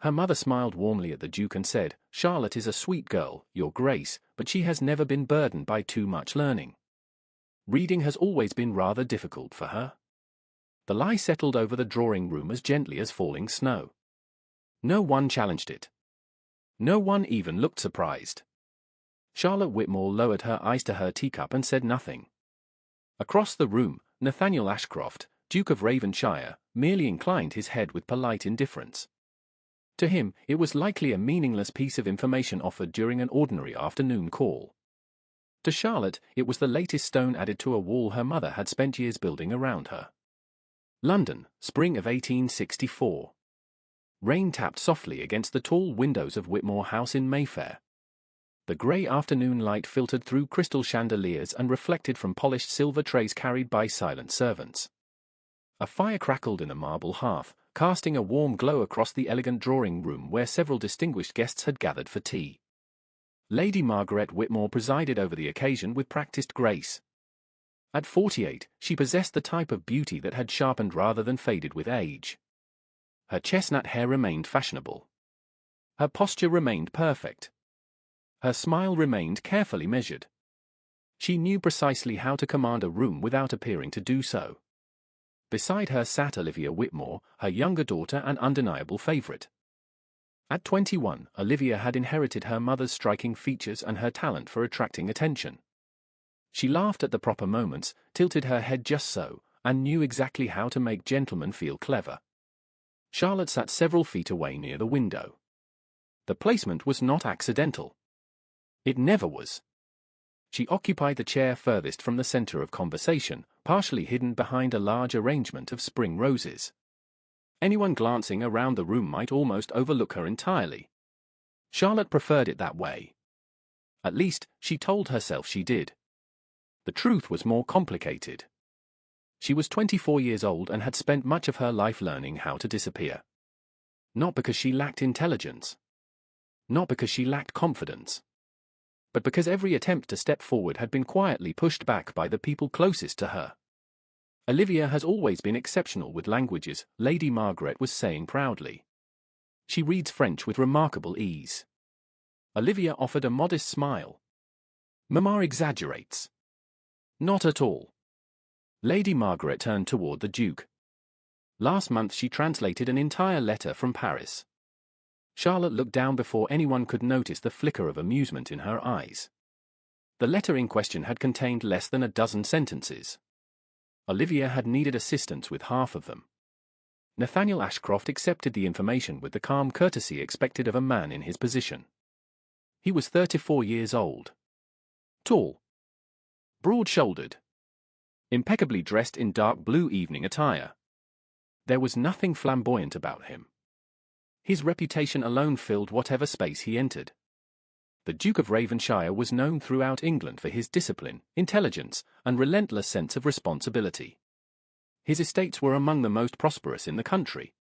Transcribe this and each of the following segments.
Her mother smiled warmly at the Duke and said, "Charlotte is a sweet girl, Your Grace, but she has never been burdened by too much learning. Reading has always been rather difficult for her." The lie settled over the drawing room as gently as falling snow. No one challenged it. No one even looked surprised. Charlotte Whitmore lowered her eyes to her teacup and said nothing. Across the room, Nathaniel Ashcroft, Duke of Ravenshire, merely inclined his head with polite indifference. To him, it was likely a meaningless piece of information offered during an ordinary afternoon call. To Charlotte, it was the latest stone added to a wall her mother had spent years building around her. London, spring of 1864. Rain tapped softly against the tall windows of Whitmore House in Mayfair. The grey afternoon light filtered through crystal chandeliers and reflected from polished silver trays carried by silent servants. A fire crackled in a marble hearth, casting a warm glow across the elegant drawing room where several distinguished guests had gathered for tea. Lady Margaret Whitmore presided over the occasion with practiced grace. At 48, she possessed the type of beauty that had sharpened rather than faded with age. Her chestnut hair remained fashionable. Her posture remained perfect. Her smile remained carefully measured. She knew precisely how to command a room without appearing to do so. Beside her sat Olivia Whitmore, her younger daughter and undeniable favorite. At 21, Olivia had inherited her mother's striking features and her talent for attracting attention. She laughed at the proper moments, tilted her head just so, and knew exactly how to make gentlemen feel clever. Charlotte sat several feet away near the window. The placement was not accidental. It never was. She occupied the chair furthest from the center of conversation, partially hidden behind a large arrangement of spring roses. Anyone glancing around the room might almost overlook her entirely. Charlotte preferred it that way. At least, she told herself she did. The truth was more complicated. She was 24 years old and had spent much of her life learning how to disappear. Not because she lacked intelligence. Not because she lacked confidence. But because every attempt to step forward had been quietly pushed back by the people closest to her. Olivia has always been exceptional with languages, Lady Margaret was saying proudly. She reads French with remarkable ease. Olivia offered a modest smile. Mamma exaggerates. Not at all. Lady Margaret turned toward the Duke. Last month she translated an entire letter from Paris. Charlotte looked down before anyone could notice the flicker of amusement in her eyes. The letter in question had contained less than a dozen sentences. Olivia had needed assistance with half of them. Nathaniel Ashcroft accepted the information with the calm courtesy expected of a man in his position. He was 34 years old. Tall. Broad-shouldered. Impeccably dressed in dark blue evening attire. There was nothing flamboyant about him. His reputation alone filled whatever space he entered. The Duke of Ravenshire was known throughout England for his discipline, intelligence, and relentless sense of responsibility. His estates were among the most prosperous in the country.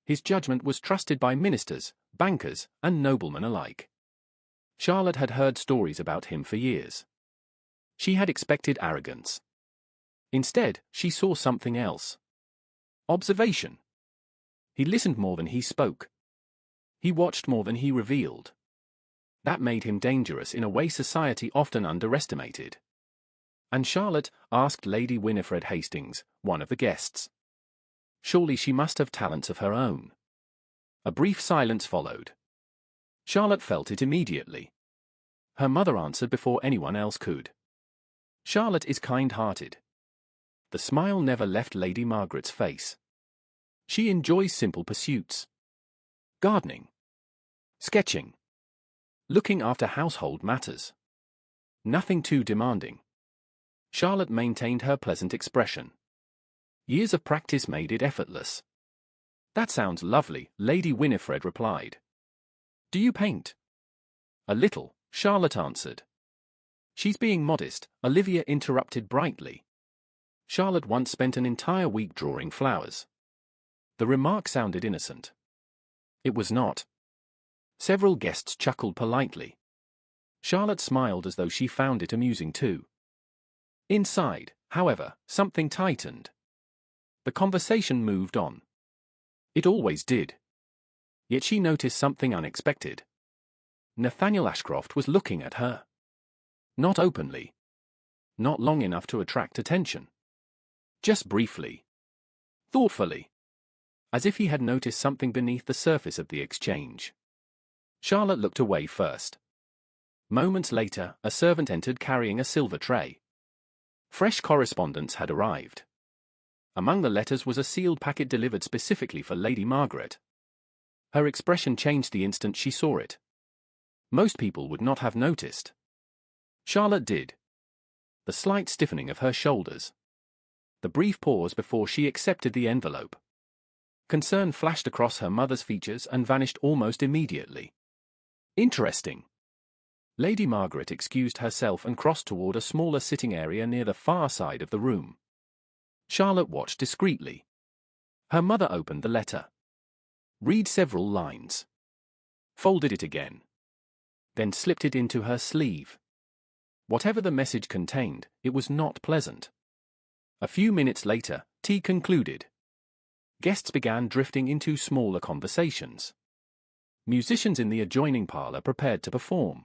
His judgment was trusted by ministers, bankers, and noblemen alike. Charlotte had heard stories about him for years. She had expected arrogance. Instead, she saw something else. Observation. He listened more than he spoke. He watched more than he revealed. That made him dangerous in a way society often underestimated. And Charlotte asked Lady Winifred Hastings, one of the guests. Surely she must have talents of her own. A brief silence followed. Charlotte felt it immediately. Her mother answered before anyone else could. Charlotte is kind-hearted. The smile never left Lady Margaret's face. She enjoys simple pursuits. Gardening. Sketching. Looking after household matters. Nothing too demanding. Charlotte maintained her pleasant expression. Years of practice made it effortless. That sounds lovely, Lady Winifred replied. Do you paint? A little, Charlotte answered. She's being modest, Olivia interrupted brightly. Charlotte once spent an entire week drawing flowers. The remark sounded innocent. It was not. Several guests chuckled politely. Charlotte smiled as though she found it amusing too. Inside, however, something tightened. The conversation moved on. It always did. Yet she noticed something unexpected. Nathaniel Ashcroft was looking at her. Not openly. Not long enough to attract attention. Just briefly. Thoughtfully. As if he had noticed something beneath the surface of the exchange. Charlotte looked away first. Moments later, a servant entered carrying a silver tray. Fresh correspondence had arrived. Among the letters was a sealed packet delivered specifically for Lady Margaret. Her expression changed the instant she saw it. Most people would not have noticed. Charlotte did. The slight stiffening of her shoulders. The brief pause before she accepted the envelope. Concern flashed across her mother's features and vanished almost immediately. Interesting. Lady Margaret excused herself and crossed toward a smaller sitting area near the far side of the room. Charlotte watched discreetly. Her mother opened the letter. Read several lines. Folded it again. Then slipped it into her sleeve. Whatever the message contained, it was not pleasant. A few minutes later, tea concluded. Guests began drifting into smaller conversations. Musicians in the adjoining parlor prepared to perform.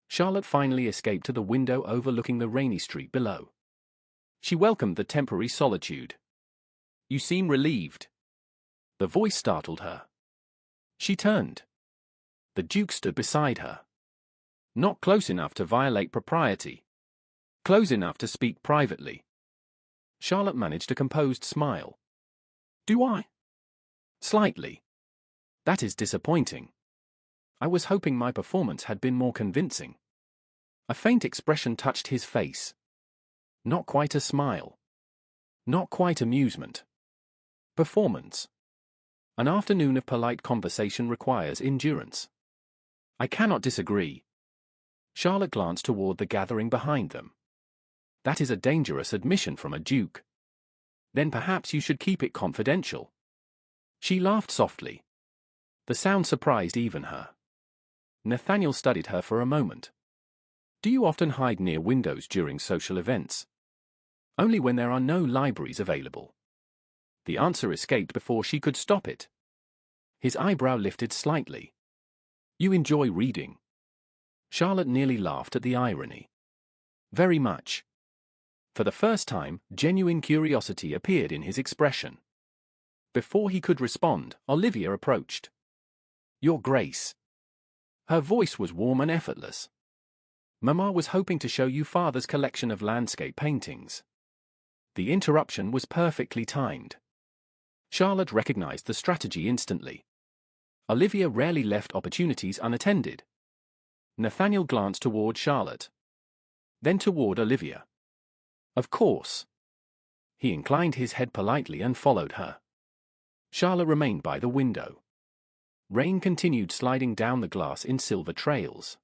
Charlotte finally escaped to the window overlooking the rainy street below. She welcomed the temporary solitude. "You seem relieved." The voice startled her. She turned. The Duke stood beside her. Not close enough to violate propriety. Close enough to speak privately. Charlotte managed a composed smile. "Do I?" "Slightly. That is disappointing. I was hoping my performance had been more convincing." A faint expression touched his face. Not quite a smile. Not quite amusement. Performance. An afternoon of polite conversation requires endurance. "I cannot disagree." Charlotte glanced toward the gathering behind them. "That is a dangerous admission from a duke. Then perhaps you should keep it confidential." She laughed softly. The sound surprised even her. Nathaniel studied her for a moment. "Do you often hide near windows during social events?" "Only when there are no libraries available." The answer escaped before she could stop it. His eyebrow lifted slightly. "You enjoy reading." Charlotte nearly laughed at the irony. "Very much." For the first time, genuine curiosity appeared in his expression. Before he could respond, Olivia approached. "Your Grace." Her voice was warm and effortless. "Mamma was hoping to show you Father's collection of landscape paintings." The interruption was perfectly timed. Charlotte recognized the strategy instantly. Olivia rarely left opportunities unattended. Nathaniel glanced toward Charlotte. Then toward Olivia. "Of course." He inclined his head politely and followed her. Charlotte remained by the window. Rain continued sliding down the glass in silver trails.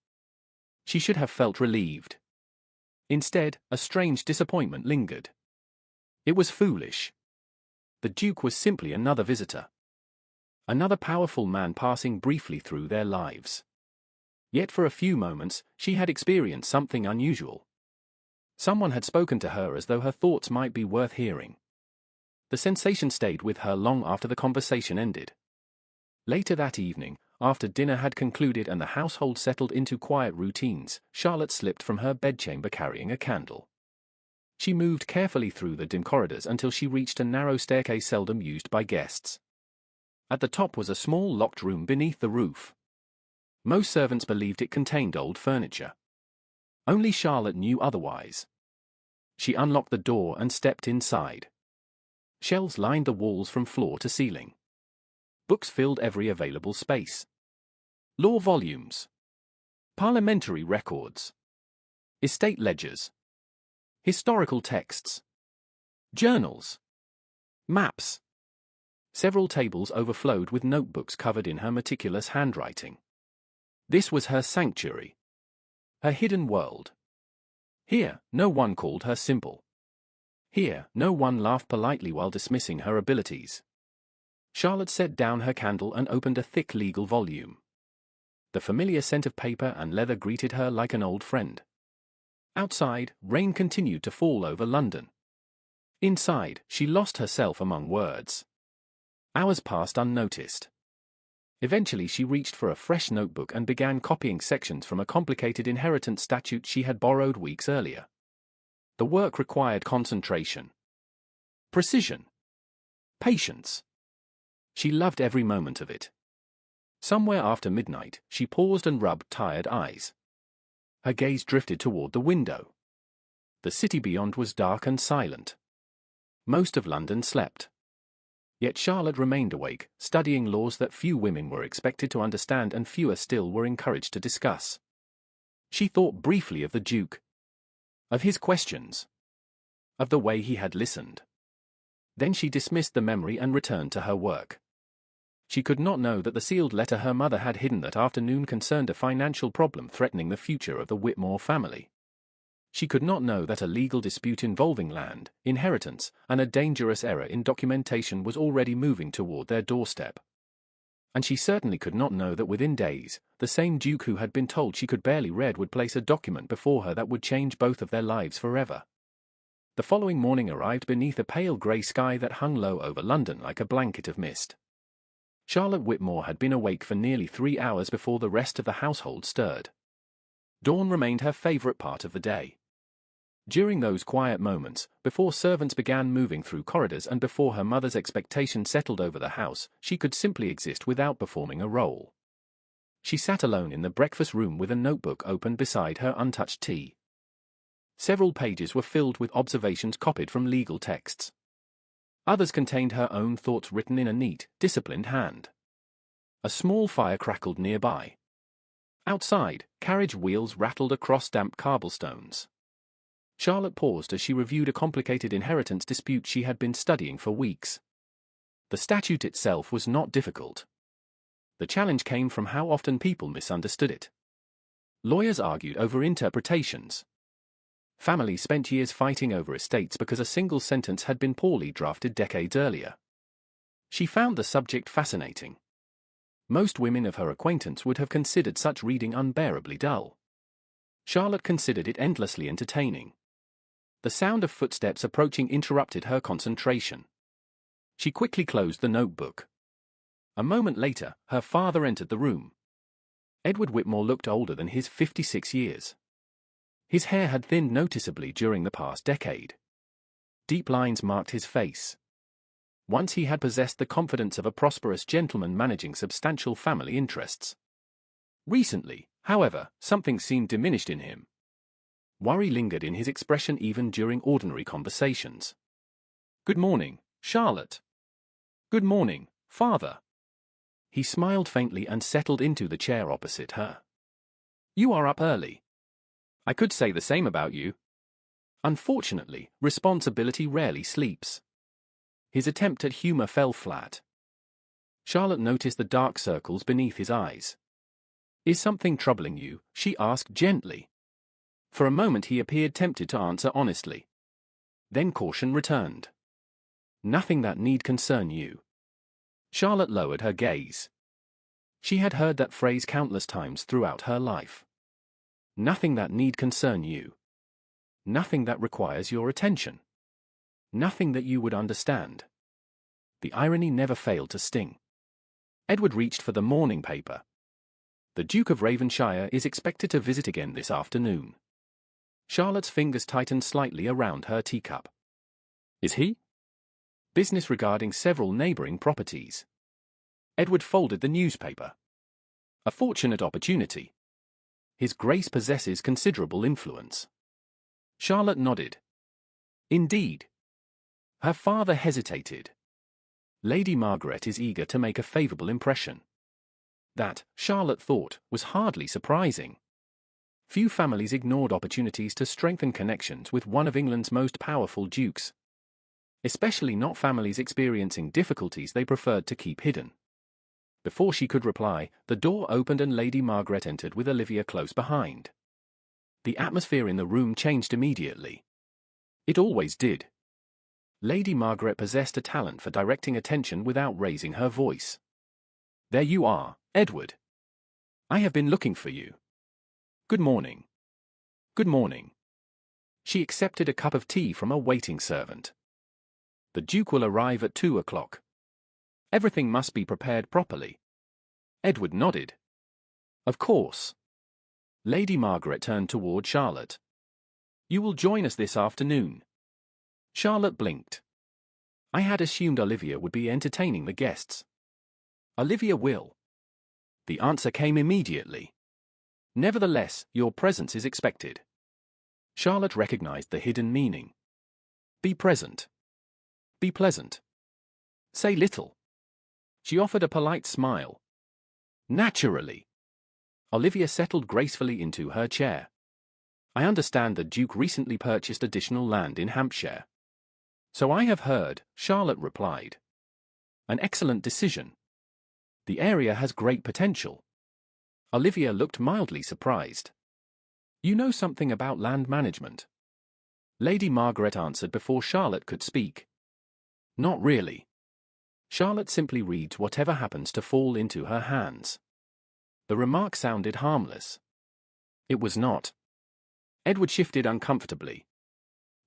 She should have felt relieved. Instead, a strange disappointment lingered. It was foolish. The Duke was simply another visitor. Another powerful man passing briefly through their lives. Yet for a few moments, she had experienced something unusual. Someone had spoken to her as though her thoughts might be worth hearing. The sensation stayed with her long after the conversation ended. Later that evening, after dinner had concluded and the household settled into quiet routines, Charlotte slipped from her bedchamber carrying a candle. She moved carefully through the dim corridors until she reached a narrow staircase seldom used by guests. At the top was a small locked room beneath the roof. Most servants believed it contained old furniture. Only Charlotte knew otherwise. She unlocked the door and stepped inside. Shelves lined the walls from floor to ceiling. Books filled every available space. Law volumes. Parliamentary records. Estate ledgers. Historical texts. Journals. Maps. Several tables overflowed with notebooks covered in her meticulous handwriting. This was her sanctuary. Her hidden world. Here, no one called her simple. Here, no one laughed politely while dismissing her abilities. Charlotte set down her candle and opened a thick legal volume. The familiar scent of paper and leather greeted her like an old friend. Outside, rain continued to fall over London. Inside, she lost herself among words. Hours passed unnoticed. Eventually she reached for a fresh notebook and began copying sections from a complicated inheritance statute she had borrowed weeks earlier. The work required concentration, precision, patience. She loved every moment of it. Somewhere after midnight, she paused and rubbed tired eyes. Her gaze drifted toward the window. The city beyond was dark and silent. Most of London slept. Yet Charlotte remained awake, studying laws that few women were expected to understand and fewer still were encouraged to discuss. She thought briefly of the Duke, of his questions, of the way he had listened. Then she dismissed the memory and returned to her work. She could not know that the sealed letter her mother had hidden that afternoon concerned a financial problem threatening the future of the Whitmore family. She could not know that a legal dispute involving land, inheritance, and a dangerous error in documentation was already moving toward their doorstep. And she certainly could not know that within days, the same Duke who had been told she could barely read would place a document before her that would change both of their lives forever. The following morning arrived beneath a pale grey sky that hung low over London like a blanket of mist. Charlotte Whitmore had been awake for nearly 3 hours before the rest of the household stirred. Dawn remained her favourite part of the day. During those quiet moments, before servants began moving through corridors and before her mother's expectation settled over the house, she could simply exist without performing a role. She sat alone in the breakfast room with a notebook open beside her untouched tea. Several pages were filled with observations copied from legal texts. Others contained her own thoughts written in a neat, disciplined hand. A small fire crackled nearby. Outside, carriage wheels rattled across damp cobblestones. Charlotte paused as she reviewed a complicated inheritance dispute she had been studying for weeks. The statute itself was not difficult. The challenge came from how often people misunderstood it. Lawyers argued over interpretations. Families spent years fighting over estates because a single sentence had been poorly drafted decades earlier. She found the subject fascinating. Most women of her acquaintance would have considered such reading unbearably dull. Charlotte considered it endlessly entertaining. The sound of footsteps approaching interrupted her concentration. She quickly closed the notebook. A moment later, her father entered the room. Edward Whitmore looked older than his 56 years. His hair had thinned noticeably during the past decade. Deep lines marked his face. Once he had possessed the confidence of a prosperous gentleman managing substantial family interests. Recently, however, something seemed diminished in him. Worry lingered in his expression even during ordinary conversations. "Good morning, Charlotte." "Good morning, father." He smiled faintly and settled into the chair opposite her. "You are up early." "I could say the same about you." Unfortunately, responsibility rarely sleeps. His attempt at humor fell flat. Charlotte noticed the dark circles beneath his eyes. "Is something troubling you?" she asked gently. For a moment he appeared tempted to answer honestly. Then caution returned. "Nothing that need concern you." Charlotte lowered her gaze. She had heard that phrase countless times throughout her life. Nothing that need concern you. Nothing that requires your attention. Nothing that you would understand. The irony never failed to sting. Edward reached for the morning paper. "The Duke of Ravenshire is expected to visit again this afternoon." Charlotte's fingers tightened slightly around her teacup. "Is he?" "Business regarding several neighboring properties." Edward folded the newspaper. "A fortunate opportunity. His Grace possesses considerable influence." Charlotte nodded. "Indeed." Her father hesitated. "Lady Margaret is eager to make a favorable impression." That, Charlotte thought, was hardly surprising. Few families ignored opportunities to strengthen connections with one of England's most powerful dukes. Especially not families experiencing difficulties they preferred to keep hidden. Before she could reply, the door opened and Lady Margaret entered with Olivia close behind. The atmosphere in the room changed immediately. It always did. Lady Margaret possessed a talent for directing attention without raising her voice. "There you are, Edward. I have been looking for you. Good morning." "Good morning." She accepted a cup of tea from a waiting servant. "The Duke will arrive at 2 o'clock. Everything must be prepared properly." Edward nodded. Of course. Lady Margaret turned toward Charlotte. You will join us this afternoon. Charlotte blinked. I had assumed Olivia would be entertaining the guests. Olivia will. The answer came immediately. Nevertheless, your presence is expected. Charlotte recognized the hidden meaning. Be present. Be pleasant. Say little. She offered a polite smile. Naturally. Olivia settled gracefully into her chair. I understand the Duke recently purchased additional land in Hampshire. So I have heard, Charlotte replied. An excellent decision. The area has great potential. Olivia looked mildly surprised. You know something about land management? Lady Margaret answered before Charlotte could speak. Not really. Charlotte simply reads whatever happens to fall into her hands. The remark sounded harmless. It was not. Edward shifted uncomfortably.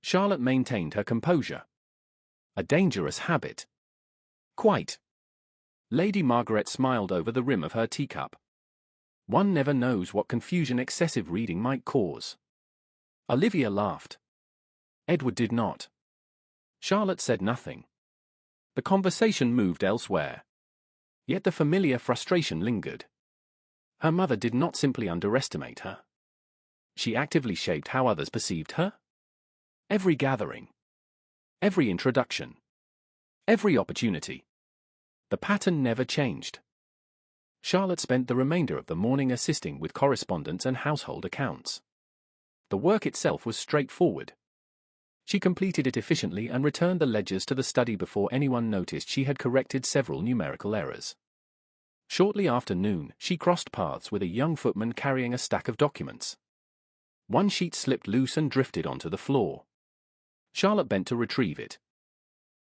Charlotte maintained her composure. A dangerous habit. Quite. Lady Margaret smiled over the rim of her teacup. One never knows what confusion excessive reading might cause. Olivia laughed. Edward did not. Charlotte said nothing. The conversation moved elsewhere. Yet the familiar frustration lingered. Her mother did not simply underestimate her. She actively shaped how others perceived her. Every gathering. Every introduction. Every opportunity. The pattern never changed. Charlotte spent the remainder of the morning assisting with correspondence and household accounts. The work itself was straightforward. She completed it efficiently and returned the ledgers to the study before anyone noticed she had corrected several numerical errors. Shortly after noon, she crossed paths with a young footman carrying a stack of documents. One sheet slipped loose and drifted onto the floor. Charlotte bent to retrieve it.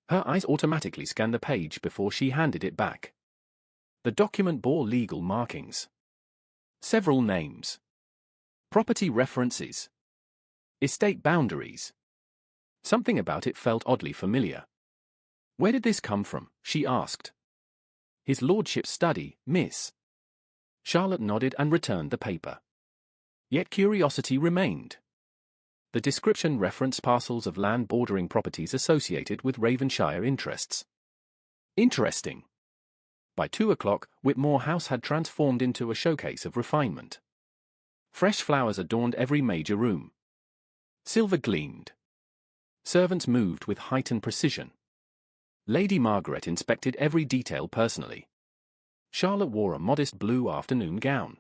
Her eyes automatically scanned the page before she handed it back. The document bore legal markings. Several names. Property references. Estate boundaries. Something about it felt oddly familiar. Where did this come from? She asked. His lordship's study, miss. Charlotte nodded and returned the paper. Yet curiosity remained. The description referenced parcels of land bordering properties associated with Ravenshire interests. Interesting. By 2 o'clock, Whitmore House had transformed into a showcase of refinement. Fresh flowers adorned every major room. Silver gleamed. Servants moved with heightened precision. Lady Margaret inspected every detail personally. Charlotte wore a modest blue afternoon gown.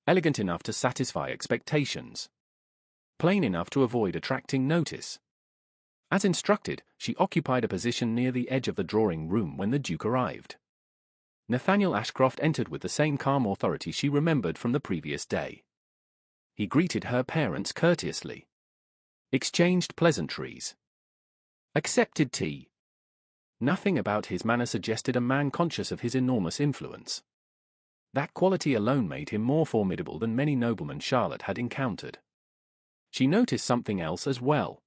Elegant enough to satisfy expectations. Plain enough to avoid attracting notice. As instructed, she occupied a position near the edge of the drawing room when the Duke arrived. Nathaniel Ashcroft entered with the same calm authority she remembered from the previous day. He greeted her parents courteously. Exchanged pleasantries. Accepted tea. Nothing about his manner suggested a man conscious of his enormous influence. That quality alone made him more formidable than many noblemen Charlotte had encountered. She noticed something else as well.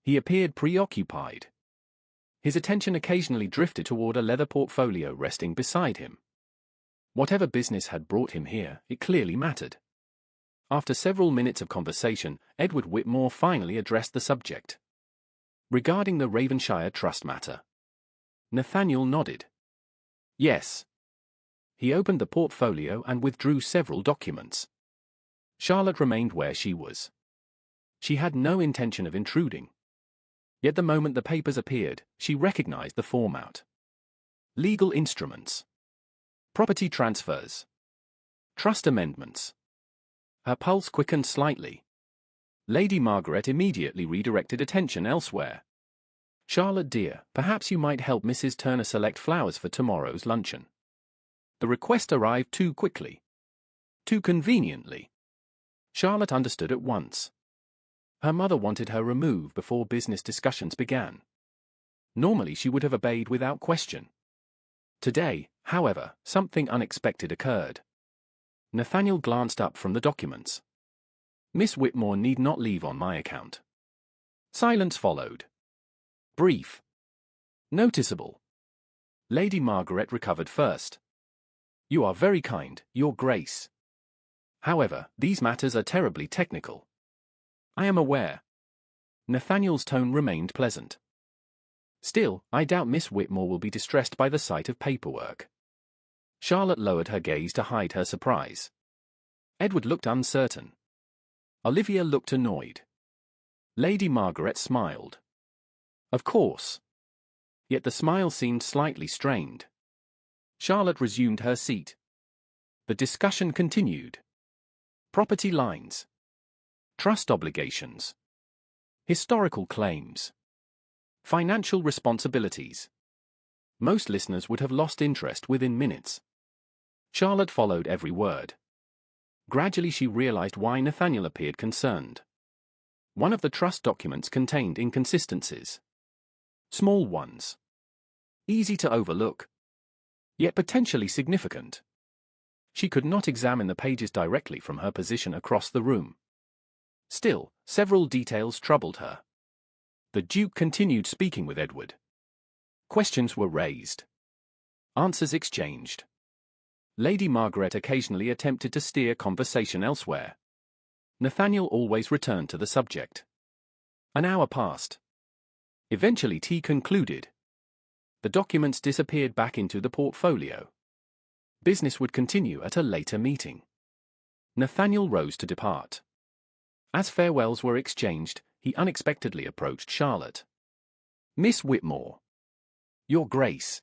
He appeared preoccupied. His attention occasionally drifted toward a leather portfolio resting beside him. Whatever business had brought him here, it clearly mattered. After several minutes of conversation, Edward Whitmore finally addressed the subject. Regarding the Ravenshire trust matter. Nathaniel nodded. Yes. He opened the portfolio and withdrew several documents. Charlotte remained where she was. She had no intention of intruding. Yet the moment the papers appeared, she recognized the format. Legal instruments. Property transfers. Trust amendments. Her pulse quickened slightly. Lady Margaret immediately redirected attention elsewhere. Charlotte dear, perhaps you might help Mrs. Turner select flowers for tomorrow's luncheon. The request arrived too quickly. Too conveniently. Charlotte understood at once. Her mother wanted her removed before business discussions began. Normally she would have obeyed without question. Today, however, something unexpected occurred. Nathaniel glanced up from the documents. Miss Whitmore need not leave on my account. Silence followed. Brief. Noticeable. Lady Margaret recovered first. You are very kind, Your Grace. However, these matters are terribly technical. I am aware. Nathaniel's tone remained pleasant. Still, I doubt Miss Whitmore will be distressed by the sight of paperwork. Charlotte lowered her gaze to hide her surprise. Edward looked uncertain. Olivia looked annoyed. Lady Margaret smiled. Of course. Yet the smile seemed slightly strained. Charlotte resumed her seat. The discussion continued. Property lines. Trust obligations. Historical claims. Financial responsibilities. Most listeners would have lost interest within minutes. Charlotte followed every word. Gradually she realized why Nathaniel appeared concerned. One of the trust documents contained inconsistencies. Small ones. Easy to overlook. Yet potentially significant. She could not examine the pages directly from her position across the room. Still, several details troubled her. The Duke continued speaking with Edward. Questions were raised. Answers exchanged. Lady Margaret occasionally attempted to steer conversation elsewhere. Nathaniel always returned to the subject. An hour passed. Eventually tea concluded. The documents disappeared back into the portfolio. Business would continue at a later meeting. Nathaniel rose to depart. As farewells were exchanged, he unexpectedly approached Charlotte. Miss Whitmore. Your Grace.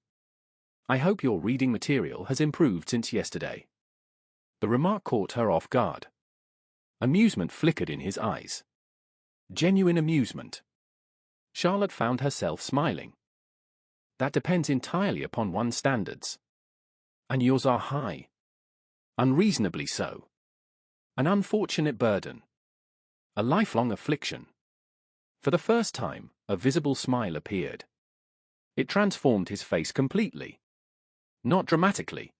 I hope your reading material has improved since yesterday. The remark caught her off guard. Amusement flickered in his eyes. Genuine amusement. Charlotte found herself smiling. That depends entirely upon one's standards. And yours are high. Unreasonably so. An unfortunate burden. A lifelong affliction. For the first time, a visible smile appeared. It transformed his face completely. Not dramatically.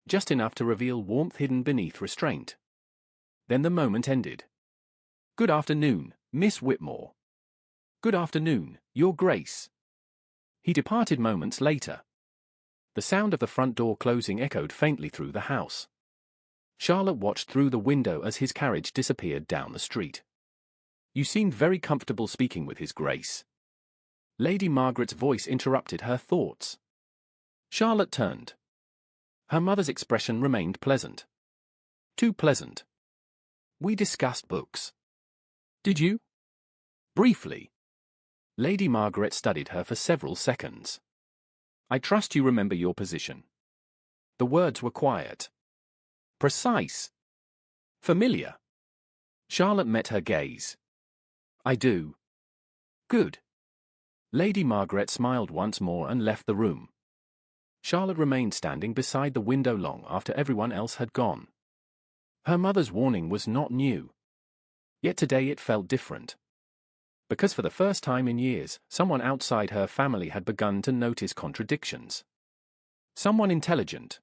Just enough to reveal warmth hidden beneath restraint. Then the moment ended. Good afternoon, Miss Whitmore. Good afternoon, Your Grace. He departed moments later. The sound of the front door closing echoed faintly through the house. Charlotte watched through the window as his carriage disappeared down the street. You seemed very comfortable speaking with His Grace. Lady Margaret's voice interrupted her thoughts. Charlotte turned. Her mother's expression remained pleasant. Too pleasant. We discussed books. Did you? Briefly. Lady Margaret studied her for several seconds. I trust you remember your position. The words were quiet. Precise. Familiar. Charlotte met her gaze. I do. Good. Lady Margaret smiled once more and left the room. Charlotte remained standing beside the window long after everyone else had gone. Her mother's warning was not new. Yet today it felt different. Because for the first time in years, someone outside her family had begun to notice contradictions. Someone intelligent.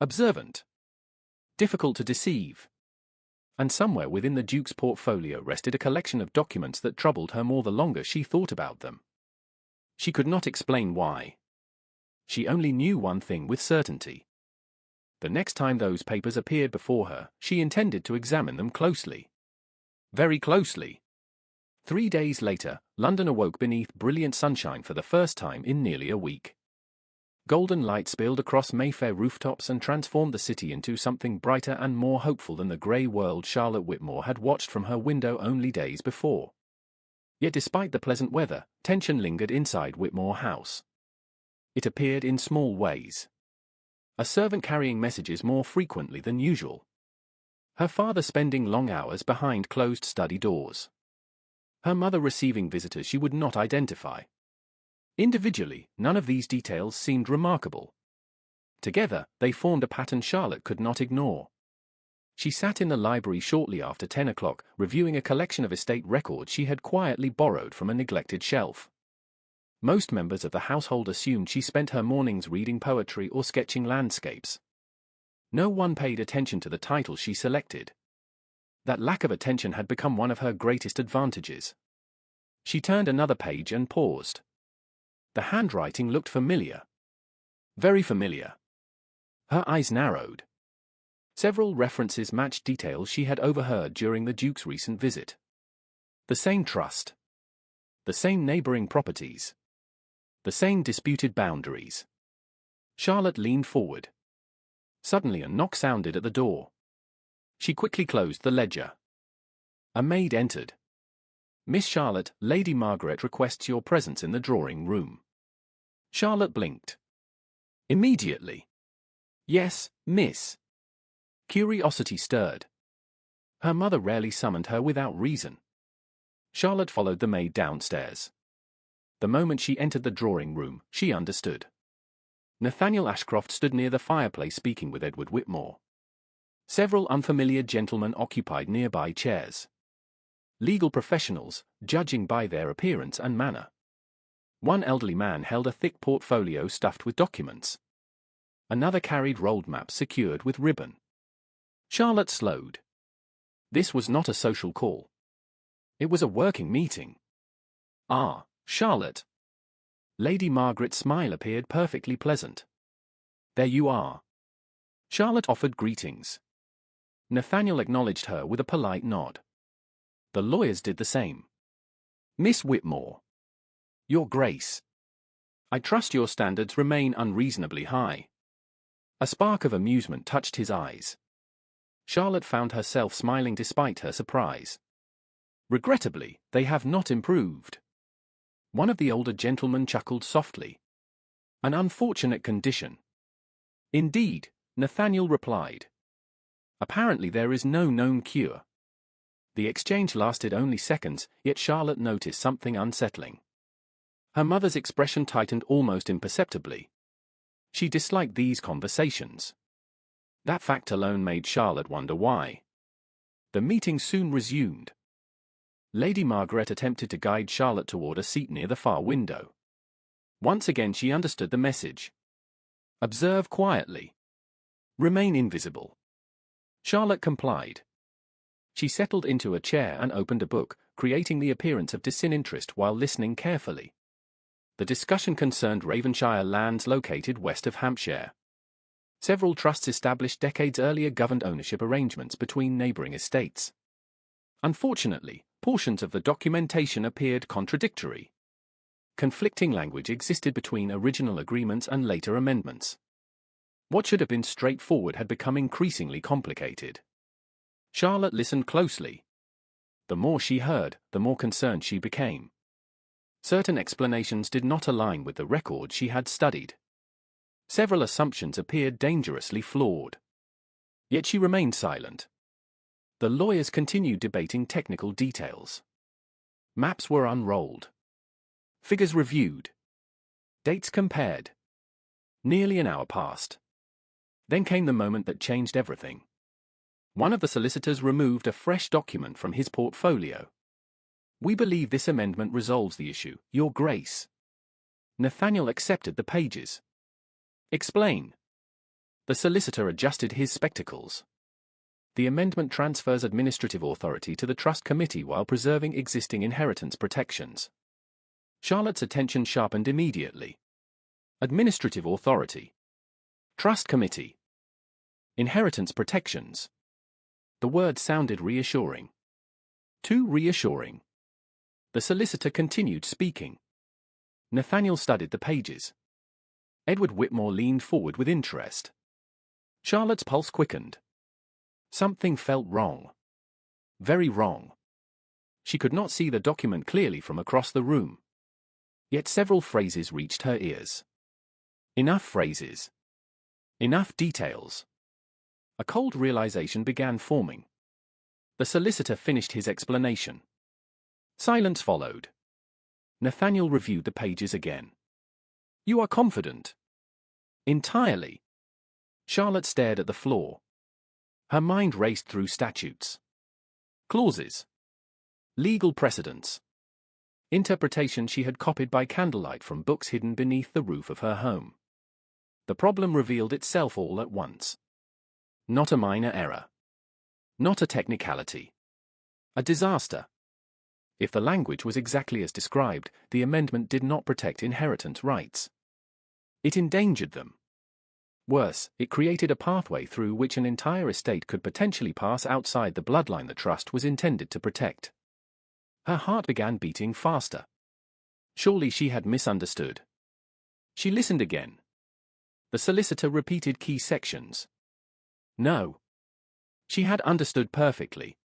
Observant. Difficult to deceive. And somewhere within the Duke's portfolio rested a collection of documents that troubled her more the longer she thought about them. She could not explain why. She only knew one thing with certainty. The next time those papers appeared before her, she intended to examine them closely. Very closely. 3 days later, London awoke beneath brilliant sunshine for the first time in nearly a week. Golden light spilled across Mayfair rooftops and transformed the city into something brighter and more hopeful than the grey world Charlotte Whitmore had watched from her window only days before. Yet despite the pleasant weather, tension lingered inside Whitmore House. It appeared in small ways. A servant carrying messages more frequently than usual. Her father spending long hours behind closed study doors. Her mother receiving visitors she would not identify. Individually, none of these details seemed remarkable. Together, they formed a pattern Charlotte could not ignore. She sat in the library shortly after 10 o'clock, reviewing a collection of estate records she had quietly borrowed from a neglected shelf. Most members of the household assumed she spent her mornings reading poetry or sketching landscapes. No one paid attention to the title she selected. That lack of attention had become one of her greatest advantages. She turned another page and paused. The handwriting looked familiar. Very familiar. Her eyes narrowed. Several references matched details she had overheard during the Duke's recent visit. The same trust. The same neighboring properties. The same disputed boundaries. Charlotte leaned forward. Suddenly a knock sounded at the door. She quickly closed the ledger. A maid entered. "Miss Charlotte, Lady Margaret requests your presence in the drawing room." Charlotte blinked. Immediately. "Yes, miss." Curiosity stirred. Her mother rarely summoned her without reason. Charlotte followed the maid downstairs. The moment she entered the drawing room, she understood. Nathaniel Ashcroft stood near the fireplace speaking with Edward Whitmore. Several unfamiliar gentlemen occupied nearby chairs. Legal professionals, judging by their appearance and manner. One elderly man held a thick portfolio stuffed with documents. Another carried rolled maps secured with ribbon. Charlotte slowed. This was not a social call. It was a working meeting. "Ah, Charlotte." Lady Margaret's smile appeared perfectly pleasant. "There you are." Charlotte offered greetings. Nathaniel acknowledged her with a polite nod. The lawyers did the same. "Miss Whitmore." "Your Grace." "I trust your standards remain unreasonably high." A spark of amusement touched his eyes. Charlotte found herself smiling despite her surprise. "Regrettably, they have not improved." One of the older gentlemen chuckled softly. "An unfortunate condition." "Indeed," Nathaniel replied. "Apparently there is no known cure." The exchange lasted only seconds, yet Charlotte noticed something unsettling. Her mother's expression tightened almost imperceptibly. She disliked these conversations. That fact alone made Charlotte wonder why. The meeting soon resumed. Lady Margaret attempted to guide Charlotte toward a seat near the far window. Once again she understood the message. Observe quietly. Remain invisible. Charlotte complied. She settled into a chair and opened a book, creating the appearance of disinterest while listening carefully. The discussion concerned Ravenshire lands located west of Hampshire. Several trusts established decades earlier governed ownership arrangements between neighboring estates. Unfortunately, portions of the documentation appeared contradictory. Conflicting language existed between original agreements and later amendments. What should have been straightforward had become increasingly complicated. Charlotte listened closely. The more she heard, the more concerned she became. Certain explanations did not align with the record she had studied. Several assumptions appeared dangerously flawed. Yet she remained silent. The lawyers continued debating technical details. Maps were unrolled. Figures reviewed. Dates compared. Nearly an hour passed. Then came the moment that changed everything. One of the solicitors removed a fresh document from his portfolio. "We believe this amendment resolves the issue, Your Grace." Nathaniel accepted the pages. "Explain." The solicitor adjusted his spectacles. "The amendment transfers administrative authority to the Trust Committee while preserving existing inheritance protections." Charlotte's attention sharpened immediately. Administrative authority. Trust Committee. Inheritance protections. The word sounded reassuring. Too reassuring. The solicitor continued speaking. Nathaniel studied the pages. Edward Whitmore leaned forward with interest. Charlotte's pulse quickened. Something felt wrong. Very wrong. She could not see the document clearly from across the room. Yet several phrases reached her ears. Enough phrases. Enough details. A cold realization began forming. The solicitor finished his explanation. Silence followed. Nathaniel reviewed the pages again. "You are confident?" "Entirely." Charlotte stared at the floor. Her mind raced through statutes. Clauses. Legal precedents. Interpretation she had copied by candlelight from books hidden beneath the roof of her home. The problem revealed itself all at once. Not a minor error. Not a technicality. A disaster. If the language was exactly as described, the amendment did not protect inheritance rights. It endangered them. Worse, it created a pathway through which an entire estate could potentially pass outside the bloodline the trust was intended to protect. Her heart began beating faster. Surely she had misunderstood. She listened again. The solicitor repeated key sections. No. She had understood perfectly.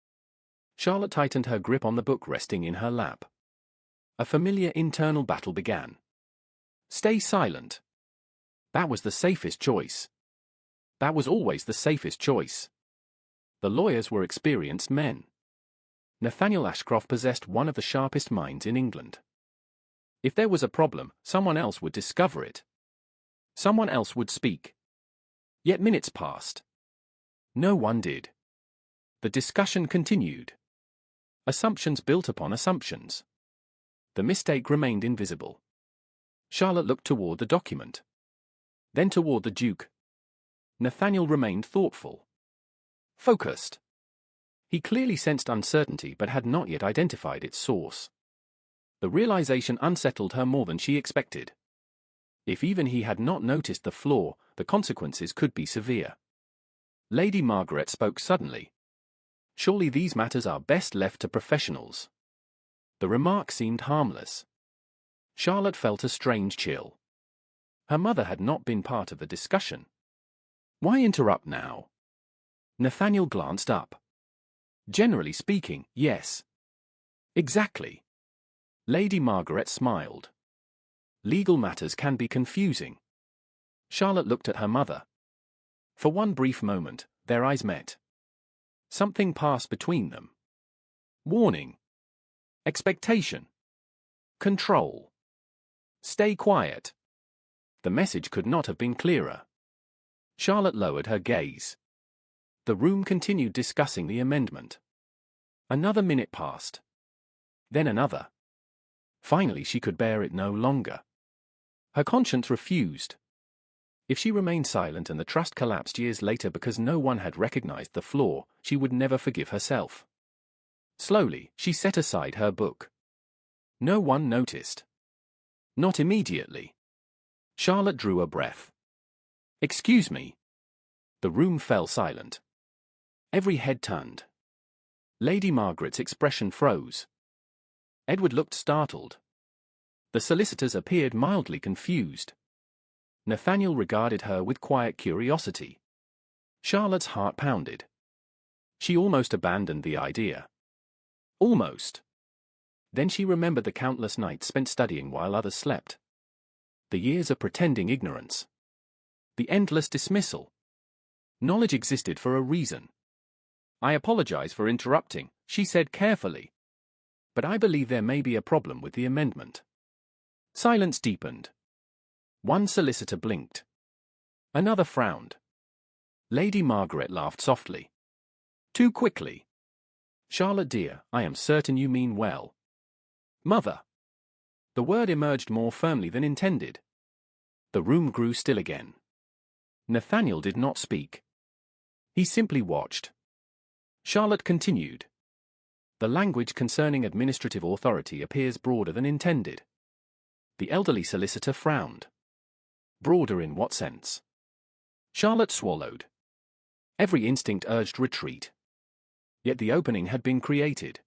Charlotte tightened her grip on the book resting in her lap. A familiar internal battle began. Stay silent. That was the safest choice. That was always the safest choice. The lawyers were experienced men. Nathaniel Ashcroft possessed one of the sharpest minds in England. If there was a problem, someone else would discover it. Someone else would speak. Yet minutes passed. No one did. The discussion continued. Assumptions built upon assumptions. The mistake remained invisible. Charlotte looked toward the document. Then toward the Duke. Nathaniel remained thoughtful. Focused. He clearly sensed uncertainty but had not yet identified its source. The realization unsettled her more than she expected. If even he had not noticed the flaw, the consequences could be severe. Lady Margaret spoke suddenly. Surely these matters are best left to professionals. The remark seemed harmless. Charlotte felt a strange chill. Her mother had not been part of the discussion. Why interrupt now? Nathaniel glanced up. Generally speaking, yes. Exactly. Lady Margaret smiled. Legal matters can be confusing. Charlotte looked at her mother. For one brief moment, their eyes met. Something passed between them. Warning. Expectation. Control. Stay quiet. The message could not have been clearer. Charlotte lowered her gaze. The room continued discussing the amendment. Another minute passed. Then another. Finally she could bear it no longer. Her conscience refused. If she remained silent and the trust collapsed years later because no one had recognized the flaw, she would never forgive herself. Slowly, she set aside her book. No one noticed. Not immediately. Charlotte drew a breath. Excuse me. The room fell silent. Every head turned. Lady Margaret's expression froze. Edward looked startled. The solicitors appeared mildly confused. Nathaniel regarded her with quiet curiosity. Charlotte's heart pounded. She almost abandoned the idea. Almost. Then she remembered the countless nights spent studying while others slept. The years of pretending ignorance. The endless dismissal. Knowledge existed for a reason. I apologize for interrupting, she said carefully. But I believe there may be a problem with the amendment. Silence deepened. One solicitor blinked. Another frowned. Lady Margaret laughed softly. Too quickly. Charlotte dear, I am certain you mean well. Mother. The word emerged more firmly than intended. The room grew still again. Nathaniel did not speak. He simply watched. Charlotte continued. The language concerning administrative authority appears broader than intended. The elderly solicitor frowned. Broader in what sense? Charlotte swallowed. Every instinct urged retreat. Yet the opening had been created.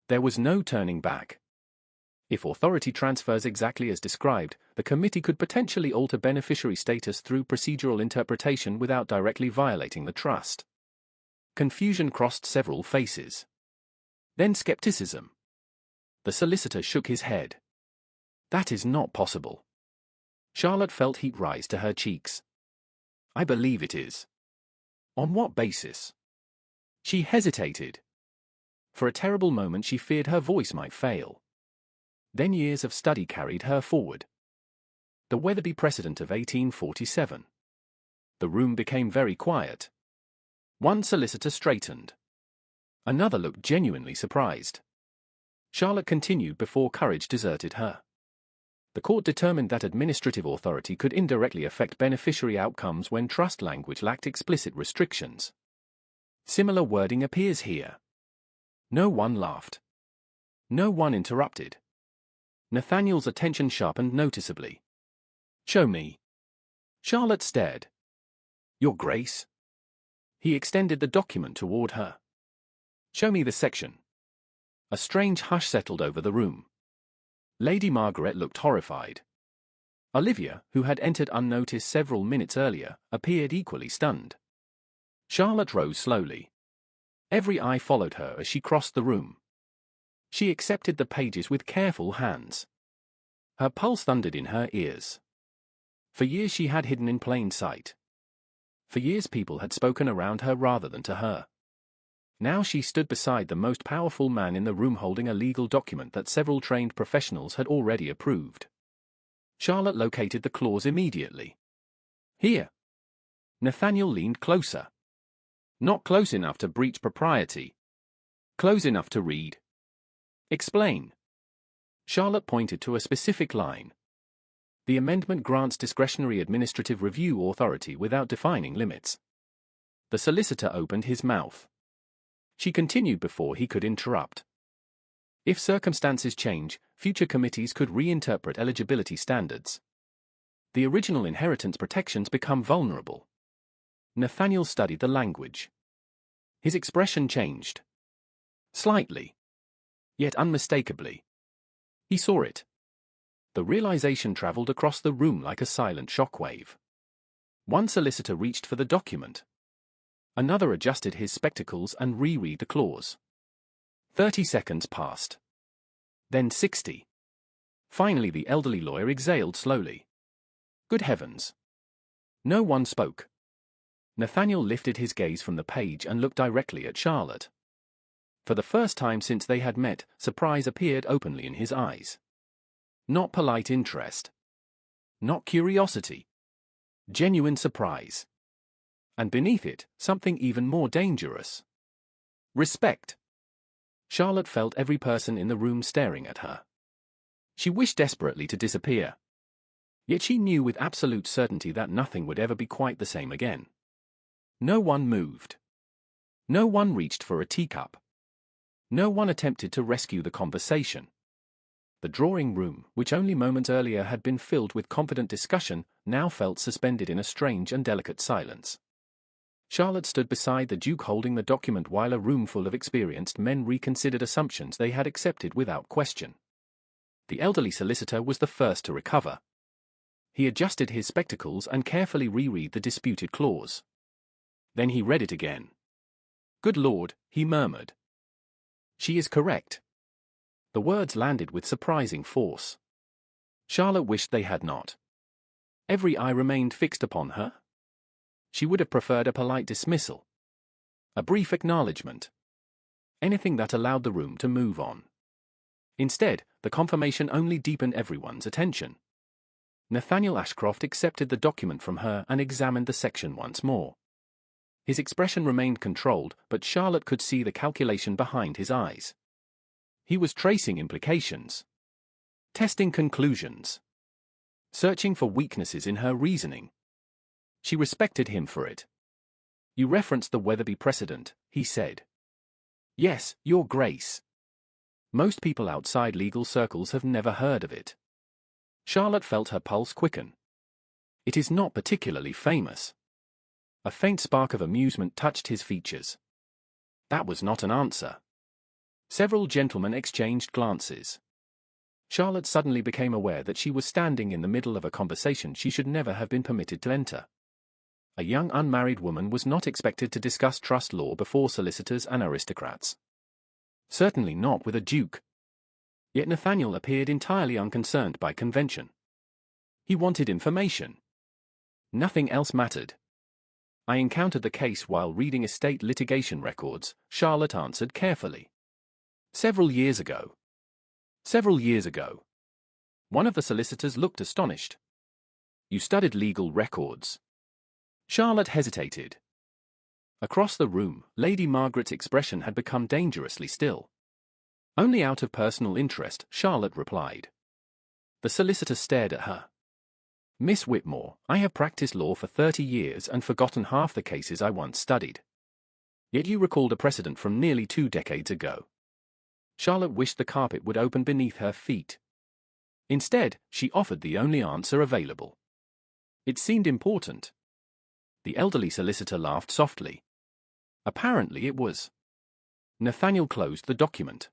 There was no turning back. If authority transfers exactly as described, the committee could potentially alter beneficiary status through procedural interpretation without directly violating the trust. Confusion crossed several faces. Then skepticism. The solicitor shook his head. That is not possible. Charlotte felt heat rise to her cheeks. I believe it is. On what basis? She hesitated. For a terrible moment she feared her voice might fail. Then years of study carried her forward. The Wetherby precedent of 1847. The room became very quiet. One solicitor straightened. Another looked genuinely surprised. Charlotte continued before courage deserted her. The court determined that administrative authority could indirectly affect beneficiary outcomes when trust language lacked explicit restrictions. Similar wording appears here. No one laughed. No one interrupted. Nathaniel's attention sharpened noticeably. Show me. Charlotte stared. Your Grace. He extended the document toward her. Show me the section. A strange hush settled over the room. Lady Margaret looked horrified. Olivia, who had entered unnoticed several minutes earlier, appeared equally stunned. Charlotte rose slowly. Every eye followed her as she crossed the room. She accepted the pages with careful hands. Her pulse thundered in her ears. For years she had hidden in plain sight. For years people had spoken around her rather than to her. Now she stood beside the most powerful man in the room holding a legal document that several trained professionals had already approved. Charlotte located the clause immediately. Here. Nathaniel leaned closer. Not close enough to breach propriety. Close enough to read. Explain. Charlotte pointed to a specific line. The amendment grants discretionary administrative review authority without defining limits. The solicitor opened his mouth. She continued before he could interrupt. If circumstances change, future committees could reinterpret eligibility standards. The original inheritance protections become vulnerable. Nathaniel studied the language. His expression changed. Slightly. Yet unmistakably. He saw it. The realization traveled across the room like a silent shockwave. One solicitor reached for the document. Another adjusted his spectacles and reread the clause. 30 seconds passed. Then 60. Finally the elderly lawyer exhaled slowly. Good heavens. No one spoke. Nathaniel lifted his gaze from the page and looked directly at Charlotte. For the first time since they had met, surprise appeared openly in his eyes. Not polite interest. Not curiosity. Genuine surprise. And beneath it, something even more dangerous. Respect. Charlotte felt every person in the room staring at her. She wished desperately to disappear. Yet she knew with absolute certainty that nothing would ever be quite the same again. No one moved. No one reached for a teacup. No one attempted to rescue the conversation. The drawing room, which only moments earlier had been filled with confident discussion, now felt suspended in a strange and delicate silence. Charlotte stood beside the Duke holding the document while a room full of experienced men reconsidered assumptions they had accepted without question. The elderly solicitor was the first to recover. He adjusted his spectacles and carefully reread the disputed clause. Then he read it again. Good Lord, he murmured. She is correct. The words landed with surprising force. Charlotte wished they had not. Every eye remained fixed upon her. She would have preferred a polite dismissal. A brief acknowledgement. Anything that allowed the room to move on. Instead, the confirmation only deepened everyone's attention. Nathaniel Ashcroft accepted the document from her and examined the section once more. His expression remained controlled, but Charlotte could see the calculation behind his eyes. He was tracing implications. Testing conclusions. Searching for weaknesses in her reasoning. She respected him for it. You referenced the Weatherby precedent, he said. Yes, Your Grace. Most people outside legal circles have never heard of it. Charlotte felt her pulse quicken. It is not particularly famous. A faint spark of amusement touched his features. That was not an answer. Several gentlemen exchanged glances. Charlotte suddenly became aware that she was standing in the middle of a conversation she should never have been permitted to enter. A young unmarried woman was not expected to discuss trust law before solicitors and aristocrats. Certainly not with a duke. Yet Nathaniel appeared entirely unconcerned by convention. He wanted information. Nothing else mattered. I encountered the case while reading estate litigation records, Charlotte answered carefully. Several years ago. Several years ago. One of the solicitors looked astonished. You studied legal records. Charlotte hesitated. Across the room, Lady Margaret's expression had become dangerously still. Only out of personal interest, Charlotte replied. The solicitor stared at her. Miss Whitmore, I have practiced law for 30 years and forgotten half the cases I once studied. Yet you recalled a precedent from nearly 2 decades ago. Charlotte wished the carpet would open beneath her feet. Instead, she offered the only answer available. It seemed important. The elderly solicitor laughed softly. Apparently it was. Nathaniel closed the document.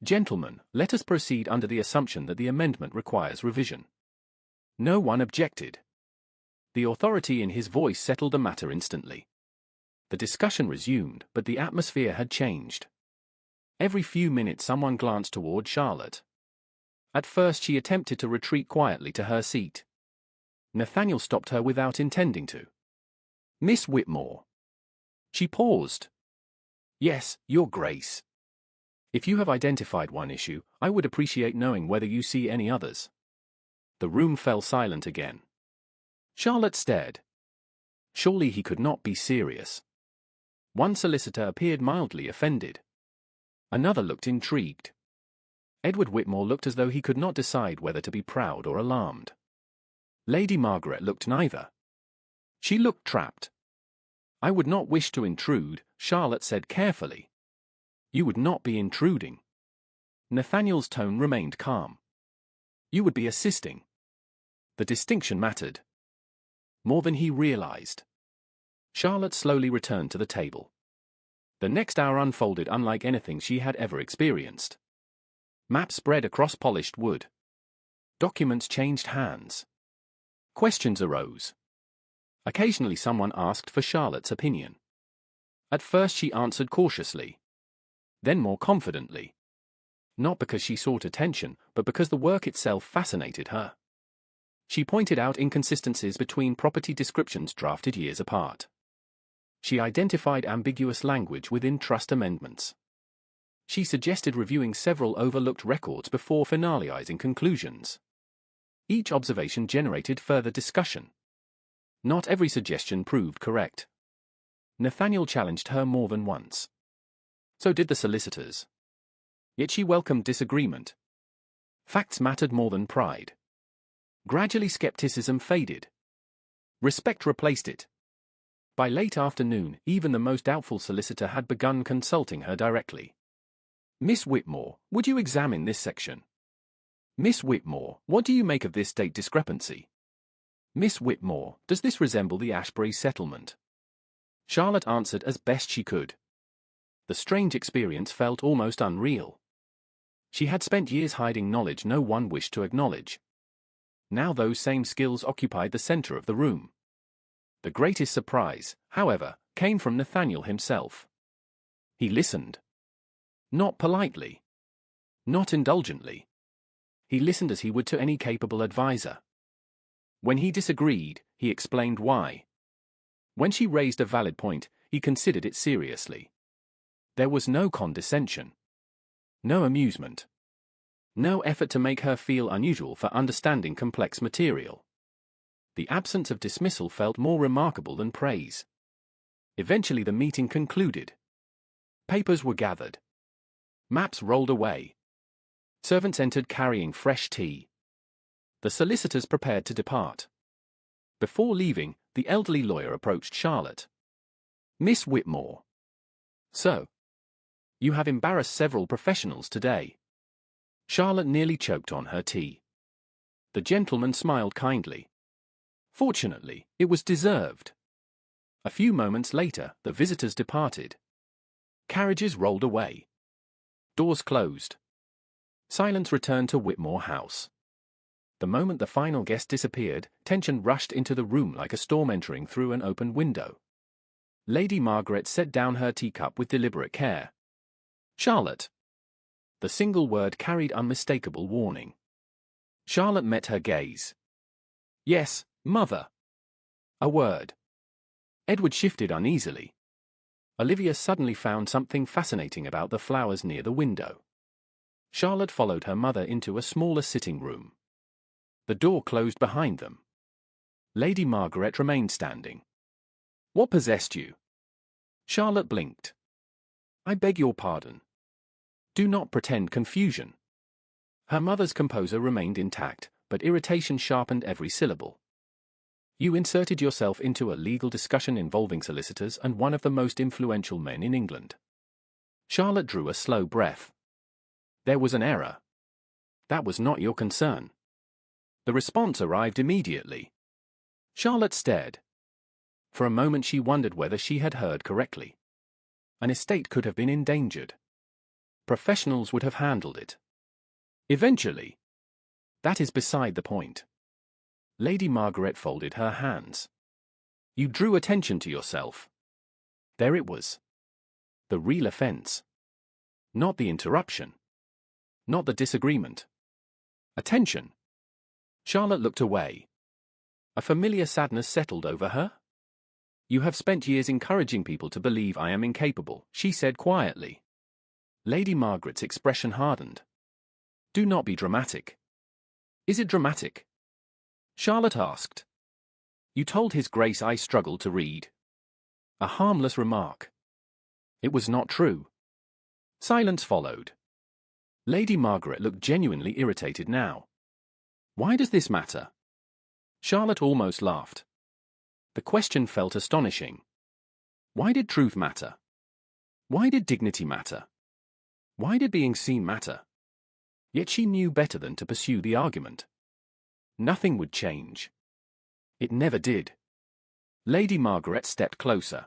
Gentlemen, let us proceed under the assumption that the amendment requires revision. No one objected. The authority in his voice settled the matter instantly. The discussion resumed, but the atmosphere had changed. Every few minutes someone glanced toward Charlotte. At first she attempted to retreat quietly to her seat. Nathaniel stopped her without intending to. Miss Whitmore. She paused. Yes, Your Grace. If you have identified one issue, I would appreciate knowing whether you see any others. The room fell silent again. Charlotte stared. Surely he could not be serious. One solicitor appeared mildly offended. Another looked intrigued. Edward Whitmore looked as though he could not decide whether to be proud or alarmed. Lady Margaret looked neither. She looked trapped. I would not wish to intrude, Charlotte said carefully. You would not be intruding. Nathaniel's tone remained calm. You would be assisting. The distinction mattered. More than he realized. Charlotte slowly returned to the table. The next hour unfolded unlike anything she had ever experienced. Maps spread across polished wood. Documents changed hands. Questions arose. Occasionally someone asked for Charlotte's opinion. At first she answered cautiously. Then more confidently. Not because she sought attention, but because the work itself fascinated her. She pointed out inconsistencies between property descriptions drafted years apart. She identified ambiguous language within trust amendments. She suggested reviewing several overlooked records before finalizing conclusions. Each observation generated further discussion. Not every suggestion proved correct. Nathaniel challenged her more than once. So did the solicitors. Yet she welcomed disagreement. Facts mattered more than pride. Gradually skepticism faded. Respect replaced it. By late afternoon, even the most doubtful solicitor had begun consulting her directly. Miss Whitmore, would you examine this section? Miss Whitmore, what do you make of this date discrepancy? Miss Whitmore, does this resemble the Ashbury settlement? Charlotte answered as best she could. The strange experience felt almost unreal. She had spent years hiding knowledge no one wished to acknowledge. Now those same skills occupied the center of the room. The greatest surprise, however, came from Nathaniel himself. He listened. Not politely. Not indulgently. He listened as he would to any capable advisor. When he disagreed, he explained why. When she raised a valid point, he considered it seriously. There was no condescension. No amusement. No effort to make her feel unusual for understanding complex material. The absence of dismissal felt more remarkable than praise. Eventually the meeting concluded. Papers were gathered. Maps rolled away. Servants entered carrying fresh tea. The solicitors prepared to depart. Before leaving, the elderly lawyer approached Charlotte. Miss Whitmore. So, you have embarrassed several professionals today. Charlotte nearly choked on her tea. The gentleman smiled kindly. Fortunately, it was deserved. A few moments later, the visitors departed. Carriages rolled away. Doors closed. Silence returned to Whitmore House. The moment the final guest disappeared, tension rushed into the room like a storm entering through an open window. Lady Margaret set down her teacup with deliberate care. Charlotte. The single word carried unmistakable warning. Charlotte met her gaze. Yes, mother. A word. Edward shifted uneasily. Olivia suddenly found something fascinating about the flowers near the window. Charlotte followed her mother into a smaller sitting room. The door closed behind them. Lady Margaret remained standing. What possessed you? Charlotte blinked. I beg your pardon. Do not pretend confusion. Her mother's composure remained intact, but irritation sharpened every syllable. You inserted yourself into a legal discussion involving solicitors and one of the most influential men in England. Charlotte drew a slow breath. There was an error. That was not your concern. The response arrived immediately. Charlotte stared. For a moment she wondered whether she had heard correctly. An estate could have been endangered. Professionals would have handled it. Eventually. That is beside the point. Lady Margaret folded her hands. You drew attention to yourself. There it was. The real offense. Not the interruption. Not the disagreement. Attention. Charlotte looked away. A familiar sadness settled over her. You have spent years encouraging people to believe I am incapable, she said quietly. Lady Margaret's expression hardened. Do not be dramatic. Is it dramatic? Charlotte asked. You told His Grace I struggled to read. A harmless remark. It was not true. Silence followed. Lady Margaret looked genuinely irritated now. Why does this matter? Charlotte almost laughed. The question felt astonishing. Why did truth matter? Why did dignity matter? Why did being seen matter? Yet she knew better than to pursue the argument. Nothing would change. It never did. Lady Margaret stepped closer.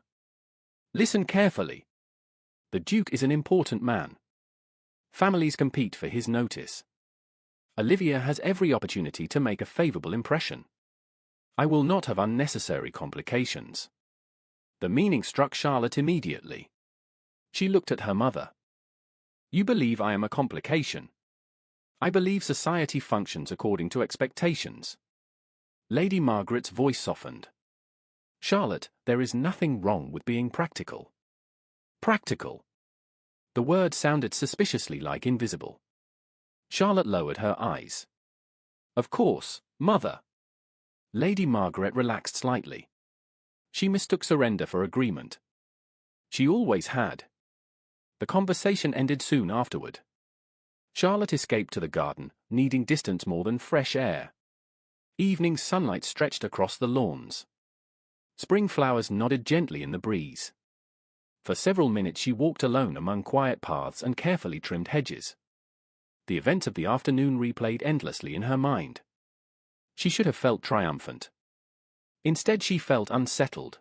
Listen carefully. The Duke is an important man. Families compete for his notice. Olivia has every opportunity to make a favorable impression. I will not have unnecessary complications. The meaning struck Charlotte immediately. She looked at her mother. You believe I am a complication. I believe society functions according to expectations. Lady Margaret's voice softened. Charlotte, there is nothing wrong with being practical. Practical. The word sounded suspiciously like invisible. Charlotte lowered her eyes. Of course, mother. Lady Margaret relaxed slightly. She mistook surrender for agreement. She always had. The conversation ended soon afterward. Charlotte escaped to the garden, needing distance more than fresh air. Evening sunlight stretched across the lawns. Spring flowers nodded gently in the breeze. For several minutes she walked alone among quiet paths and carefully trimmed hedges. The events of the afternoon replayed endlessly in her mind. She should have felt triumphant. Instead she felt unsettled.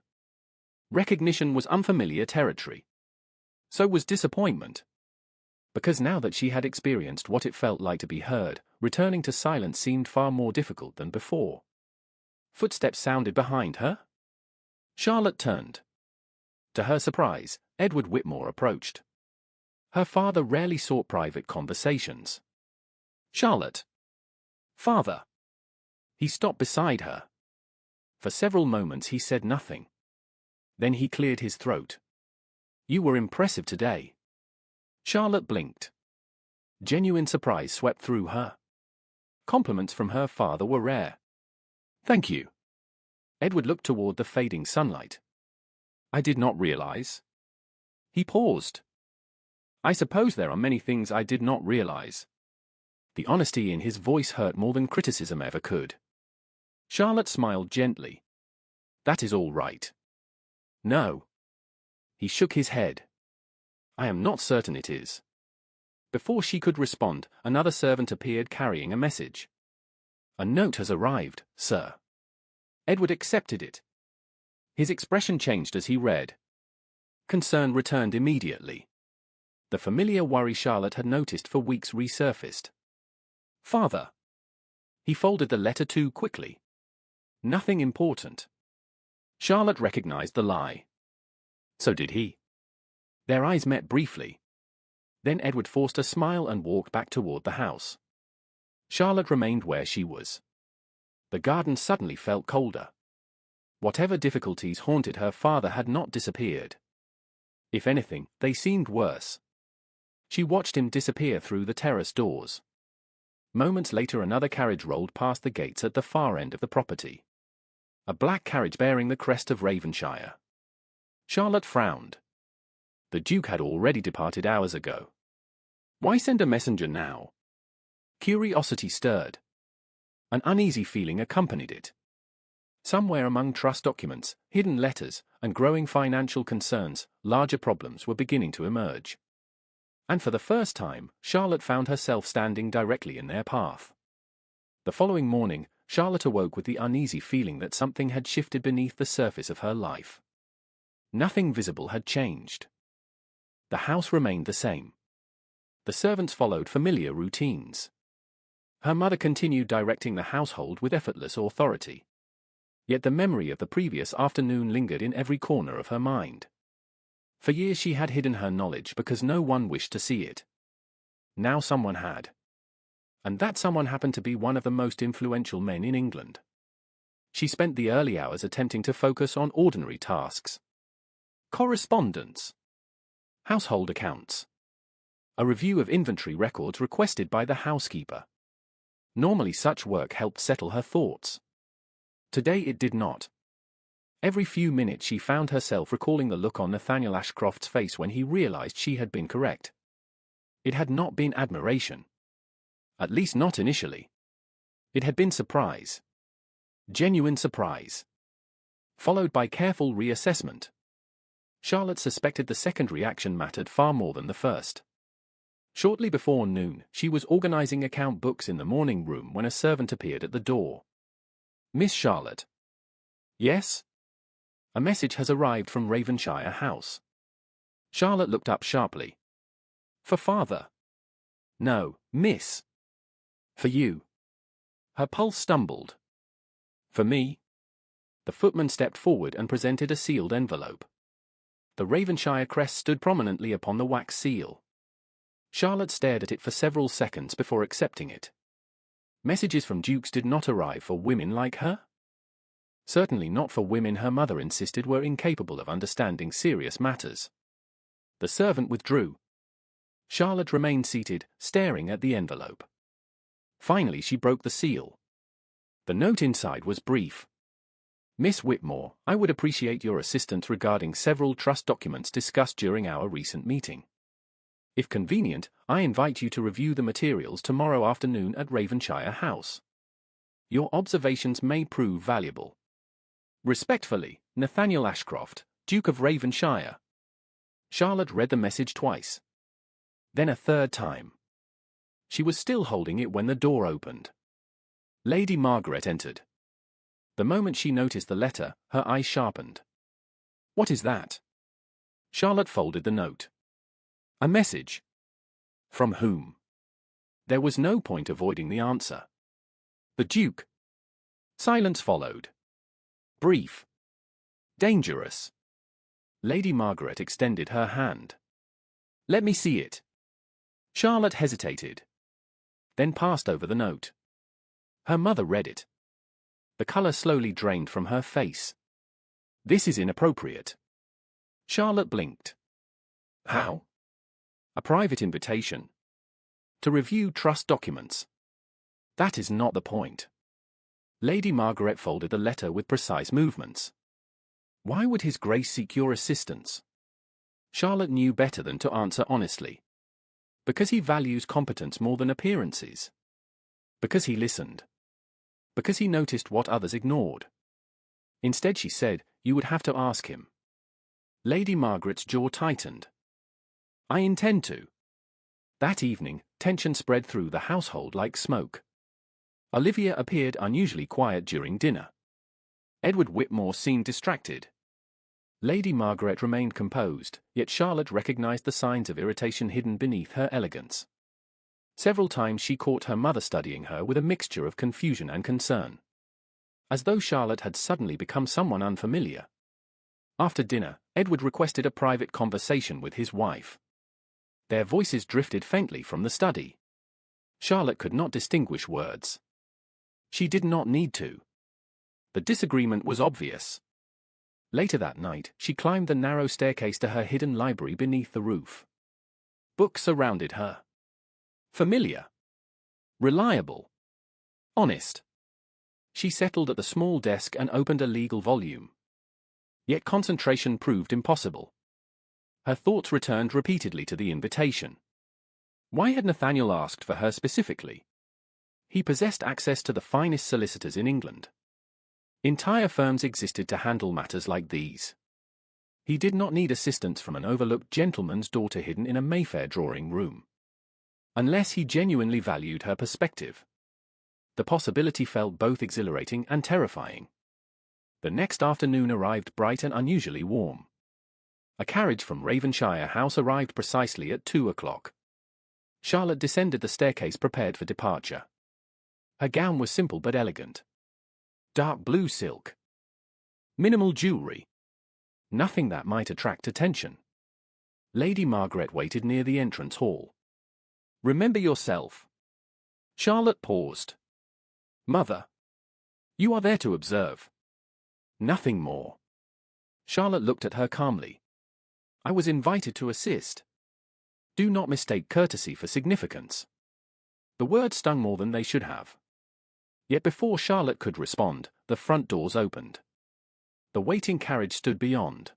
Recognition was unfamiliar territory. So was disappointment. Because now that she had experienced what it felt like to be heard, returning to silence seemed far more difficult than before. Footsteps sounded behind her. Charlotte turned. To her surprise, Edward Whitmore approached. Her father rarely sought private conversations. Charlotte. Father. He stopped beside her. For several moments he said nothing. Then he cleared his throat. You were impressive today. Charlotte blinked. Genuine surprise swept through her. Compliments from her father were rare. Thank you. Edward looked toward the fading sunlight. I did not realize. He paused. I suppose there are many things I did not realize. The honesty in his voice hurt more than criticism ever could. Charlotte smiled gently. That is all right. No. He shook his head. I am not certain it is. Before she could respond, another servant appeared carrying a message. A note has arrived, sir. Edward accepted it. His expression changed as he read. Concern returned immediately. The familiar worry Charlotte had noticed for weeks resurfaced. Father. He folded the letter too quickly. Nothing important. Charlotte recognized the lie. So did he. Their eyes met briefly. Then Edward forced a smile and walked back toward the house. Charlotte remained where she was. The garden suddenly felt colder. Whatever difficulties haunted her father had not disappeared. If anything, they seemed worse. She watched him disappear through the terrace doors. Moments later another carriage rolled past the gates at the far end of the property. A black carriage bearing the crest of Ravenshire. Charlotte frowned. The Duke had already departed hours ago. Why send a messenger now? Curiosity stirred. An uneasy feeling accompanied it. Somewhere among trust documents, hidden letters, and growing financial concerns, larger problems were beginning to emerge. And for the first time, Charlotte found herself standing directly in their path. The following morning, Charlotte awoke with the uneasy feeling that something had shifted beneath the surface of her life. Nothing visible had changed. The house remained the same. The servants followed familiar routines. Her mother continued directing the household with effortless authority. Yet the memory of the previous afternoon lingered in every corner of her mind. For years she had hidden her knowledge because no one wished to see it. Now someone had. And that someone happened to be one of the most influential men in England. She spent the early hours attempting to focus on ordinary tasks. Correspondence. Household accounts. A review of inventory records requested by the housekeeper. Normally such work helped settle her thoughts. Today it did not. Every few minutes she found herself recalling the look on Nathaniel Ashcroft's face when he realized she had been correct. It had not been admiration. At least not initially. It had been surprise. Genuine surprise. Followed by careful reassessment. Charlotte suspected the second reaction mattered far more than the first. Shortly before noon, she was organizing account books in the morning room when a servant appeared at the door. "Miss Charlotte." "Yes?" "A message has arrived from Ravenshire House." Charlotte looked up sharply. "For father?" "No, miss." "For you." Her pulse stumbled. "For me?" The footman stepped forward and presented a sealed envelope. The Ravenshire crest stood prominently upon the wax seal. Charlotte stared at it for several seconds before accepting it. Messages from dukes did not arrive for women like her? Certainly not for women her mother insisted were incapable of understanding serious matters. The servant withdrew. Charlotte remained seated, staring at the envelope. Finally she broke the seal. The note inside was brief. "Miss Whitmore, I would appreciate your assistance regarding several trust documents discussed during our recent meeting. If convenient, I invite you to review the materials tomorrow afternoon at Ravenshire House. Your observations may prove valuable. Respectfully, Nathaniel Ashcroft, Duke of Ravenshire." Charlotte read the message twice. Then a third time. She was still holding it when the door opened. Lady Margaret entered. The moment she noticed the letter, her eyes sharpened. "What is that?" Charlotte folded the note. "A message." "From whom?" There was no point avoiding the answer. "The Duke." Silence followed. Brief. Dangerous. Lady Margaret extended her hand. "Let me see it." Charlotte hesitated. Then passed over the note. Her mother read it. The color slowly drained from her face. "This is inappropriate." Charlotte blinked. "How?" "A private invitation. To review trust documents." "That is not the point." Lady Margaret folded the letter with precise movements. "Why would His Grace seek your assistance?" Charlotte knew better than to answer honestly. Because he values competence more than appearances. Because he listened. Because he noticed what others ignored. Instead she said, "You would have to ask him." Lady Margaret's jaw tightened. "I intend to." That evening, tension spread through the household like smoke. Olivia appeared unusually quiet during dinner. Edward Whitmore seemed distracted. Lady Margaret remained composed, yet Charlotte recognized the signs of irritation hidden beneath her elegance. Several times she caught her mother studying her with a mixture of confusion and concern. As though Charlotte had suddenly become someone unfamiliar. After dinner, Edward requested a private conversation with his wife. Their voices drifted faintly from the study. Charlotte could not distinguish words. She did not need to. The disagreement was obvious. Later that night, she climbed the narrow staircase to her hidden library beneath the roof. Books surrounded her. Familiar. Reliable. Honest. She settled at the small desk and opened a legal volume. Yet concentration proved impossible. Her thoughts returned repeatedly to the invitation. Why had Nathaniel asked for her specifically? He possessed access to the finest solicitors in England. Entire firms existed to handle matters like these. He did not need assistance from an overlooked gentleman's daughter hidden in a Mayfair drawing room. Unless he genuinely valued her perspective. The possibility felt both exhilarating and terrifying. The next afternoon arrived bright and unusually warm. A carriage from Ravenshire House arrived precisely at 2 o'clock. Charlotte descended the staircase prepared for departure. Her gown was simple but elegant. Dark blue silk. Minimal jewelry. Nothing that might attract attention. Lady Margaret waited near the entrance hall. "Remember yourself." Charlotte paused. "Mother. You are there to observe. Nothing more." Charlotte looked at her calmly. "I was invited to assist. Do not mistake courtesy for significance." The words stung more than they should have. Yet before Charlotte could respond, the front doors opened. The waiting carriage stood beyond.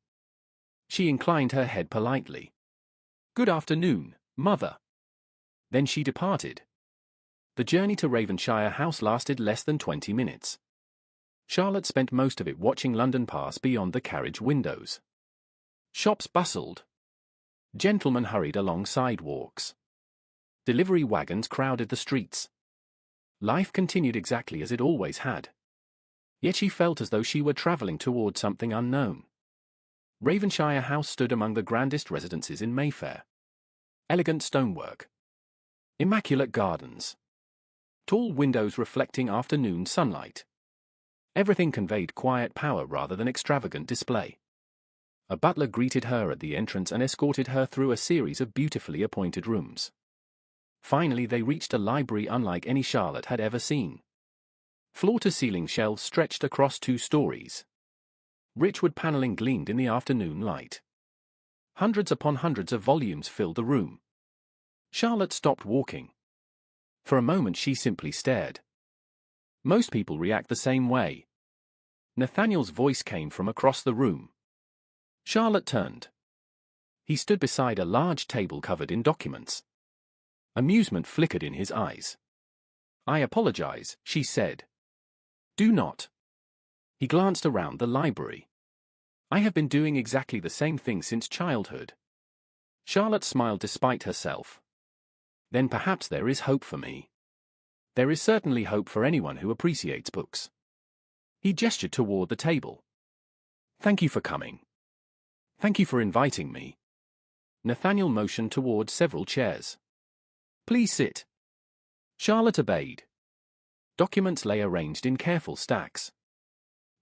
She inclined her head politely. "Good afternoon, Mother." Then she departed. The journey to Ravenshire House lasted less than 20 minutes. Charlotte spent most of it watching London pass beyond the carriage windows. Shops bustled. Gentlemen hurried along sidewalks. Delivery wagons crowded the streets. Life continued exactly as it always had. Yet she felt as though she were travelling toward something unknown. Ravenshire House stood among the grandest residences in Mayfair. Elegant stonework. Immaculate gardens. Tall windows reflecting afternoon sunlight. Everything conveyed quiet power rather than extravagant display. A butler greeted her at the entrance and escorted her through a series of beautifully appointed rooms. Finally, they reached a library unlike any Charlotte had ever seen. Floor-to-ceiling shelves stretched across 2 stories. Richwood paneling gleamed in the afternoon light. Hundreds upon hundreds of volumes filled the room. Charlotte stopped walking. For a moment she simply stared. Most people react the same way. Nathaniel's voice came from across the room. Charlotte turned. He stood beside a large table covered in documents. Amusement flickered in his eyes. "I apologize," she said. "Do not." He glanced around the library. "I have been doing exactly the same thing since childhood." Charlotte smiled despite herself. "Then perhaps there is hope for me." "There is certainly hope for anyone who appreciates books." He gestured toward the table. "Thank you for coming. Thank you for inviting me." Nathaniel motioned toward several chairs. "Please sit." Charlotte obeyed. Documents lay arranged in careful stacks.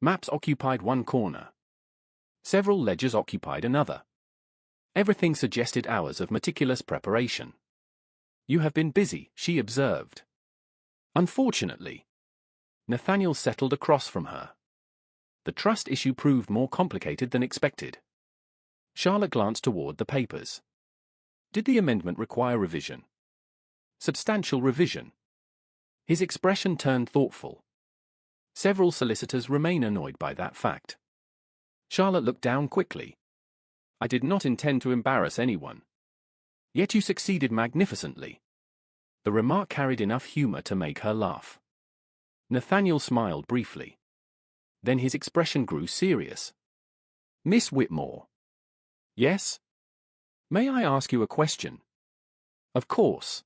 Maps occupied one corner. Several ledgers occupied another. Everything suggested hours of meticulous preparation. "You have been busy," she observed. "Unfortunately." Nathaniel settled across from her. The trust issue proved more complicated than expected. Charlotte glanced toward the papers. Did the amendment require revision? Substantial revision. His expression turned thoughtful. Several solicitors remain annoyed by that fact. Charlotte looked down quickly. "I did not intend to embarrass anyone." "Yet you succeeded magnificently." The remark carried enough humor to make her laugh. Nathaniel smiled briefly. Then his expression grew serious. "Miss Whitmore." "Yes?" "May I ask you a question?" "Of course."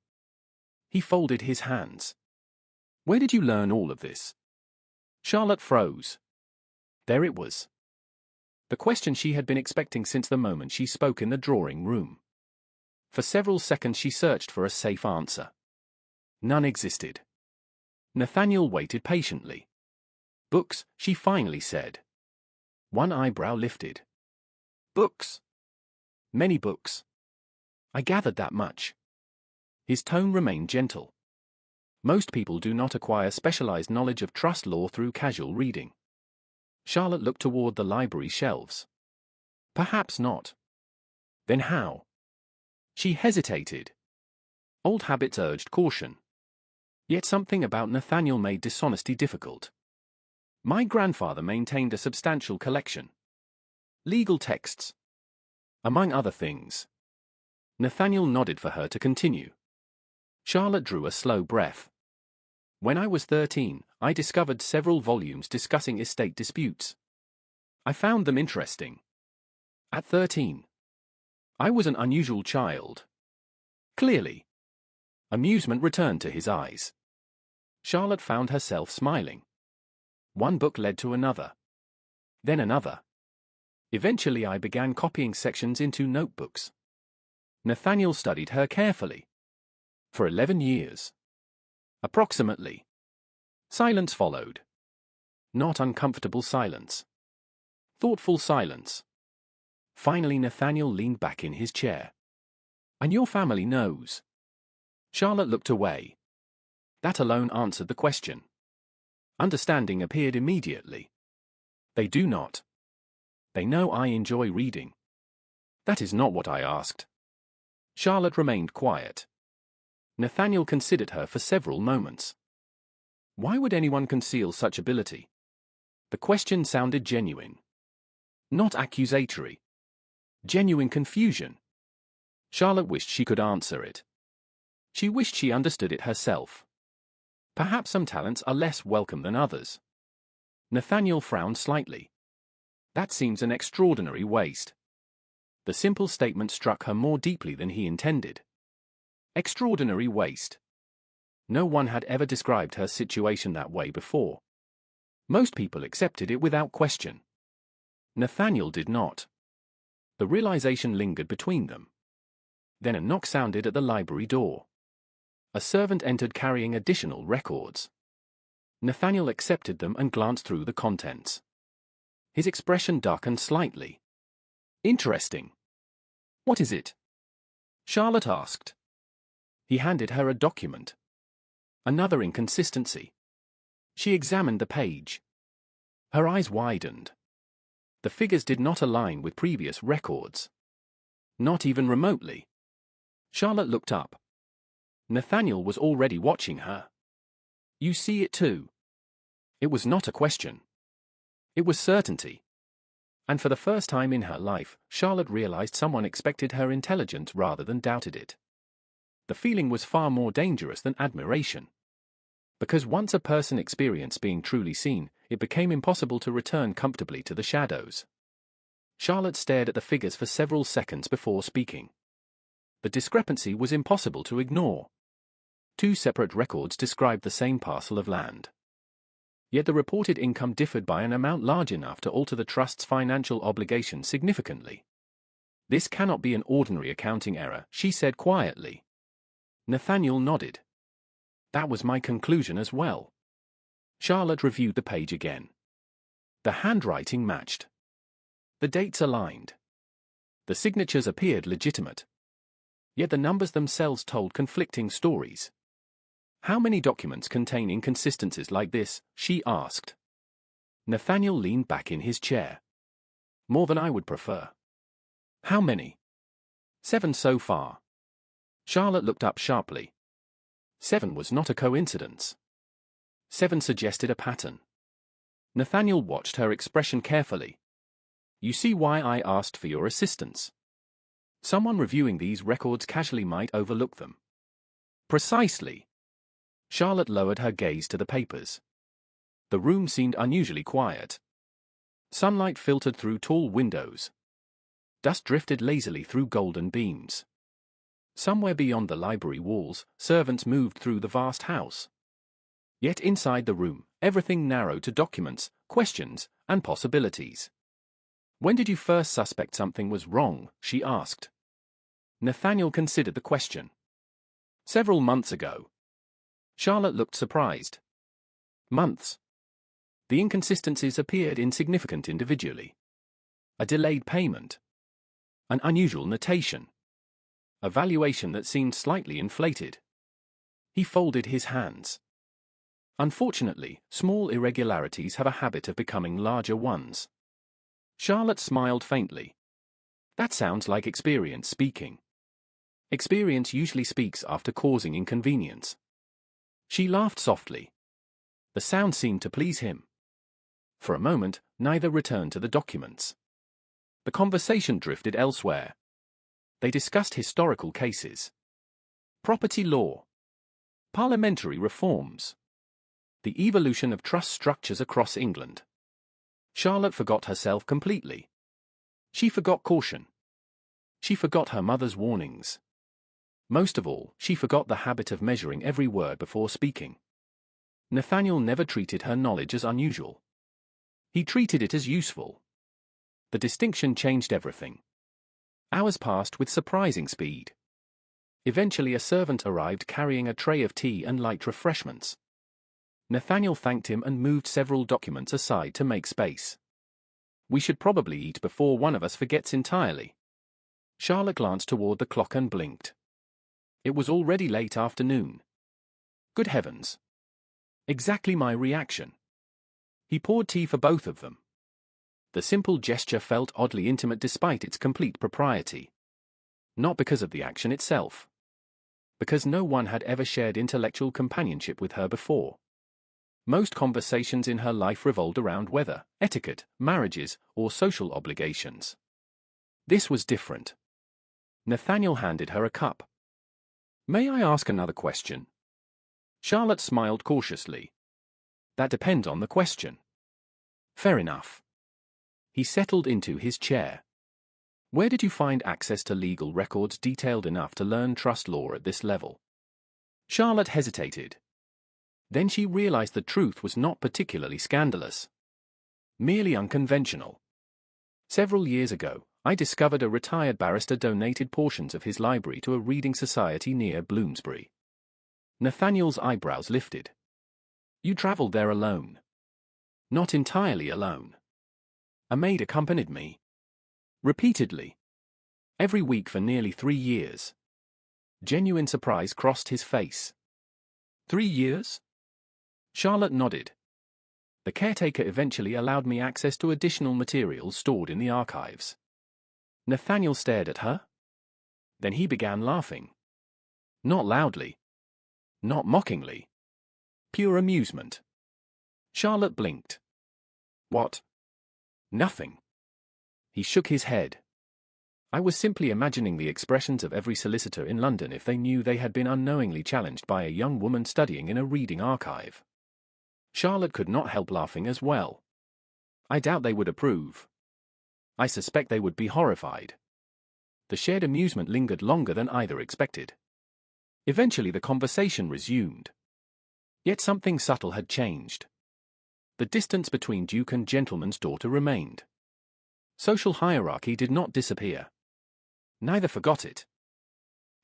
He folded his hands. "Where did you learn all of this?" Charlotte froze. There it was. The question she had been expecting since the moment she spoke in the drawing room. For several seconds she searched for a safe answer. None existed. Nathaniel waited patiently. "Books," she finally said. One eyebrow lifted. "Books?" "Many books." "I gathered that much." His tone remained gentle. "Most people do not acquire specialized knowledge of trust law through casual reading." Charlotte looked toward the library shelves. "Perhaps not." "Then how?" She hesitated. Old habits urged caution. Yet something about Nathaniel made dishonesty difficult. "My grandfather maintained a substantial collection. Legal texts. Among other things." Nathaniel nodded for her to continue. Charlotte drew a slow breath. "When I was 13, I discovered several volumes discussing estate disputes. I found them interesting. At 13. I was an unusual child." Clearly. Amusement returned to his eyes. Charlotte found herself smiling. One book led to another. Then another. Eventually I began copying sections into notebooks. Nathaniel studied her carefully. For 11 years. Approximately. Silence followed. Not uncomfortable silence. Thoughtful silence. Finally Nathaniel leaned back in his chair. And your family knows. Charlotte looked away. That alone answered the question. Understanding appeared immediately. They do not. They know I enjoy reading. That is not what I asked. Charlotte remained quiet. Nathaniel considered her for several moments. Why would anyone conceal such ability? The question sounded genuine. Not accusatory. Genuine confusion. Charlotte wished she could answer it. She wished she understood it herself. Perhaps some talents are less welcome than others. Nathaniel frowned slightly. That seems an extraordinary waste. The simple statement struck her more deeply than he intended. Extraordinary waste. No one had ever described her situation that way before. Most people accepted it without question. Nathaniel did not. The realization lingered between them. Then a knock sounded at the library door. A servant entered carrying additional records. Nathaniel accepted them and glanced through the contents. His expression darkened slightly. Interesting. What is it? Charlotte asked. He handed her a document. Another inconsistency. She examined the page. Her eyes widened. The figures did not align with previous records. Not even remotely. Charlotte looked up. Nathaniel was already watching her. You see it too. It was not a question. It was certainty. And for the first time in her life, Charlotte realized someone expected her intelligence rather than doubted it. The feeling was far more dangerous than admiration. Because once a person experienced being truly seen, it became impossible to return comfortably to the shadows. Charlotte stared at the figures for several seconds before speaking. The discrepancy was impossible to ignore. Two separate records described the same parcel of land. Yet the reported income differed by an amount large enough to alter the trust's financial obligations significantly. This cannot be an ordinary accounting error, she said quietly. Nathaniel nodded. That was my conclusion as well. Charlotte reviewed the page again. The handwriting matched. The dates aligned. The signatures appeared legitimate. Yet the numbers themselves told conflicting stories. How many documents contain inconsistencies like this? She asked. Nathaniel leaned back in his chair. More than I would prefer. How many? 7 so far. Charlotte looked up sharply. 7 was not a coincidence. 7 suggested a pattern. Nathaniel watched her expression carefully. You see why I asked for your assistance. Someone reviewing these records casually might overlook them. Precisely. Charlotte lowered her gaze to the papers. The room seemed unusually quiet. Sunlight filtered through tall windows. Dust drifted lazily through golden beams. Somewhere beyond the library walls, servants moved through the vast house. Yet inside the room, everything narrowed to documents, questions, and possibilities. When did you first suspect something was wrong? She asked. Nathaniel considered the question. Several months ago. Charlotte looked surprised. Months. The inconsistencies appeared insignificant individually. A delayed payment. An unusual notation. A valuation that seemed slightly inflated. He folded his hands. Unfortunately, small irregularities have a habit of becoming larger ones. Charlotte smiled faintly. That sounds like experience speaking. Experience usually speaks after causing inconvenience. She laughed softly. The sound seemed to please him. For a moment, neither returned to the documents. The conversation drifted elsewhere. They discussed historical cases. Property law. Parliamentary reforms. The evolution of trust structures across England. Charlotte forgot herself completely. She forgot caution. She forgot her mother's warnings. Most of all, she forgot the habit of measuring every word before speaking. Nathaniel never treated her knowledge as unusual. He treated it as useful. The distinction changed everything. Hours passed with surprising speed. Eventually a servant arrived carrying a tray of tea and light refreshments. Nathaniel thanked him and moved several documents aside to make space. "We should probably eat before one of us forgets entirely." Charlotte glanced toward the clock and blinked. It was already late afternoon. Good heavens. Exactly my reaction. He poured tea for both of them. The simple gesture felt oddly intimate despite its complete propriety. Not because of the action itself. Because no one had ever shared intellectual companionship with her before. Most conversations in her life revolved around weather, etiquette, marriages, or social obligations. This was different. Nathaniel handed her a cup. "May I ask another question?" Charlotte smiled cautiously. "That depends on the question." "Fair enough." He settled into his chair. "Where did you find access to legal records detailed enough to learn trust law at this level?" Charlotte hesitated. Then she realized the truth was not particularly scandalous. Merely unconventional. Several years ago, I discovered a retired barrister donated portions of his library to a reading society near Bloomsbury. Nathaniel's eyebrows lifted. "You traveled there alone?" "Not entirely alone. A maid accompanied me. Repeatedly. Every week for nearly 3 years." Genuine surprise crossed his face. 3 years? Charlotte nodded. "The caretaker eventually allowed me access to additional materials stored in the archives." Nathaniel stared at her. Then he began laughing. Not loudly. Not mockingly. Pure amusement. Charlotte blinked. "What?" "Nothing." He shook his head. "I was simply imagining the expressions of every solicitor in London if they knew they had been unknowingly challenged by a young woman studying in a reading archive." Charlotte could not help laughing as well. "I doubt they would approve. I suspect they would be horrified." The shared amusement lingered longer than either expected. Eventually the conversation resumed. Yet something subtle had changed. The distance between Duke and gentleman's daughter remained. Social hierarchy did not disappear. Neither forgot it.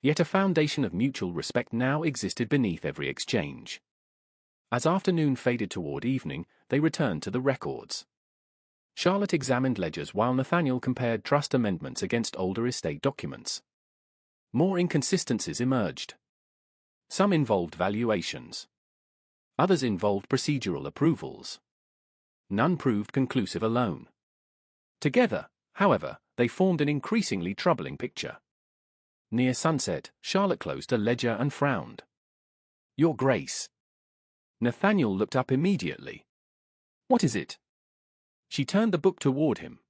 Yet a foundation of mutual respect now existed beneath every exchange. As afternoon faded toward evening, they returned to the records. Charlotte examined ledgers while Nathaniel compared trust amendments against older estate documents. More inconsistencies emerged. Some involved valuations. Others involved procedural approvals. None proved conclusive alone. Together, however, they formed an increasingly troubling picture. Near sunset, Charlotte closed a ledger and frowned. "Your Grace." Nathaniel looked up immediately. "What is it?" She turned the book toward him.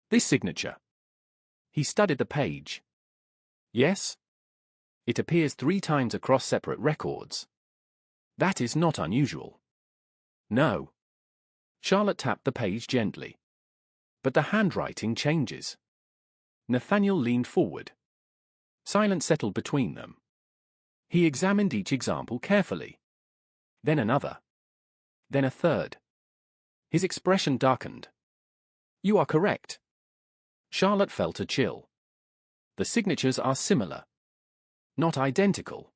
"This signature." He studied the page. "Yes?" "It appears 3 times across separate records." "That is not unusual." "No." Charlotte tapped the page gently. "But the handwriting changes." Nathaniel leaned forward. Silence settled between them. He examined each example carefully. Then another. Then a third. His expression darkened. "You are correct." Charlotte felt a chill. "The signatures are similar. Not identical.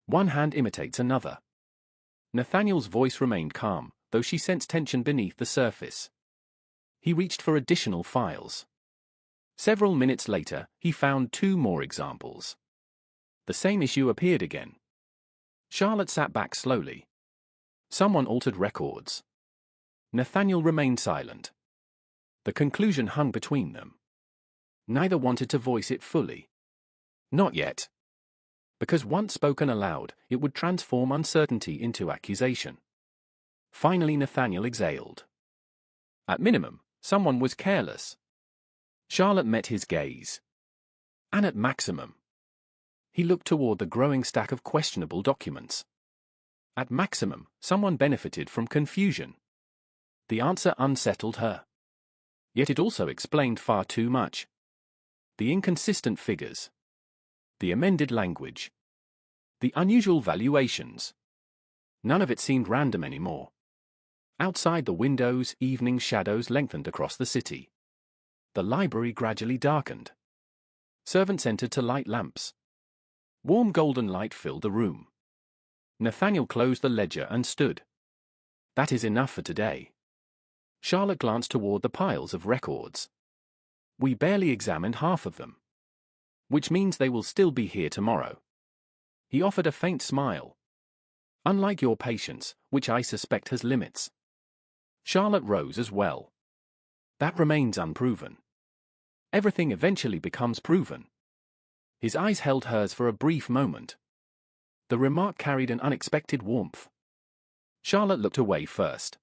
One hand imitates another." Nathaniel's voice remained calm, though she sensed tension beneath the surface. He reached for additional files. Several minutes later, he found 2 more examples. The same issue appeared again. Charlotte sat back slowly. Someone altered records. Nathaniel remained silent. The conclusion hung between them. Neither wanted to voice it fully. Not yet. Because once spoken aloud, it would transform uncertainty into accusation. Finally Nathaniel exhaled. At minimum, someone was careless. Charlotte met his gaze. And at maximum. He looked toward the growing stack of questionable documents. At maximum, someone benefited from confusion. The answer unsettled her. Yet it also explained far too much. The inconsistent figures. The amended language. The unusual valuations. None of it seemed random anymore. Outside the windows, evening shadows lengthened across the city. The library gradually darkened. Servants entered to light lamps. Warm golden light filled the room. Nathaniel closed the ledger and stood. That is enough for today. Charlotte glanced toward the piles of records. We barely examined half of them. Which means they will still be here tomorrow. He offered a faint smile. Unlike your patience, which I suspect has limits. Charlotte rose as well. That remains unproven. Everything eventually becomes proven. His eyes held hers for a brief moment. The remark carried an unexpected warmth. Charlotte looked away first.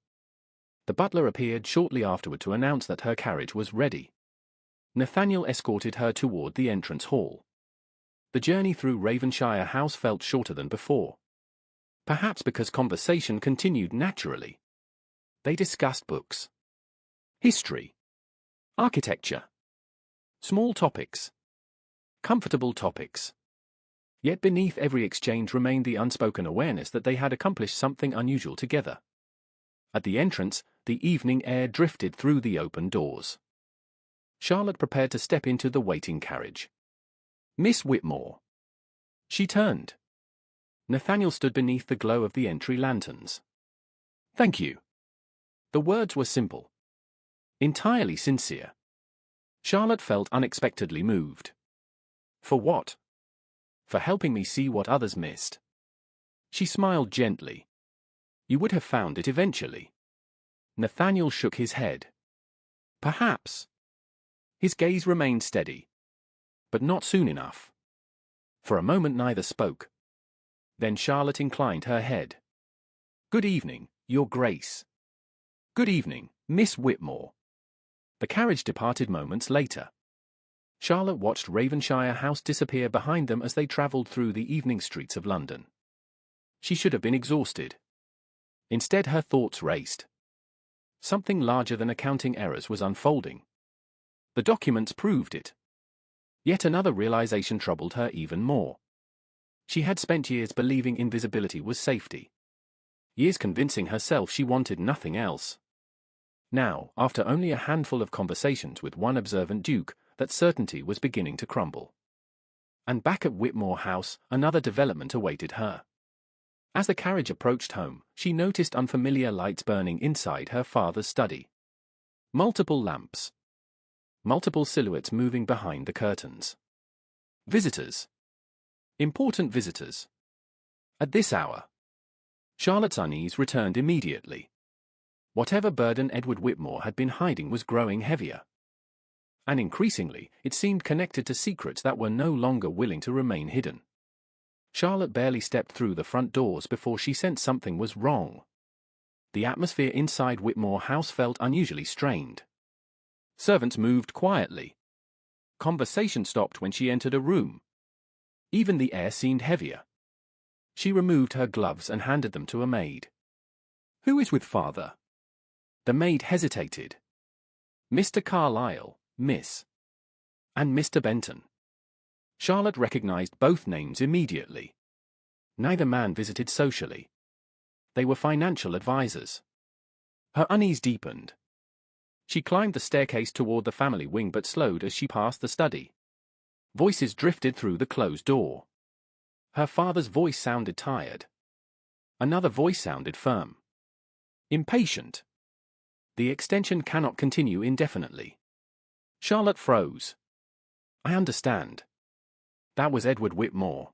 The butler appeared shortly afterward to announce that her carriage was ready. Nathaniel escorted her toward the entrance hall. The journey through Ravenshire House felt shorter than before. Perhaps because conversation continued naturally. They discussed books, history, architecture, small topics, comfortable topics. Yet beneath every exchange remained the unspoken awareness that they had accomplished something unusual together. At the entrance, the evening air drifted through the open doors. Charlotte prepared to step into the waiting carriage. Miss Whitmore. She turned. Nathaniel stood beneath the glow of the entry lanterns. Thank you. The words were simple. Entirely sincere. Charlotte felt unexpectedly moved. For what? For helping me see what others missed. She smiled gently. You would have found it eventually. Nathaniel shook his head. Perhaps. His gaze remained steady. But not soon enough. For a moment neither spoke. Then Charlotte inclined her head. Good evening, Your Grace. Good evening, Miss Whitmore. The carriage departed moments later. Charlotte watched Ravenshire House disappear behind them as they travelled through the evening streets of London. She should have been exhausted. Instead, her thoughts raced. Something larger than accounting errors was unfolding. The documents proved it. Yet another realization troubled her even more. She had spent years believing invisibility was safety. Years convincing herself she wanted nothing else. Now, after only a handful of conversations with one observant duke, that certainty was beginning to crumble. And back at Whitmore House, another development awaited her. As the carriage approached home, she noticed unfamiliar lights burning inside her father's study. Multiple lamps. Multiple silhouettes moving behind the curtains. Visitors. Important visitors. At this hour. Charlotte's unease returned immediately. Whatever burden Edward Whitmore had been hiding was growing heavier. And increasingly, it seemed connected to secrets that were no longer willing to remain hidden. Charlotte barely stepped through the front doors before she sensed something was wrong. The atmosphere inside Whitmore House felt unusually strained. Servants moved quietly. Conversation stopped when she entered a room. Even the air seemed heavier. She removed her gloves and handed them to a maid. Who is with father? The maid hesitated. Mr. Carlyle, Miss. And Mr. Benton. Charlotte recognized both names immediately. Neither man visited socially. They were financial advisors. Her unease deepened. She climbed the staircase toward the family wing but slowed as she passed the study. Voices drifted through the closed door. Her father's voice sounded tired. Another voice sounded firm. Impatient. The extension cannot continue indefinitely. Charlotte froze. I understand. That was Edward Whitmore.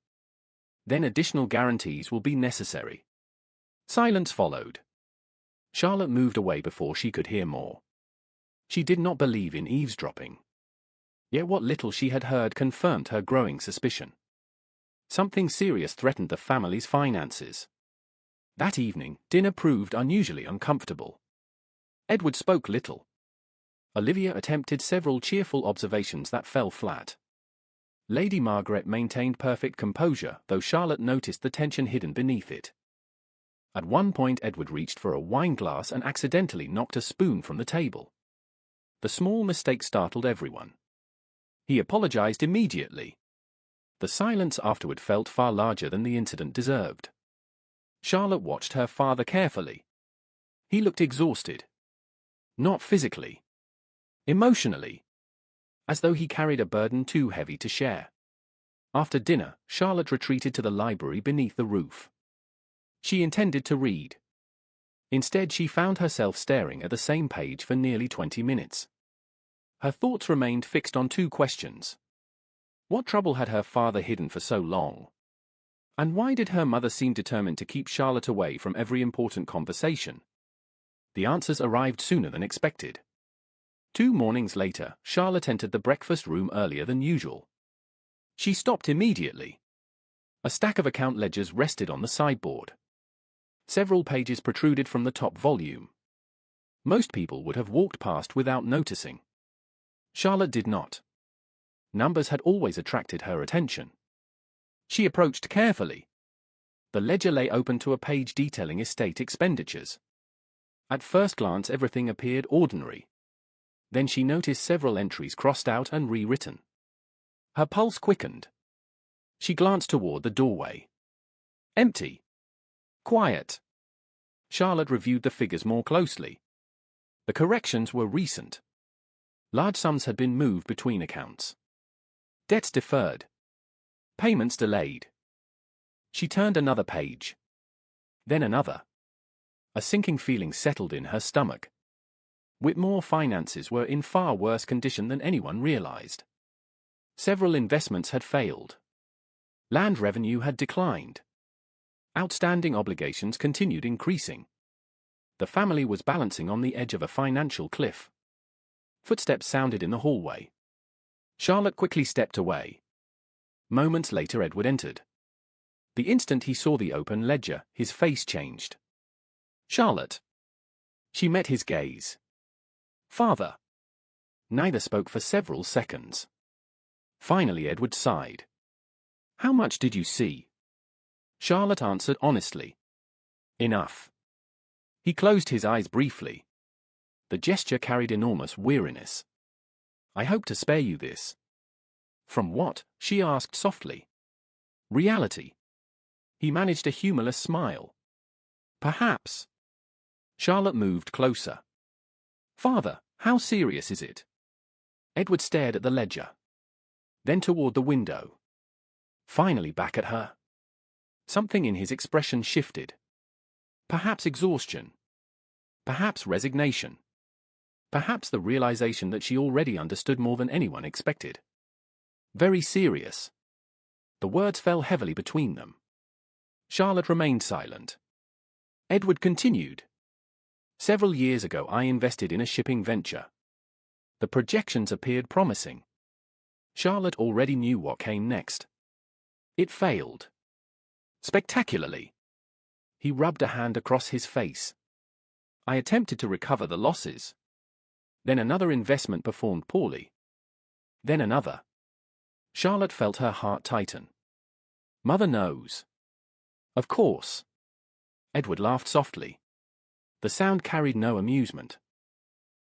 Then additional guarantees will be necessary. Silence followed. Charlotte moved away before she could hear more. She did not believe in eavesdropping. Yet what little she had heard confirmed her growing suspicion. Something serious threatened the family's finances. That evening, dinner proved unusually uncomfortable. Edward spoke little. Olivia attempted several cheerful observations that fell flat. Lady Margaret maintained perfect composure, though Charlotte noticed the tension hidden beneath it. At one point Edward reached for a wine glass and accidentally knocked a spoon from the table. The small mistake startled everyone. He apologized immediately. The silence afterward felt far larger than the incident deserved. Charlotte watched her father carefully. He looked exhausted. Not physically. Emotionally. As though he carried a burden too heavy to share. After dinner, Charlotte retreated to the library beneath the roof. She intended to read. Instead, she found herself staring at the same page for nearly 20 minutes. Her thoughts remained fixed on two questions. What trouble had her father hidden for so long? And why did her mother seem determined to keep Charlotte away from every important conversation? The answers arrived sooner than expected. 2 mornings later, Charlotte entered the breakfast room earlier than usual. She stopped immediately. A stack of account ledgers rested on the sideboard. Several pages protruded from the top volume. Most people would have walked past without noticing. Charlotte did not. Numbers had always attracted her attention. She approached carefully. The ledger lay open to a page detailing estate expenditures. At first glance, everything appeared ordinary. Then she noticed several entries crossed out and rewritten. Her pulse quickened. She glanced toward the doorway. Empty. Quiet. Charlotte reviewed the figures more closely. The corrections were recent. Large sums had been moved between accounts. Debts deferred. Payments delayed. She turned another page. Then another. A sinking feeling settled in her stomach. Whitmore finances were in far worse condition than anyone realized. Several investments had failed. Land revenue had declined. Outstanding obligations continued increasing. The family was balancing on the edge of a financial cliff. Footsteps sounded in the hallway. Charlotte quickly stepped away. Moments later, Edward entered. The instant he saw the open ledger, his face changed. Charlotte. She met his gaze. Father. Neither spoke for several seconds. Finally, Edward sighed. How much did you see? Charlotte answered honestly. Enough. He closed his eyes briefly. The gesture carried enormous weariness. I hope to spare you this. From what? She asked softly. Reality. He managed a humorless smile. Perhaps. Charlotte moved closer. Father, how serious is it? Edward stared at the ledger. Then toward the window. Finally back at her. Something in his expression shifted. Perhaps exhaustion. Perhaps resignation. Perhaps the realization that she already understood more than anyone expected. Very serious. The words fell heavily between them. Charlotte remained silent. Edward continued. Several years ago, I invested in a shipping venture. The projections appeared promising. Charlotte already knew what came next. It failed. Spectacularly. He rubbed a hand across his face. I attempted to recover the losses. Then another investment performed poorly. Then another. Charlotte felt her heart tighten. Mother knows. Of course. Edward laughed softly. The sound carried no amusement.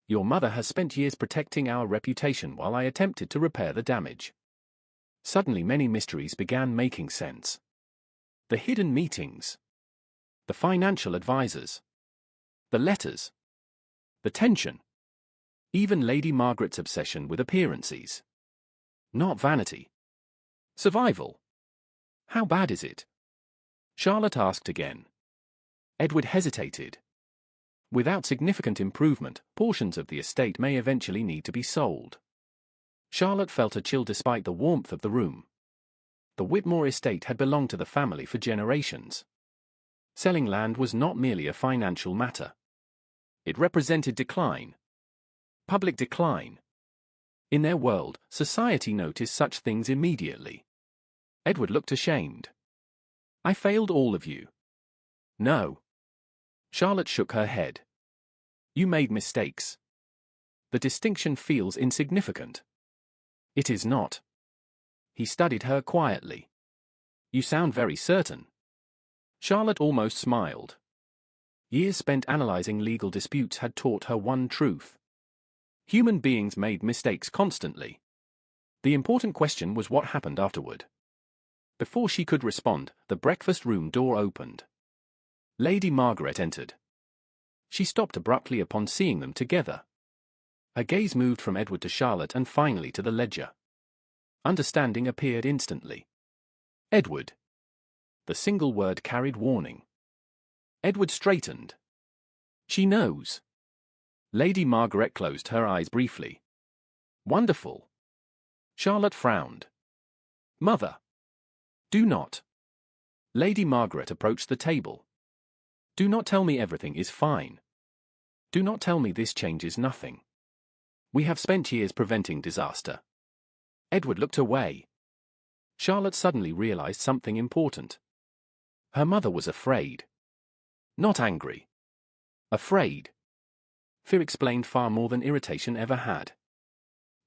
Your mother has spent years protecting our reputation while I attempted to repair the damage. Suddenly many mysteries began making sense. The hidden meetings. The financial advisors. The letters. The tension. Even Lady Margaret's obsession with appearances. Not vanity. Survival. How bad is it? Charlotte asked again. Edward hesitated. Without significant improvement, portions of the estate may eventually need to be sold. Charlotte felt a chill despite the warmth of the room. The Whitmore estate had belonged to the family for generations. Selling land was not merely a financial matter. It represented decline. Public decline. In their world, society noticed such things immediately. Edward looked ashamed. I failed all of you. No. Charlotte shook her head. You made mistakes. The distinction feels insignificant. It is not. He studied her quietly. You sound very certain. Charlotte almost smiled. Years spent analyzing legal disputes had taught her one truth. Human beings made mistakes constantly. The important question was what happened afterward. Before she could respond, the breakfast room door opened. Lady Margaret entered. She stopped abruptly upon seeing them together. Her gaze moved from Edward to Charlotte and finally to the ledger. Understanding appeared instantly. Edward. The single word carried warning. Edward straightened. She knows. Lady Margaret closed her eyes briefly. Wonderful. Charlotte frowned. Mother. Do not. Lady Margaret approached the table. Do not tell me everything is fine. Do not tell me this changes nothing. We have spent years preventing disaster. Edward looked away. Charlotte suddenly realized something important. Her mother was afraid. Not angry. Afraid. Fear explained far more than irritation ever had.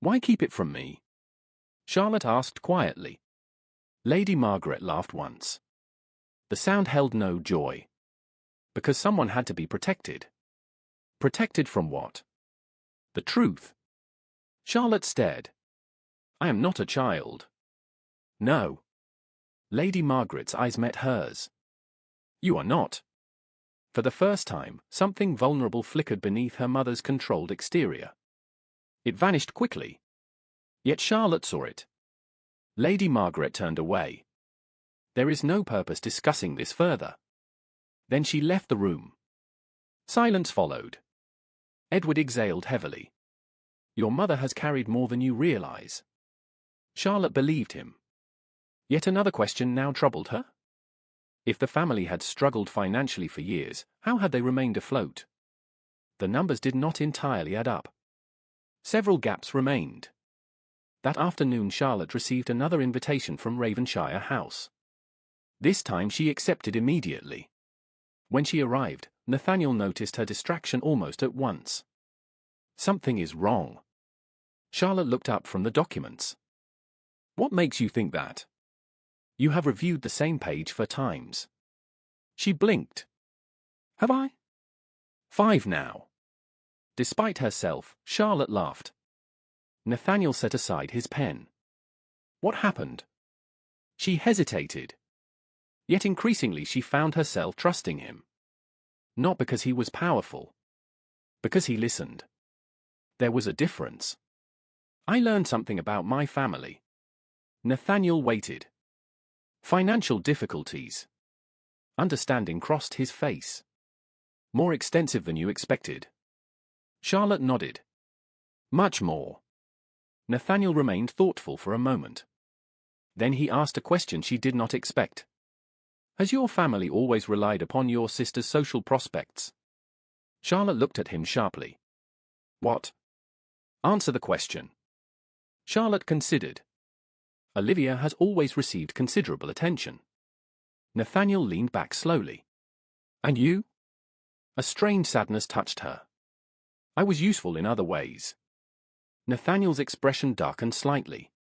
Why keep it from me? Charlotte asked quietly. Lady Margaret laughed once. The sound held no joy. Because someone had to be protected. Protected from what? The truth. Charlotte stared. I am not a child. No. Lady Margaret's eyes met hers. You are not. For the first time, something vulnerable flickered beneath her mother's controlled exterior. It vanished quickly. Yet Charlotte saw it. Lady Margaret turned away. There is no purpose discussing this further. Then she left the room. Silence followed. Edward exhaled heavily. Your mother has carried more than you realize. Charlotte believed him. Yet another question now troubled her. If the family had struggled financially for years, how had they remained afloat? The numbers did not entirely add up. Several gaps remained. That afternoon Charlotte received another invitation from Ravenshire House. This time she accepted immediately. When she arrived, Nathaniel noticed her distraction almost at once. Something is wrong. Charlotte looked up from the documents. What makes you think that? You have reviewed the same page 4 times. She blinked. Have I? 5 now. Despite herself, Charlotte laughed. Nathaniel set aside his pen. What happened? She hesitated. Yet increasingly she found herself trusting him. Not because he was powerful. Because he listened. There was a difference. I learned something about my family. Nathaniel waited. Financial difficulties. Understanding crossed his face. More extensive than you expected. Charlotte nodded. Much more. Nathaniel remained thoughtful for a moment. Then he asked a question she did not expect. Has your family always relied upon your sister's social prospects? Charlotte looked at him sharply. What? Answer the question. Charlotte considered. Olivia has always received considerable attention. Nathaniel leaned back slowly. And you? A strange sadness touched her. I was useful in other ways. Nathaniel's expression darkened slightly.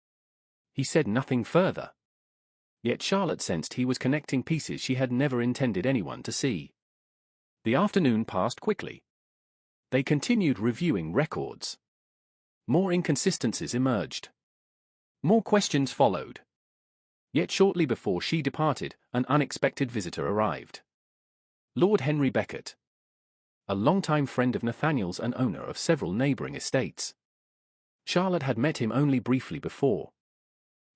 He said nothing further. Yet Charlotte sensed he was connecting pieces she had never intended anyone to see. The afternoon passed quickly. They continued reviewing records. More inconsistencies emerged. More questions followed. Yet shortly before she departed, an unexpected visitor arrived. Lord Henry Beckett. A longtime friend of Nathaniel's and owner of several neighboring estates. Charlotte had met him only briefly before.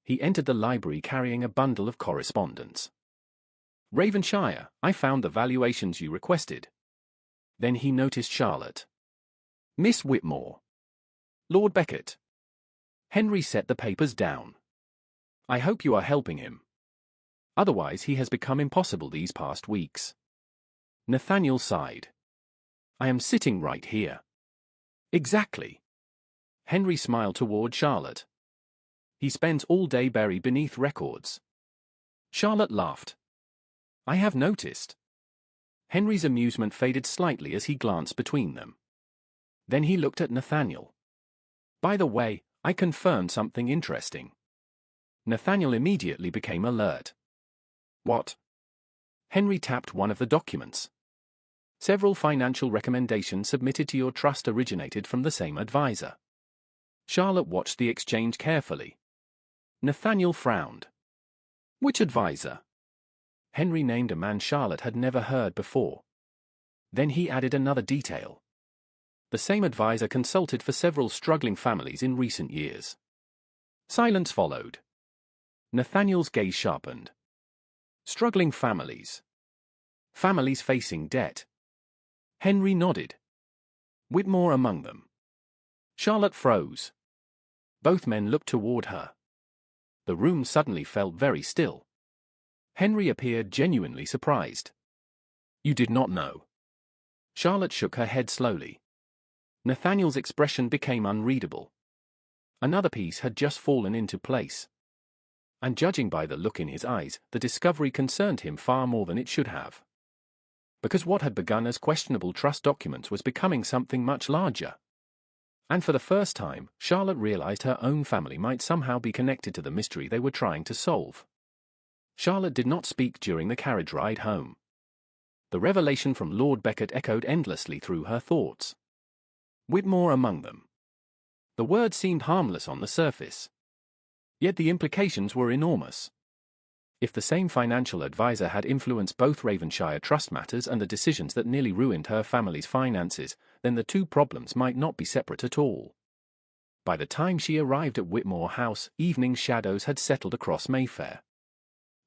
He entered the library carrying a bundle of correspondence. Ravenshire, I found the valuations you requested. Then he noticed Charlotte. Miss Whitmore. Lord Beckett. Henry set the papers down. I hope you are helping him. Otherwise he has become impossible these past weeks. Nathaniel sighed. I am sitting right here. Exactly. Henry smiled toward Charlotte. He spends all day buried beneath records. Charlotte laughed. I have noticed. Henry's amusement faded slightly as he glanced between them. Then he looked at Nathaniel. By the way, I confirmed something interesting. Nathaniel immediately became alert. What? Henry tapped one of the documents. Several financial recommendations submitted to your trust originated from the same advisor. Charlotte watched the exchange carefully. Nathaniel frowned. Which advisor? Henry named a man Charlotte had never heard before. Then he added another detail. The same advisor consulted for several struggling families in recent years. Silence followed. Nathaniel's gaze sharpened. Struggling families. Families facing debt. Henry nodded. Whitmore among them. Charlotte froze. Both men looked toward her. The room suddenly felt very still. Henry appeared genuinely surprised. You did not know. Charlotte shook her head slowly. Nathaniel's expression became unreadable. Another piece had just fallen into place. And judging by the look in his eyes, the discovery concerned him far more than it should have. Because what had begun as questionable trust documents was becoming something much larger. And for the first time, Charlotte realized her own family might somehow be connected to the mystery they were trying to solve. Charlotte did not speak during the carriage ride home. The revelation from Lord Beckett echoed endlessly through her thoughts. Whitmore among them. The word seemed harmless on the surface. Yet the implications were enormous. If the same financial advisor had influenced both Ravenshire trust matters and the decisions that nearly ruined her family's finances, then the two problems might not be separate at all. By the time she arrived at Whitmore House, evening shadows had settled across Mayfair.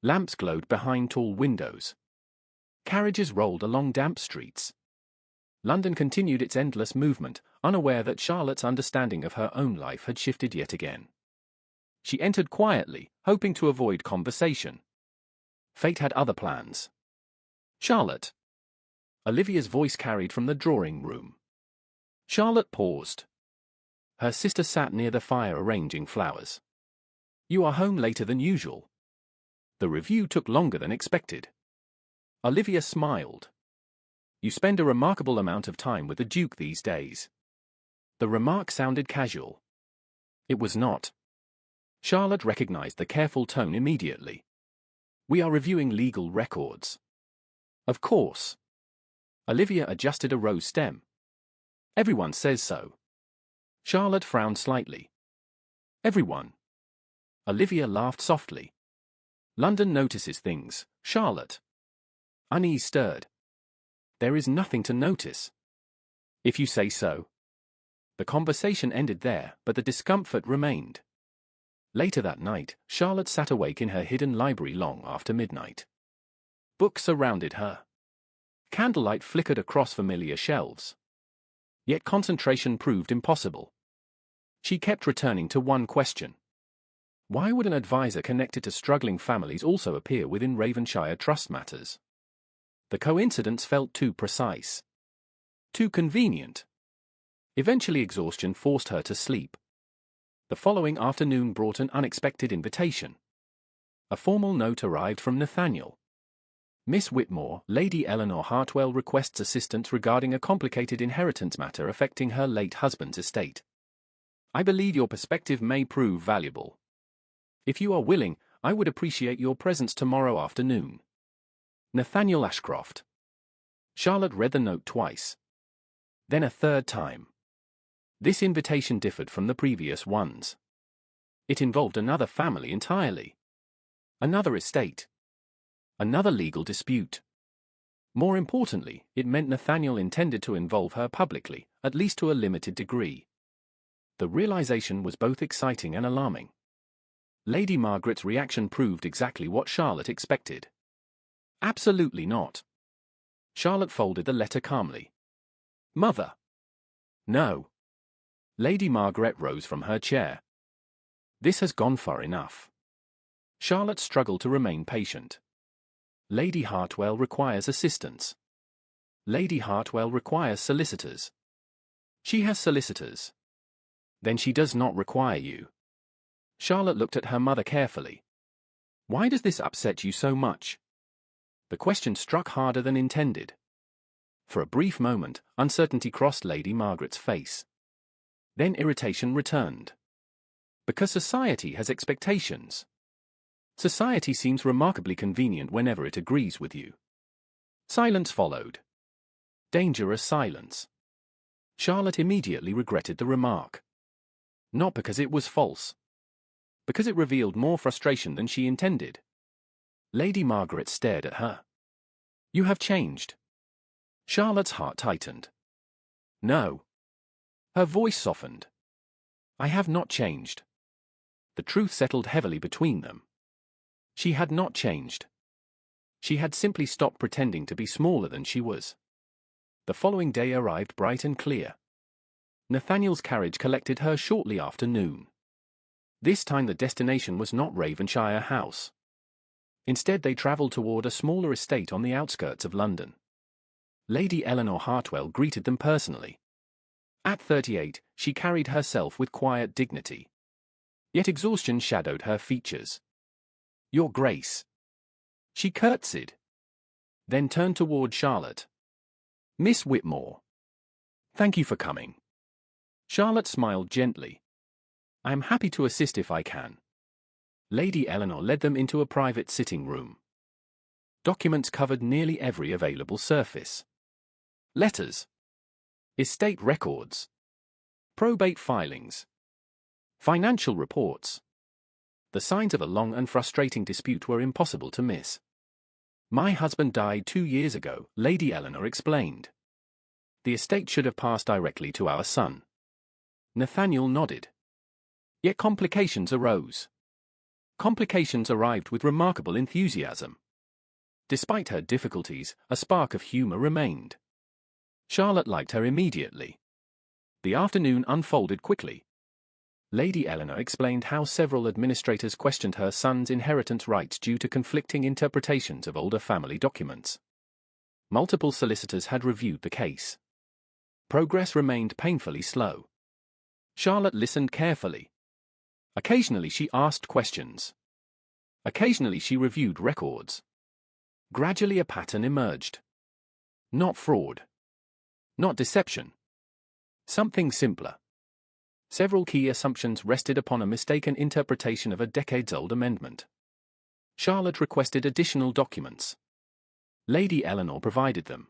Lamps glowed behind tall windows. Carriages rolled along damp streets. London continued its endless movement, unaware that Charlotte's understanding of her own life had shifted yet again. She entered quietly, hoping to avoid conversation. Fate had other plans. Charlotte. Olivia's voice carried from the drawing room. Charlotte paused. Her sister sat near the fire arranging flowers. You are home later than usual. The review took longer than expected. Olivia smiled. You spend a remarkable amount of time with the Duke these days. The remark sounded casual. It was not. Charlotte recognized the careful tone immediately. We are reviewing legal records. Of course. Olivia adjusted a rose stem. Everyone says so. Charlotte frowned slightly. Everyone. Olivia laughed softly. London notices things, Charlotte. Unease stirred. There is nothing to notice. If you say so. The conversation ended there, but the discomfort remained. Later that night, Charlotte sat awake in her hidden library long after midnight. Books surrounded her. Candlelight flickered across familiar shelves. Yet concentration proved impossible. She kept returning to one question. Why would an advisor connected to struggling families also appear within Ravenshire trust matters? The coincidence felt too precise. Too convenient. Eventually exhaustion forced her to sleep. The following afternoon brought an unexpected invitation. A formal note arrived from Nathaniel. Miss Whitmore, Lady Eleanor Hartwell requests assistance regarding a complicated inheritance matter affecting her late husband's estate. I believe your perspective may prove valuable. If you are willing, I would appreciate your presence tomorrow afternoon. Nathaniel Ashcroft. Charlotte read the note twice. Then a third time. This invitation differed from the previous ones. It involved another family entirely. Another estate. Another legal dispute. More importantly, it meant Nathaniel intended to involve her publicly, at least to a limited degree. The realization was both exciting and alarming. Lady Margaret's reaction proved exactly what Charlotte expected. Absolutely not. Charlotte folded the letter calmly. Mother. No. Lady Margaret rose from her chair. This has gone far enough. Charlotte struggled to remain patient. Lady Hartwell requires assistance. Lady Hartwell requires solicitors. She has solicitors. Then she does not require you. Charlotte looked at her mother carefully. Why does this upset you so much? The question struck harder than intended. For a brief moment, uncertainty crossed Lady Margaret's face. Then irritation returned. Because society has expectations. Society seems remarkably convenient whenever it agrees with you. Silence followed. Dangerous silence. Charlotte immediately regretted the remark. Not because it was false. Because it revealed more frustration than she intended. Lady Margaret stared at her. You have changed. Charlotte's heart tightened. No. Her voice softened. I have not changed. The truth settled heavily between them. She had not changed. She had simply stopped pretending to be smaller than she was. The following day arrived bright and clear. Nathaniel's carriage collected her shortly after noon. This time the destination was not Ravenshire House. Instead they travelled toward a smaller estate on the outskirts of London. Lady Eleanor Hartwell greeted them personally. At 38, she carried herself with quiet dignity. Yet exhaustion shadowed her features. Your Grace. She curtsied. Then turned toward Charlotte. Miss Whitmore. Thank you for coming. Charlotte smiled gently. I am happy to assist if I can. Lady Eleanor led them into a private sitting room. Documents covered nearly every available surface. Letters. Estate records. Probate filings. Financial reports. The signs of a long and frustrating dispute were impossible to miss. My husband died 2 years ago, Lady Eleanor explained. The estate should have passed directly to our son. Nathaniel nodded. Yet complications arose. Complications arrived with remarkable enthusiasm. Despite her difficulties, a spark of humor remained. Charlotte liked her immediately. The afternoon unfolded quickly. Lady Eleanor explained how several administrators questioned her son's inheritance rights due to conflicting interpretations of older family documents. Multiple solicitors had reviewed the case. Progress remained painfully slow. Charlotte listened carefully. Occasionally she asked questions. Occasionally she reviewed records. Gradually a pattern emerged. Not fraud. Not deception. Something simpler. Several key assumptions rested upon a mistaken interpretation of a decades-old amendment. Charlotte requested additional documents. Lady Eleanor provided them.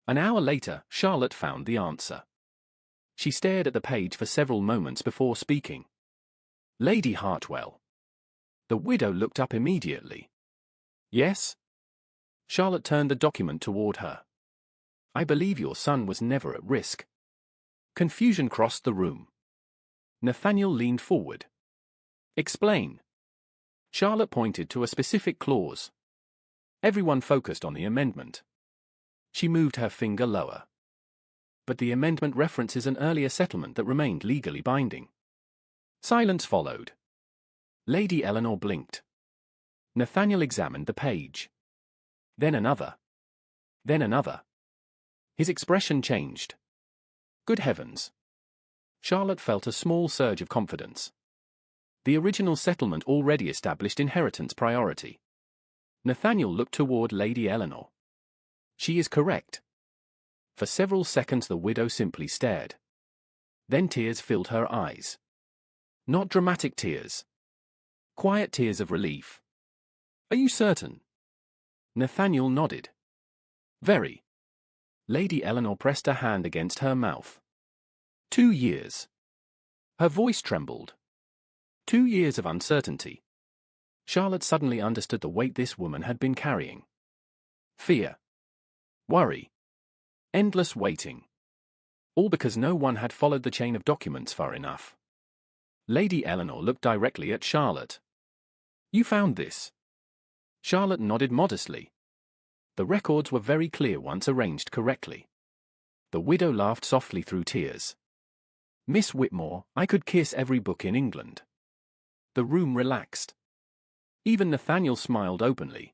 An hour later, Charlotte found the answer. She stared at the page for several moments before speaking. Lady Hartwell. The widow looked up immediately. Yes? Charlotte turned the document toward her. I believe your son was never at risk. Confusion crossed the room. Nathaniel leaned forward. Explain. Charlotte pointed to a specific clause. Everyone focused on the amendment. She moved her finger lower. But the amendment references an earlier settlement that remained legally binding. Silence followed. Lady Eleanor blinked. Nathaniel examined the page. Then another. Then another. His expression changed. Good heavens. Charlotte felt a small surge of confidence. The original settlement already established inheritance priority. Nathaniel looked toward Lady Eleanor. She is correct. For several seconds the widow simply stared. Then tears filled her eyes. Not dramatic tears. Quiet tears of relief. Are you certain? Nathaniel nodded. Very. Lady Eleanor pressed a hand against her mouth. 2 years. Her voice trembled. 2 years of uncertainty. Charlotte suddenly understood the weight this woman had been carrying. Fear. Worry. Endless waiting. All because no one had followed the chain of documents far enough. Lady Eleanor looked directly at Charlotte. You found this? Charlotte nodded modestly. The records were very clear once arranged correctly. The widow laughed softly through tears. Miss Whitmore, I could kiss every book in England. The room relaxed. Even Nathaniel smiled openly.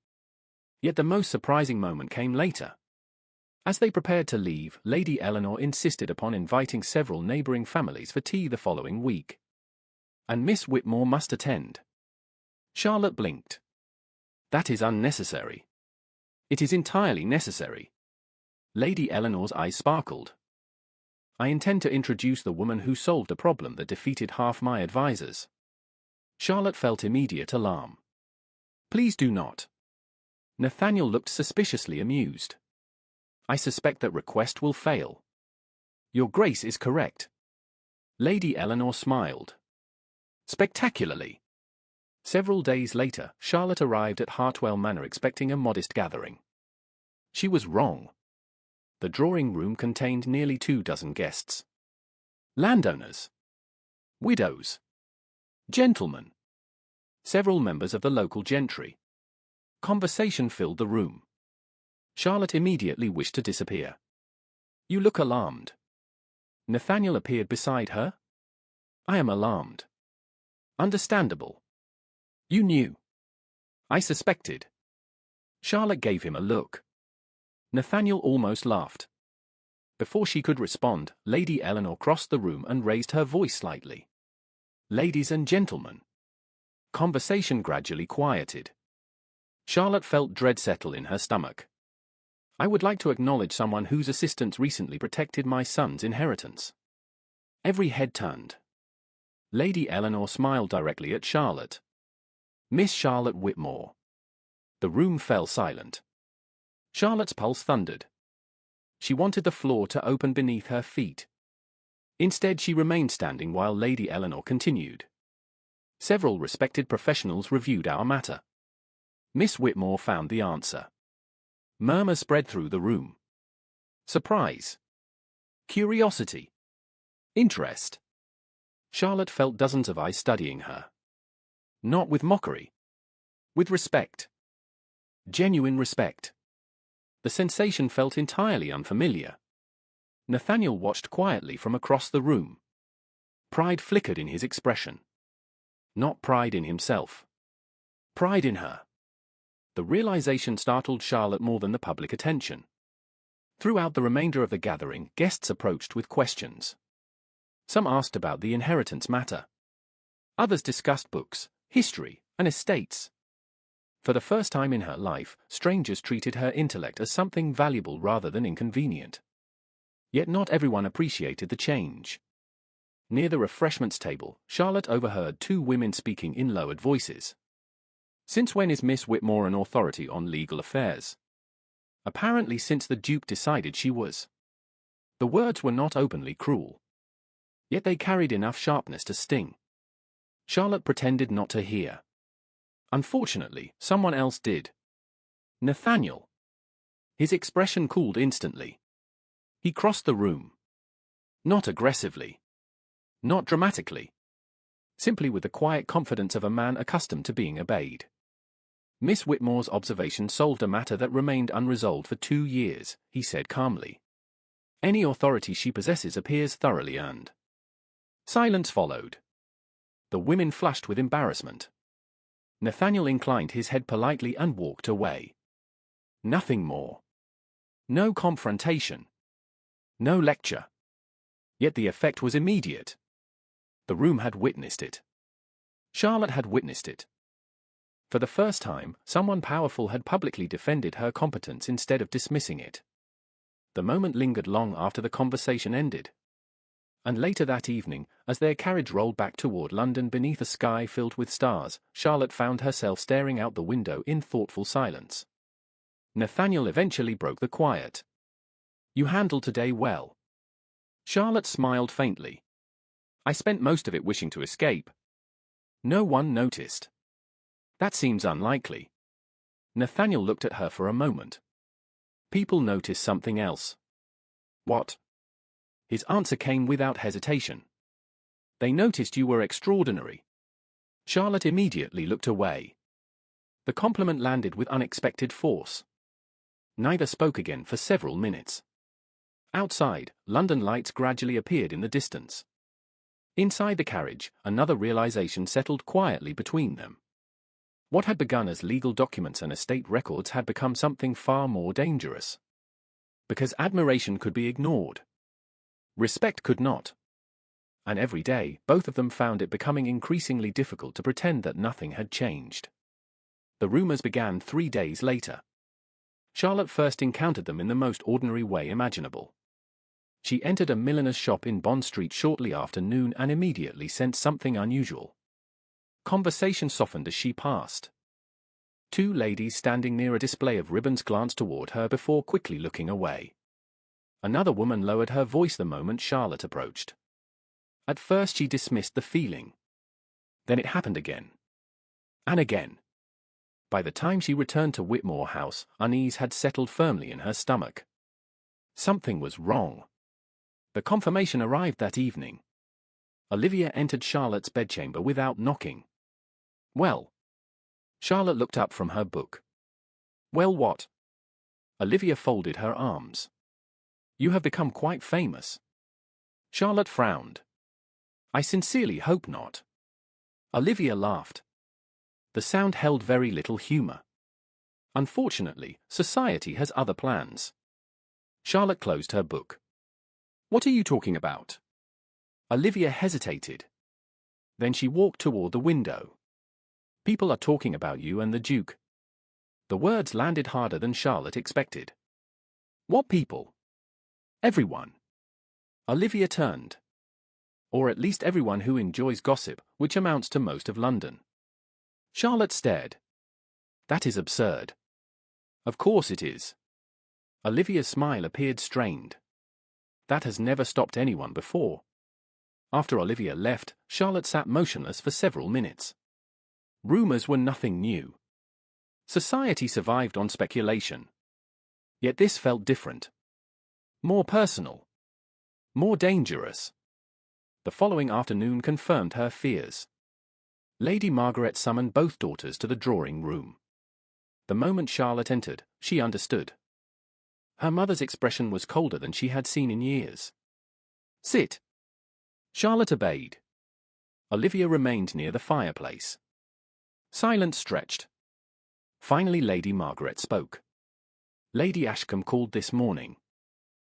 Yet the most surprising moment came later. As they prepared to leave, Lady Eleanor insisted upon inviting several neighbouring families for tea the following week. And Miss Whitmore must attend. Charlotte blinked. That is unnecessary. It is entirely necessary. Lady Eleanor's eyes sparkled. I intend to introduce the woman who solved a problem that defeated half my advisors. Charlotte felt immediate alarm. Please do not. Nathaniel looked suspiciously amused. I suspect that request will fail. Your Grace is correct. Lady Eleanor smiled. Spectacularly. Several days later, Charlotte arrived at Hartwell Manor expecting a modest gathering. She was wrong. The drawing room contained nearly 24 guests. Landowners, widows, gentlemen, several members of the local gentry. Conversation filled the room. Charlotte immediately wished to disappear. "You look alarmed." Nathaniel appeared beside her. "I am alarmed." "Understandable." "You knew." "I suspected." Charlotte gave him a look. Nathaniel almost laughed. Before she could respond, Lady Eleanor crossed the room and raised her voice slightly. "Ladies and gentlemen." Conversation gradually quieted. Charlotte felt dread settle in her stomach. "I would like to acknowledge someone whose assistance recently protected my son's inheritance." Every head turned. Lady Eleanor smiled directly at Charlotte. "Miss Charlotte Whitmore." The room fell silent. Charlotte's pulse thundered. She wanted the floor to open beneath her feet. Instead, she remained standing while Lady Eleanor continued. "Several respected professionals reviewed our matter. Miss Whitmore found the answer." Murmurs spread through the room. Surprise. Curiosity. Interest. Charlotte felt dozens of eyes studying her. Not with mockery. With respect. Genuine respect. The sensation felt entirely unfamiliar. Nathaniel watched quietly from across the room. Pride flickered in his expression. Not pride in himself. Pride in her. The realization startled Charlotte more than the public attention. Throughout the remainder of the gathering, guests approached with questions. Some asked about the inheritance matter. Others discussed books, history, and estates. For the first time in her life, strangers treated her intellect as something valuable rather than inconvenient. Yet not everyone appreciated the change. Near the refreshments table, Charlotte overheard two women speaking in lowered voices. "Since when is Miss Whitmore an authority on legal affairs?" "Apparently since the Duke decided she was." The words were not openly cruel. Yet they carried enough sharpness to sting. Charlotte pretended not to hear. Unfortunately, someone else did. Nathaniel. His expression cooled instantly. He crossed the room. Not aggressively. Not dramatically. Simply with the quiet confidence of a man accustomed to being obeyed. "Miss Whitmore's observation solved a matter that remained unresolved for 2 years," he said calmly. "Any authority she possesses appears thoroughly earned." Silence followed. The women flushed with embarrassment. Nathaniel inclined his head politely and walked away. Nothing more. No confrontation. No lecture. Yet the effect was immediate. The room had witnessed it. Charlotte had witnessed it. For the first time, someone powerful had publicly defended her competence instead of dismissing it. The moment lingered long after the conversation ended. And later that evening, as their carriage rolled back toward London beneath a sky filled with stars, Charlotte found herself staring out the window in thoughtful silence. Nathaniel eventually broke the quiet. "You handled today well." Charlotte smiled faintly. "I spent most of it wishing to escape." "No one noticed." "That seems unlikely." Nathaniel looked at her for a moment. "People notice something else." "What?" His answer came without hesitation. "They noticed you were extraordinary." Charlotte immediately looked away. The compliment landed with unexpected force. Neither spoke again for several minutes. Outside, London lights gradually appeared in the distance. Inside the carriage, another realization settled quietly between them. What had begun as legal documents and estate records had become something far more dangerous. Because admiration could be ignored. Respect could not. And every day, both of them found it becoming increasingly difficult to pretend that nothing had changed. The rumors began 3 days later. Charlotte first encountered them in the most ordinary way imaginable. She entered a milliner's shop in Bond Street shortly after noon and immediately sensed something unusual. Conversation softened as she passed. 2 ladies standing near a display of ribbons glanced toward her before quickly looking away. Another woman lowered her voice the moment Charlotte approached. At first she dismissed the feeling. Then it happened again. And again. By the time she returned to Whitmore House, unease had settled firmly in her stomach. Something was wrong. The confirmation arrived that evening. Olivia entered Charlotte's bedchamber without knocking. "Well?" Charlotte looked up from her book. "Well, what?" Olivia folded her arms. "You have become quite famous." Charlotte frowned. "I sincerely hope not." Olivia laughed. The sound held very little humor. "Unfortunately, society has other plans." Charlotte closed her book. "What are you talking about?" Olivia hesitated. Then she walked toward the window. "People are talking about you and the Duke." The words landed harder than Charlotte expected. "What people?" "Everyone." Olivia turned. "Or at least everyone who enjoys gossip, which amounts to most of London." Charlotte stared. "That is absurd." "Of course it is." Olivia's smile appeared strained. "That has never stopped anyone before." After Olivia left, Charlotte sat motionless for several minutes. Rumors were nothing new. Society survived on speculation. Yet this felt different. More personal. More dangerous. The following afternoon confirmed her fears. Lady Margaret summoned both daughters to the drawing room. The moment Charlotte entered, she understood. Her mother's expression was colder than she had seen in years. "Sit." Charlotte obeyed. Olivia remained near the fireplace. Silence stretched. Finally Lady Margaret spoke. "Lady Ashcombe called this morning."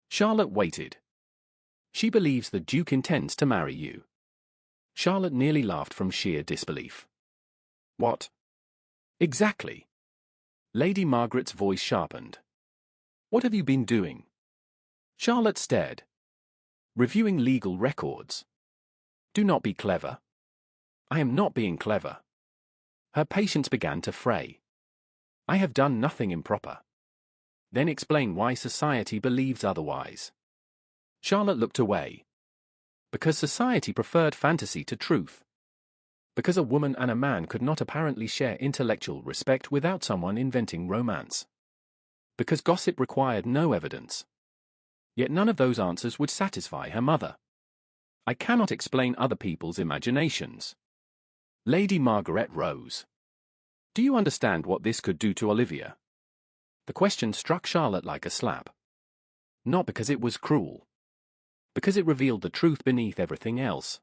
Charlotte waited. "She believes the Duke intends to marry you." Charlotte nearly laughed from sheer disbelief. "What?" "Exactly." Lady Margaret's voice sharpened. "What have you been doing?" Charlotte stared. "Reviewing legal records." "Do not be clever." "I am not being clever." Her patience began to fray. "I have done nothing improper." "Then explain why society believes otherwise." Charlotte looked away. "Because society preferred fantasy to truth. Because a woman and a man could not apparently share intellectual respect without someone inventing romance. Because gossip required no evidence. Yet none of those answers would satisfy her mother. "I cannot explain other people's imaginations." Lady Margaret rose. "Do you understand what this could do to Olivia?" The question struck Charlotte like a slap. Not because it was cruel. Because it revealed the truth beneath everything else.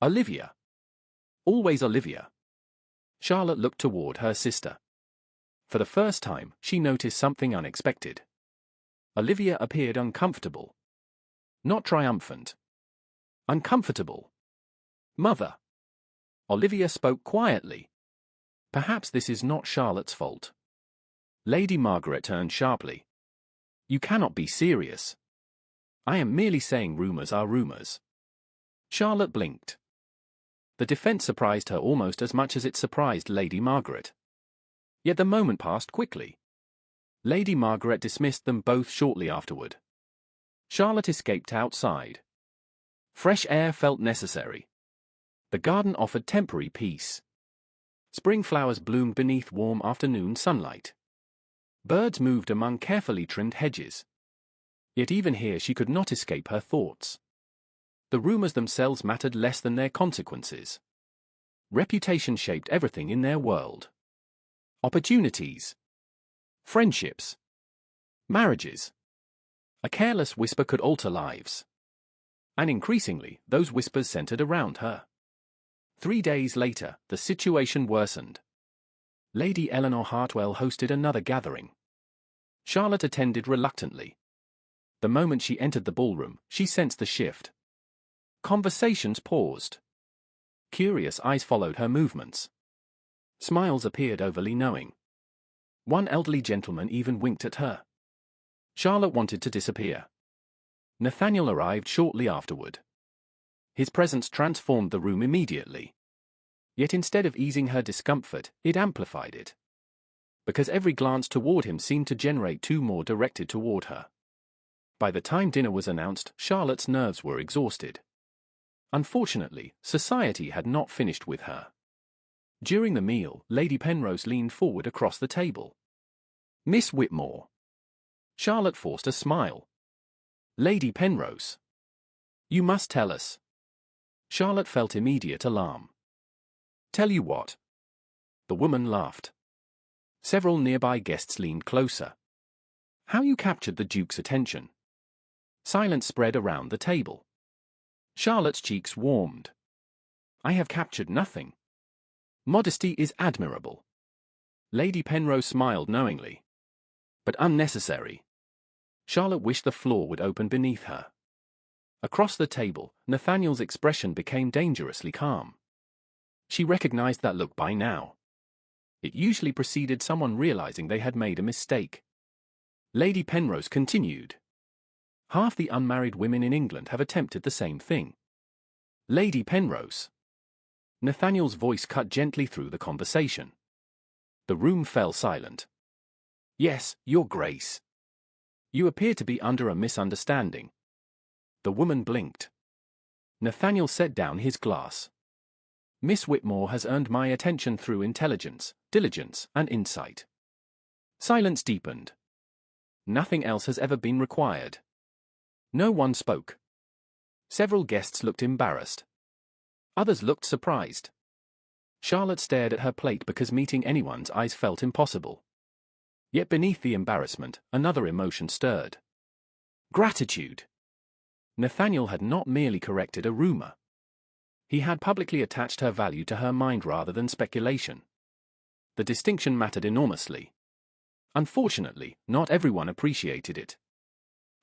Olivia. Always Olivia. Charlotte looked toward her sister. For the first time, she noticed something unexpected. Olivia appeared uncomfortable. Not triumphant. Uncomfortable. "Mother." Olivia spoke quietly. "Perhaps this is not Charlotte's fault." Lady Margaret turned sharply. "You cannot be serious." "I am merely saying rumors are rumors." Charlotte blinked. The defense surprised her almost as much as it surprised Lady Margaret. Yet the moment passed quickly. Lady Margaret dismissed them both shortly afterward. Charlotte escaped outside. Fresh air felt necessary. The garden offered temporary peace. Spring flowers bloomed beneath warm afternoon sunlight. Birds moved among carefully trimmed hedges. Yet even here she could not escape her thoughts. The rumors themselves mattered less than their consequences. Reputation shaped everything in their world. Opportunities. Friendships. Marriages. A careless whisper could alter lives. And increasingly, those whispers centered around her. 3 days later, the situation worsened. Lady Eleanor Hartwell hosted another gathering. Charlotte attended reluctantly. The moment she entered the ballroom, she sensed the shift. Conversations paused. Curious eyes followed her movements. Smiles appeared overly knowing. One elderly gentleman even winked at her. Charlotte wanted to disappear. Nathaniel arrived shortly afterward. His presence transformed the room immediately. Yet instead of easing her discomfort, it amplified it. Because every glance toward him seemed to generate 2 more directed toward her. By the time dinner was announced, Charlotte's nerves were exhausted. Unfortunately, society had not finished with her. During the meal, Lady Penrose leaned forward across the table. Miss Whitmore. Charlotte forced a smile. Lady Penrose. You must tell us. Charlotte felt immediate alarm. Tell you what? The woman laughed. Several nearby guests leaned closer. How you captured the Duke's attention. Silence spread around the table. Charlotte's cheeks warmed. I have captured nothing. Modesty is admirable. Lady Penrose smiled knowingly. But unnecessary. Charlotte wished the floor would open beneath her. Across the table, Nathaniel's expression became dangerously calm. She recognized that look by now. It usually preceded someone realizing they had made a mistake. Lady Penrose continued. Half the unmarried women in England have attempted the same thing. Lady Penrose. Nathaniel's voice cut gently through the conversation. The room fell silent. Yes, Your Grace. You appear to be under a misunderstanding. The woman blinked. Nathaniel set down his glass. Miss Whitmore has earned my attention through intelligence, diligence, and insight. Silence deepened. Nothing else has ever been required. No one spoke. Several guests looked embarrassed. Others looked surprised. Charlotte stared at her plate because meeting anyone's eyes felt impossible. Yet beneath the embarrassment, another emotion stirred. Gratitude. Nathaniel had not merely corrected a rumor. He had publicly attached her value to her mind rather than speculation. The distinction mattered enormously. Unfortunately, not everyone appreciated it.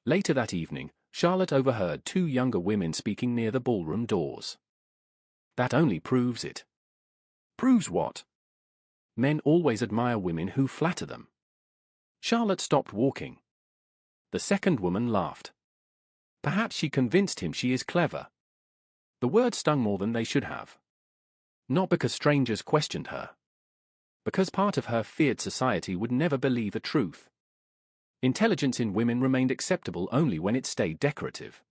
Later that evening, Charlotte overheard two younger women speaking near the ballroom doors. That only proves it. Proves what? Men always admire women who flatter them. Charlotte stopped walking. The second woman laughed. Perhaps she convinced him she is clever. The words stung more than they should have. Not because strangers questioned her. Because part of her feared society would never believe the truth. Intelligence in women remained acceptable only when it stayed decorative.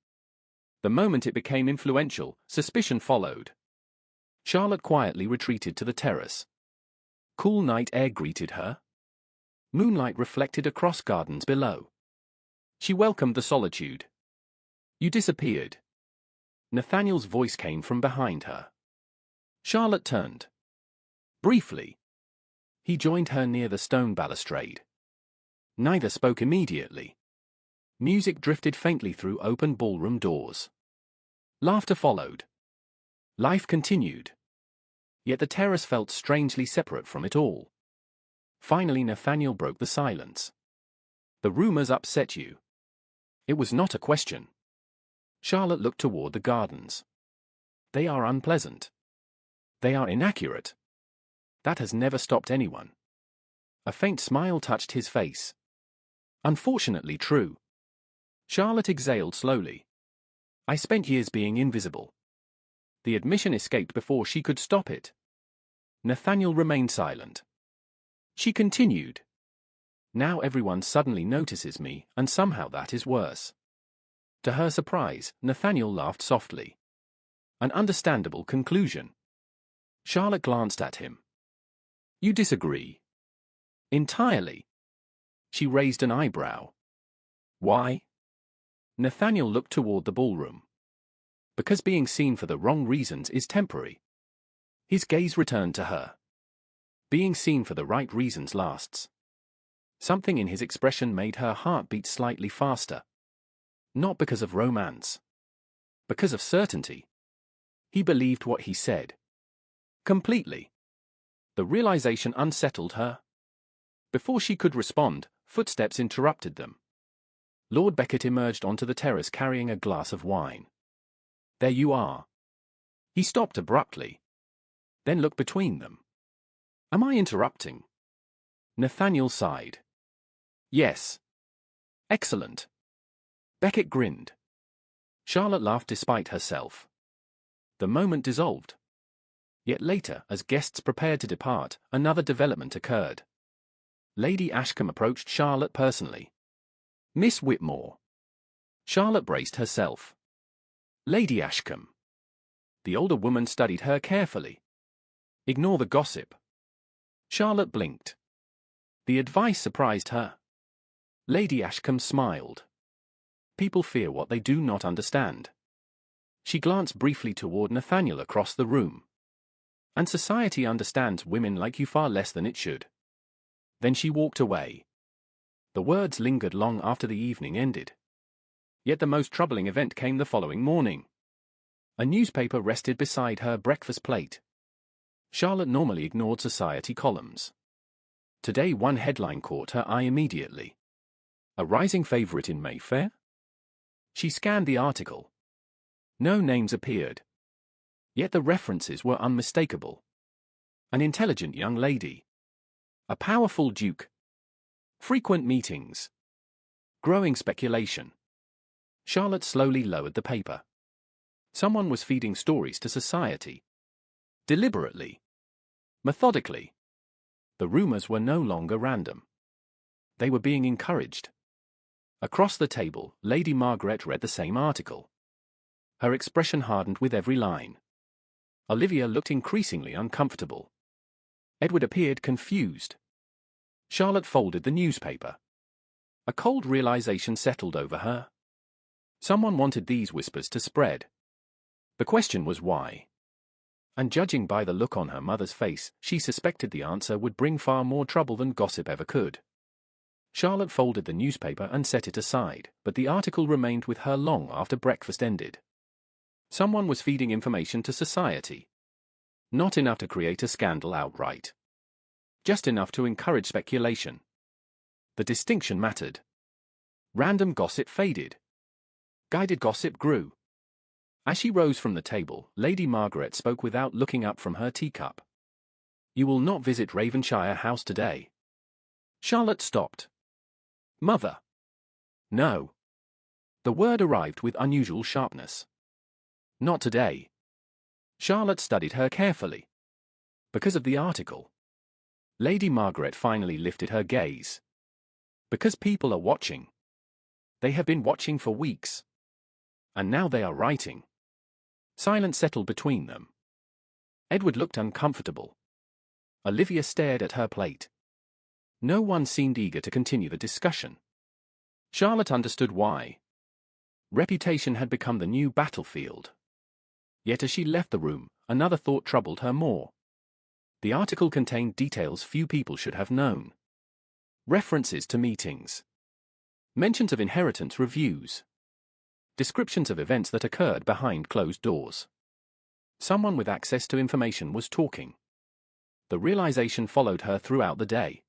The moment it became influential, suspicion followed. Charlotte quietly retreated to the terrace. Cool night air greeted her. Moonlight reflected across gardens below. She welcomed the solitude. You disappeared. Nathaniel's voice came from behind her. Charlotte turned. Briefly. He joined her near the stone balustrade. Neither spoke immediately. Music drifted faintly through open ballroom doors. Laughter followed. Life continued. Yet the terrace felt strangely separate from it all. Finally Nathaniel broke the silence. The rumors upset you. It was not a question. Charlotte looked toward the gardens. They are unpleasant. They are inaccurate. That has never stopped anyone. A faint smile touched his face. Unfortunately true. Charlotte exhaled slowly. I spent years being invisible. The admission escaped before she could stop it. Nathaniel remained silent. She continued. Now everyone suddenly notices me, and somehow that is worse. To her surprise, Nathaniel laughed softly. An understandable conclusion. Charlotte glanced at him. You disagree? Entirely. She raised an eyebrow. Why? Nathaniel looked toward the ballroom. Because being seen for the wrong reasons is temporary. His gaze returned to her. Being seen for the right reasons lasts. Something in his expression made her heart beat slightly faster. Not because of romance. Because of certainty. He believed what he said. Completely. The realization unsettled her. Before she could respond, footsteps interrupted them. Lord Beckett emerged onto the terrace carrying a glass of wine. There you are. He stopped abruptly. Then looked between them. Am I interrupting? Nathaniel sighed. Yes. Excellent. Beckett grinned. Charlotte laughed despite herself. The moment dissolved. Yet later, as guests prepared to depart, another development occurred. Lady Ashcombe approached Charlotte personally. Miss Whitmore. Charlotte braced herself. Lady Ashcombe. The older woman studied her carefully. Ignore the gossip. Charlotte blinked. The advice surprised her. Lady Ashcombe smiled. People fear what they do not understand. She glanced briefly toward Nathaniel across the room. And society understands women like you far less than it should. Then she walked away. The words lingered long after the evening ended. Yet the most troubling event came the following morning. A newspaper rested beside her breakfast plate. Charlotte normally ignored society columns. Today one headline caught her eye immediately. A rising favorite in Mayfair? She scanned the article. No names appeared. Yet the references were unmistakable. An intelligent young lady. A powerful duke. Frequent meetings. Growing speculation. Charlotte slowly lowered the paper. Someone was feeding stories to society. Deliberately. Methodically. The rumors were no longer random. They were being encouraged. Across the table, Lady Margaret read the same article. Her expression hardened with every line. Olivia looked increasingly uncomfortable. Edward appeared confused. Charlotte folded the newspaper. A cold realization settled over her. Someone wanted these whispers to spread. The question was why. And judging by the look on her mother's face, she suspected the answer would bring far more trouble than gossip ever could. Charlotte folded the newspaper and set it aside, but the article remained with her long after breakfast ended. Someone was feeding information to society. Not enough to create a scandal outright. Just enough to encourage speculation. The distinction mattered. Random gossip faded. Guided gossip grew. As she rose from the table, Lady Margaret spoke without looking up from her teacup. "You will not visit Ravenshire House today." Charlotte stopped. "Mother." "No." The word arrived with unusual sharpness. "Not today." Charlotte studied her carefully. "Because of the article." Lady Margaret finally lifted her gaze. "Because people are watching. They have been watching for weeks. And now they are writing." Silence settled between them. Edward looked uncomfortable. Olivia stared at her plate. No one seemed eager to continue the discussion. Charlotte understood why. Reputation had become the new battlefield. Yet as she left the room, another thought troubled her more. The article contained details few people should have known. References to meetings. Mentions of inheritance reviews. Descriptions of events that occurred behind closed doors. Someone with access to information was talking. The realization followed her throughout the day.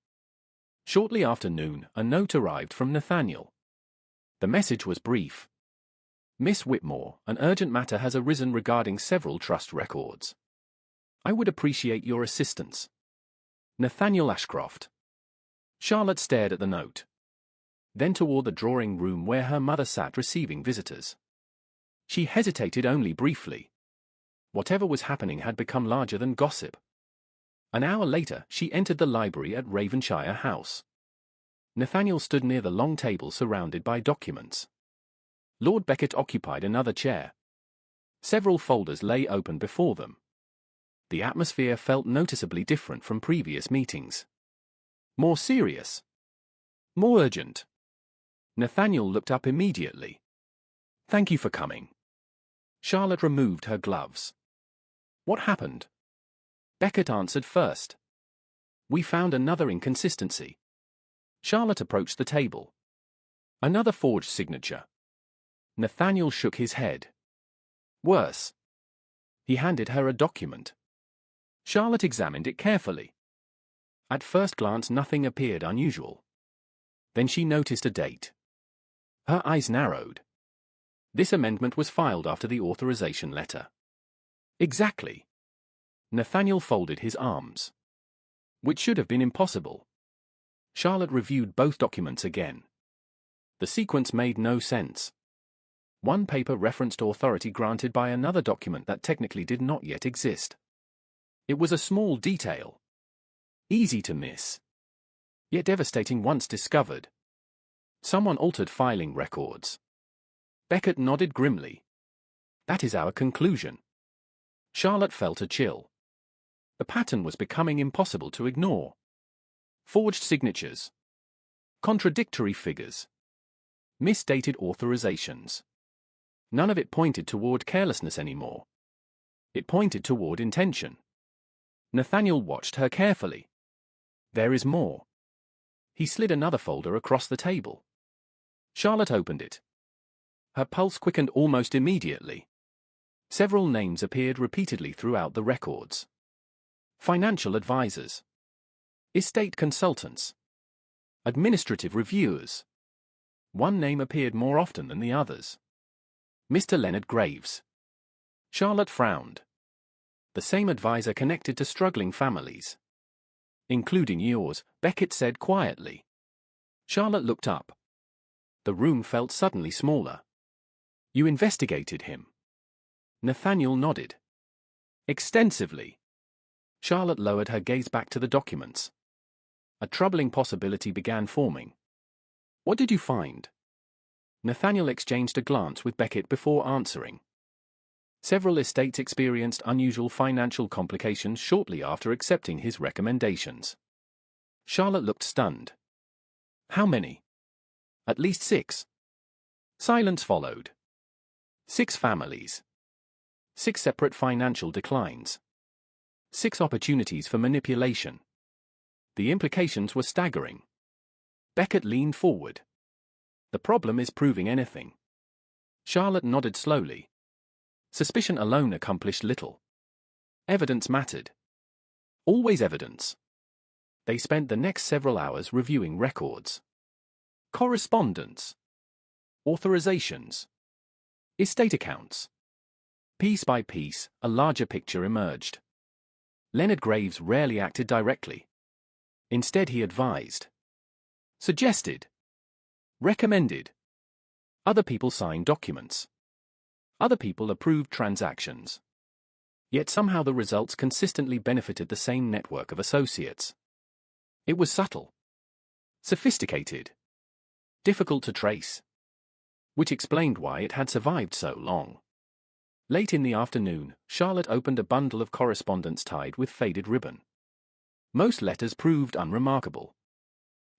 Shortly after noon, a note arrived from Nathaniel. The message was brief. "Miss Whitmore, an urgent matter has arisen regarding several trust records. I would appreciate your assistance. Nathaniel Ashcroft." Charlotte stared at the note. Then toward the drawing room where her mother sat receiving visitors. She hesitated only briefly. Whatever was happening had become larger than gossip. An hour later, she entered the library at Ravenshire House. Nathaniel stood near the long table surrounded by documents. Lord Beckett occupied another chair. Several folders lay open before them. The atmosphere felt noticeably different from previous meetings. More serious. More urgent. Nathaniel looked up immediately. "Thank you for coming." Charlotte removed her gloves. "What happened?" Beckett answered first. "We found another inconsistency." Charlotte approached the table. "Another forged signature." Nathaniel shook his head. "Worse." He handed her a document. Charlotte examined it carefully. At first glance nothing appeared unusual. Then she noticed a date. Her eyes narrowed. This amendment was filed after the authorization letter. Exactly. Nathaniel folded his arms. Which should have been impossible. Charlotte reviewed both documents again. The sequence made no sense. One paper referenced authority granted by another document that technically did not yet exist. It was a small detail. Easy to miss. Yet devastating once discovered. Someone altered filing records. Beckett nodded grimly. "That is our conclusion." Charlotte felt a chill. The pattern was becoming impossible to ignore. Forged signatures. Contradictory figures. Misdated authorizations. None of it pointed toward carelessness anymore. It pointed toward intention. Nathaniel watched her carefully. There is more. He slid another folder across the table. Charlotte opened it. Her pulse quickened almost immediately. Several names appeared repeatedly throughout the records. Financial advisors. Estate consultants. Administrative reviewers. One name appeared more often than the others. Mr. Leonard Graves. Charlotte frowned. The same advisor connected to struggling families. Including yours, Beckett said quietly. Charlotte looked up. The room felt suddenly smaller. You investigated him. Nathaniel nodded. Extensively. Charlotte lowered her gaze back to the documents. A troubling possibility began forming. What did you find? Nathaniel exchanged a glance with Beckett before answering. Several estates experienced unusual financial complications shortly after accepting his recommendations. Charlotte looked stunned. How many? At least 6. Silence followed. 6 families. 6 separate financial declines. 6 opportunities for manipulation. The implications were staggering. Beckett leaned forward. The problem is proving anything. Charlotte nodded slowly. Suspicion alone accomplished little. Evidence mattered. Always evidence. They spent the next several hours reviewing records. Correspondence. Authorizations. Estate accounts. Piece by piece, a larger picture emerged. Leonard Graves rarely acted directly. Instead he advised. Suggested. Recommended. Other people signed documents. Other people approved transactions. Yet somehow the results consistently benefited the same network of associates. It was subtle. Sophisticated. Difficult to trace. Which explained why it had survived so long. Late in the afternoon, Charlotte opened a bundle of correspondence tied with faded ribbon. Most letters proved unremarkable.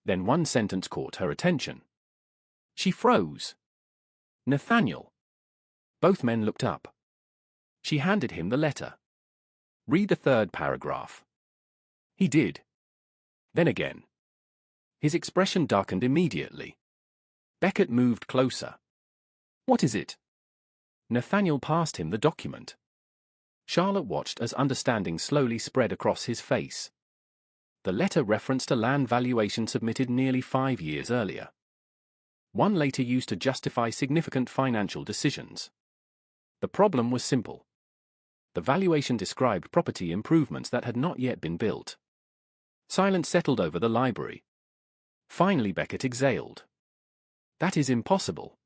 Then one sentence caught her attention. She froze. Nathaniel. Both men looked up. She handed him the letter. Read the 3rd paragraph. He did. Then again. His expression darkened immediately. Beckett moved closer. What is it? Nathaniel passed him the document. Charlotte watched as understanding slowly spread across his face. The letter referenced a land valuation submitted nearly 5 years earlier. One later used to justify significant financial decisions. The problem was simple. The valuation described property improvements that had not yet been built. Silence settled over the library. Finally Beckett exhaled. That is impossible.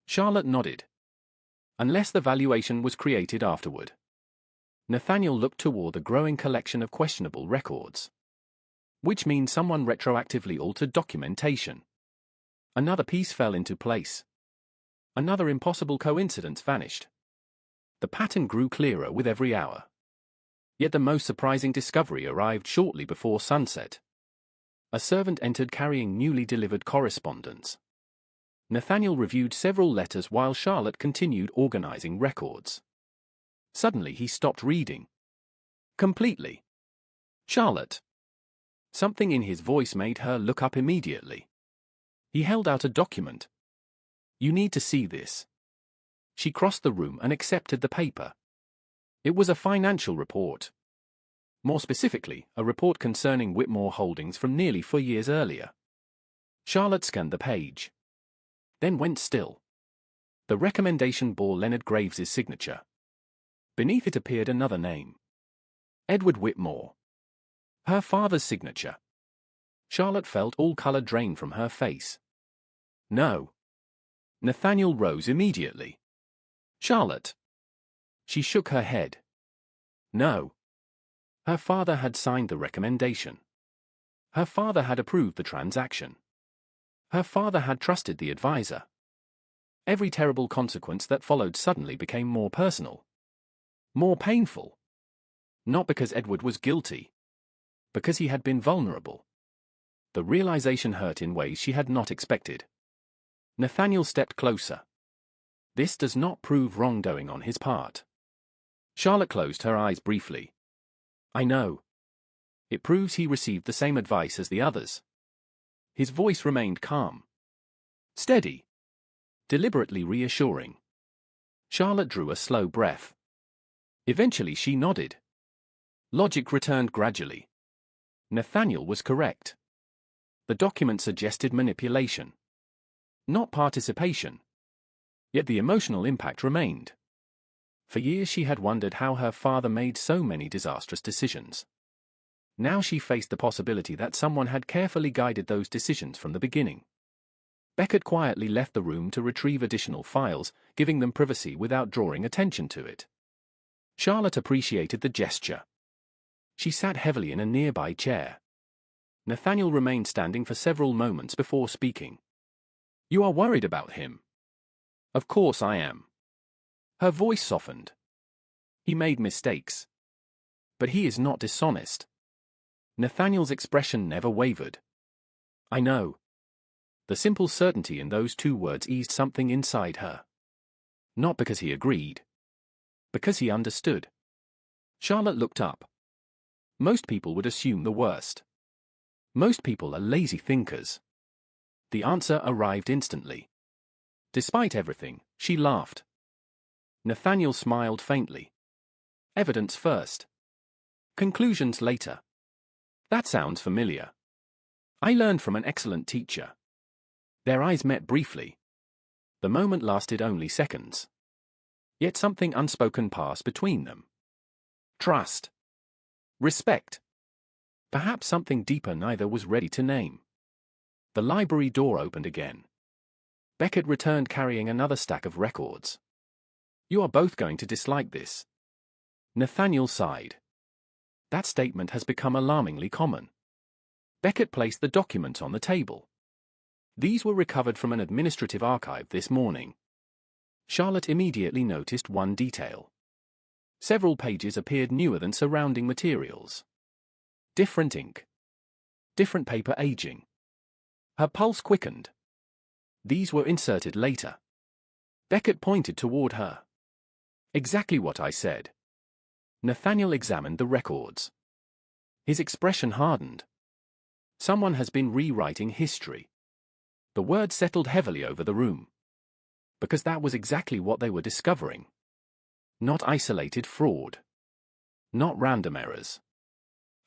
Charlotte nodded. Unless the valuation was created afterward. Nathaniel looked toward the growing collection of questionable records. Which means someone retroactively altered documentation. Another piece fell into place. Another impossible coincidence vanished. The pattern grew clearer with every hour. Yet the most surprising discovery arrived shortly before sunset. A servant entered carrying newly delivered correspondence. Nathaniel reviewed several letters while Charlotte continued organizing records. Suddenly he stopped reading. Completely. Charlotte. Something in his voice made her look up immediately. He held out a document. You need to see this. She crossed the room and accepted the paper. It was a financial report. More specifically, a report concerning Whitmore Holdings from nearly 4 years earlier. Charlotte scanned the page. Then went still. The recommendation bore Leonard Graves' signature. Beneath it appeared another name. Edward Whitmore. Her father's signature. Charlotte felt all color drain from her face. No. Nathaniel rose immediately. Charlotte. She shook her head. No. Her father had signed the recommendation. Her father had approved the transaction. Her father had trusted the advisor. Every terrible consequence that followed suddenly became more personal. More painful. Not because Edward was guilty. Because he had been vulnerable. The realization hurt in ways she had not expected. Nathaniel stepped closer. This does not prove wrongdoing on his part. Charlotte closed her eyes briefly. I know. It proves he received the same advice as the others. His voice remained calm. Steady. Deliberately reassuring. Charlotte drew a slow breath. Eventually she nodded. Logic returned gradually. Nathaniel was correct. The document suggested manipulation. Not participation. Yet the emotional impact remained. For years she had wondered how her father made so many disastrous decisions. Now she faced the possibility that someone had carefully guided those decisions from the beginning. Beckett quietly left the room to retrieve additional files, giving them privacy without drawing attention to it. Charlotte appreciated the gesture. She sat heavily in a nearby chair. Nathaniel remained standing for several moments before speaking. You are worried about him. Of course I am. Her voice softened. He made mistakes. But he is not dishonest. Nathaniel's expression never wavered. I know. The simple certainty in those two words eased something inside her. Not because he agreed. Because he understood. Charlotte looked up. Most people would assume the worst. Most people are lazy thinkers. The answer arrived instantly. Despite everything, she laughed. Nathaniel smiled faintly. Evidence first. Conclusions later. That sounds familiar. I learned from an excellent teacher. Their eyes met briefly. The moment lasted only seconds. Yet something unspoken passed between them. Trust. Respect. Perhaps something deeper neither was ready to name. The library door opened again. Beckett returned carrying another stack of records. You are both going to dislike this. Nathaniel sighed. That statement has become alarmingly common. Beckett placed the documents on the table. These were recovered from an administrative archive this morning. Charlotte immediately noticed one detail. Several pages appeared newer than surrounding materials. Different ink. Different paper aging. Her pulse quickened. These were inserted later. Beckett pointed toward her. Exactly what I said. Nathaniel examined the records. His expression hardened. Someone has been rewriting history. The word settled heavily over the room. Because that was exactly what they were discovering. Not isolated fraud. Not random errors.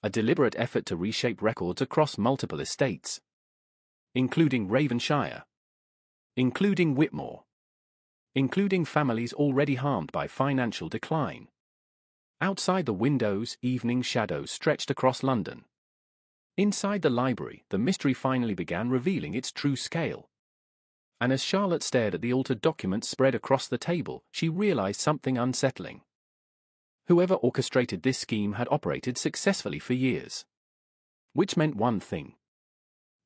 A deliberate effort to reshape records across multiple estates. Including Ravenshire. Including Whitmore. Including families already harmed by financial decline. Outside the windows, evening shadows stretched across London. Inside the library, the mystery finally began revealing its true scale. And as Charlotte stared at the altered documents spread across the table, she realized something unsettling. Whoever orchestrated this scheme had operated successfully for years. Which meant one thing.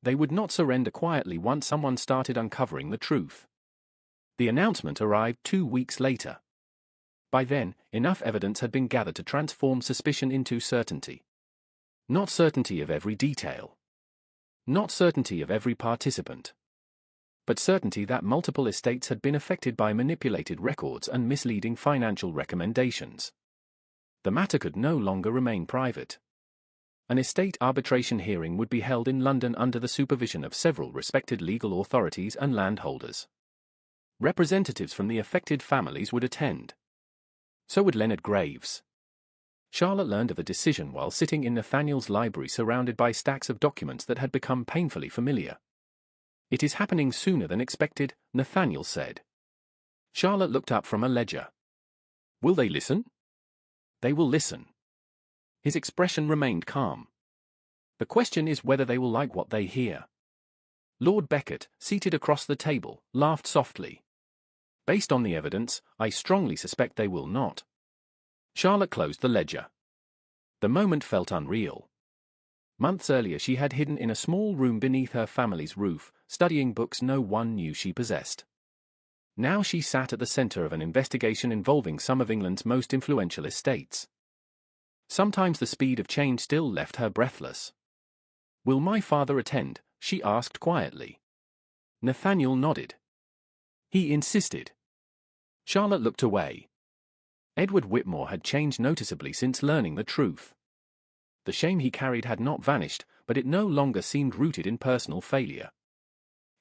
They would not surrender quietly once someone started uncovering the truth. The announcement arrived 2 weeks later. By then, enough evidence had been gathered to transform suspicion into certainty. Not certainty of every detail. Not certainty of every participant. But certainty that multiple estates had been affected by manipulated records and misleading financial recommendations. The matter could no longer remain private. An estate arbitration hearing would be held in London under the supervision of several respected legal authorities and landholders. Representatives from the affected families would attend. So would Leonard Graves. Charlotte learned of the decision while sitting in Nathaniel's library surrounded by stacks of documents that had become painfully familiar. It is happening sooner than expected, Nathaniel said. Charlotte looked up from a ledger. Will they listen? They will listen. His expression remained calm. The question is whether they will like what they hear. Lord Beckett, seated across the table, laughed softly. Based on the evidence, I strongly suspect they will not. Charlotte closed the ledger. The moment felt unreal. Months earlier she had hidden in a small room beneath her family's roof, studying books no one knew she possessed. Now she sat at the center of an investigation involving some of England's most influential estates. Sometimes the speed of change still left her breathless. "Will my father attend?" she asked quietly. Nathaniel nodded. He insisted. Charlotte looked away. Edward Whitmore had changed noticeably since learning the truth. The shame he carried had not vanished, but it no longer seemed rooted in personal failure.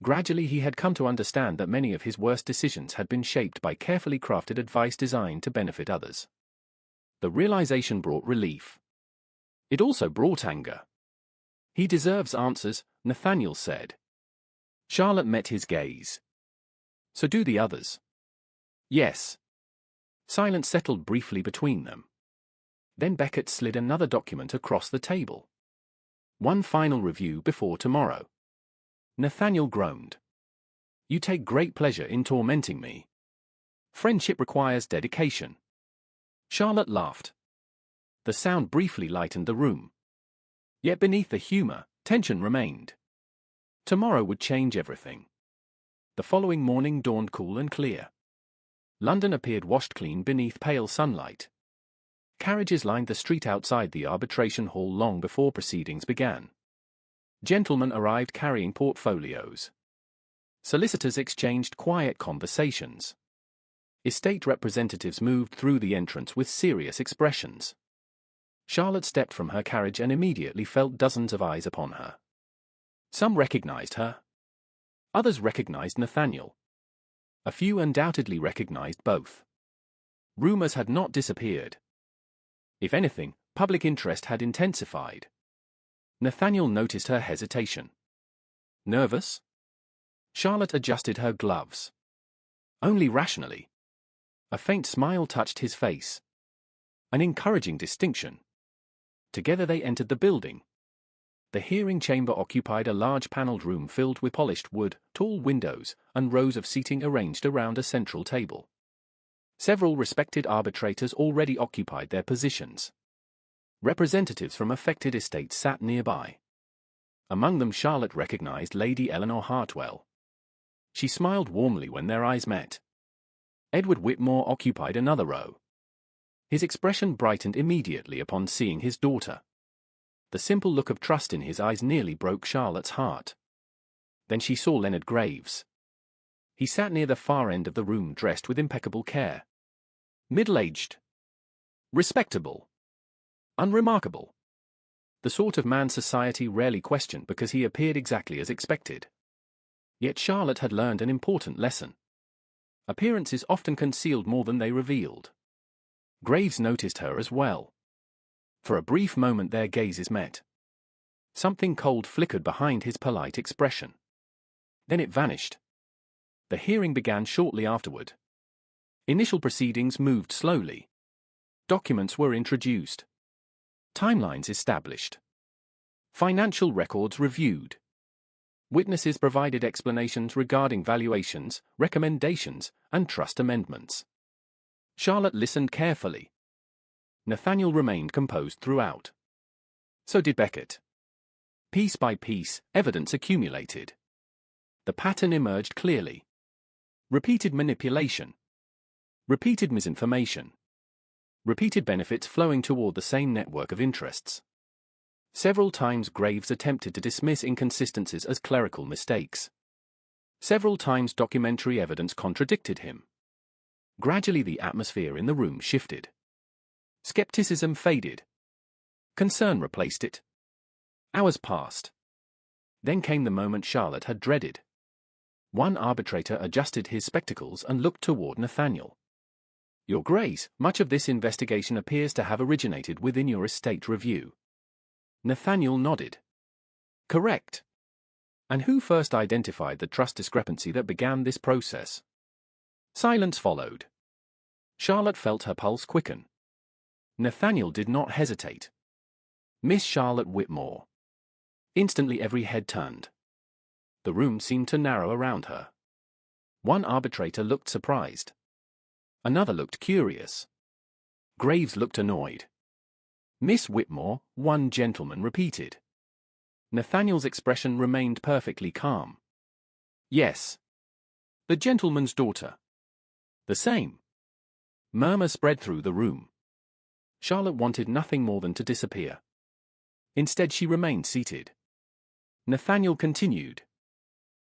Gradually he had come to understand that many of his worst decisions had been shaped by carefully crafted advice designed to benefit others. The realization brought relief. It also brought anger. "He deserves answers," Nathaniel said. Charlotte met his gaze. "So do the others." "Yes." Silence settled briefly between them. Then Beckett slid another document across the table. "One final review before tomorrow." Nathaniel groaned. "You take great pleasure in tormenting me." "Friendship requires dedication." Charlotte laughed. The sound briefly lightened the room. Yet beneath the humor, tension remained. Tomorrow would change everything. The following morning dawned cool and clear. London appeared washed clean beneath pale sunlight. Carriages lined the street outside the arbitration hall long before proceedings began. Gentlemen arrived carrying portfolios. Solicitors exchanged quiet conversations. Estate representatives moved through the entrance with serious expressions. Charlotte stepped from her carriage and immediately felt dozens of eyes upon her. Some recognized her. Others recognized Nathaniel. A few undoubtedly recognized both. Rumors had not disappeared. If anything, public interest had intensified. Nathaniel noticed her hesitation. Nervous? Charlotte adjusted her gloves. Only rationally. A faint smile touched his face. An encouraging distinction. Together they entered the building. The hearing chamber occupied a large paneled room filled with polished wood, tall windows, and rows of seating arranged around a central table. Several respected arbitrators already occupied their positions. Representatives from affected estates sat nearby. Among them Charlotte recognized Lady Eleanor Hartwell. She smiled warmly when their eyes met. Edward Whitmore occupied another row. His expression brightened immediately upon seeing his daughter. The simple look of trust in his eyes nearly broke Charlotte's heart. Then she saw Leonard Graves. He sat near the far end of the room dressed with impeccable care. Middle-aged. Respectable. Unremarkable. The sort of man society rarely questioned because he appeared exactly as expected. Yet Charlotte had learned an important lesson. Appearances often concealed more than they revealed. Graves noticed her as well. For a brief moment their gazes met. Something cold flickered behind his polite expression. Then it vanished. The hearing began shortly afterward. Initial proceedings moved slowly. Documents were introduced. Timelines established. Financial records reviewed. Witnesses provided explanations regarding valuations, recommendations, and trust amendments. Charlotte listened carefully. Nathaniel remained composed throughout. So did Beckett. Piece by piece, evidence accumulated. The pattern emerged clearly. Repeated manipulation. Repeated misinformation. Repeated benefits flowing toward the same network of interests. Several times Graves attempted to dismiss inconsistencies as clerical mistakes. Several times documentary evidence contradicted him. Gradually the atmosphere in the room shifted. Skepticism faded. Concern replaced it. Hours passed. Then came the moment Charlotte had dreaded. One arbitrator adjusted his spectacles and looked toward Nathaniel. "Your Grace, much of this investigation appears to have originated within your estate review." Nathaniel nodded. "Correct. And who first identified the trust discrepancy that began this process?" Silence followed. Charlotte felt her pulse quicken. Nathaniel did not hesitate. "Miss Charlotte Whitmore." Instantly every head turned. The room seemed to narrow around her. One arbitrator looked surprised. Another looked curious. Graves looked annoyed. "Miss Whitmore," one gentleman repeated. Nathaniel's expression remained perfectly calm. "Yes." "The gentleman's daughter." "The same." Murmur spread through the room. Charlotte wanted nothing more than to disappear. Instead, she remained seated. Nathaniel continued.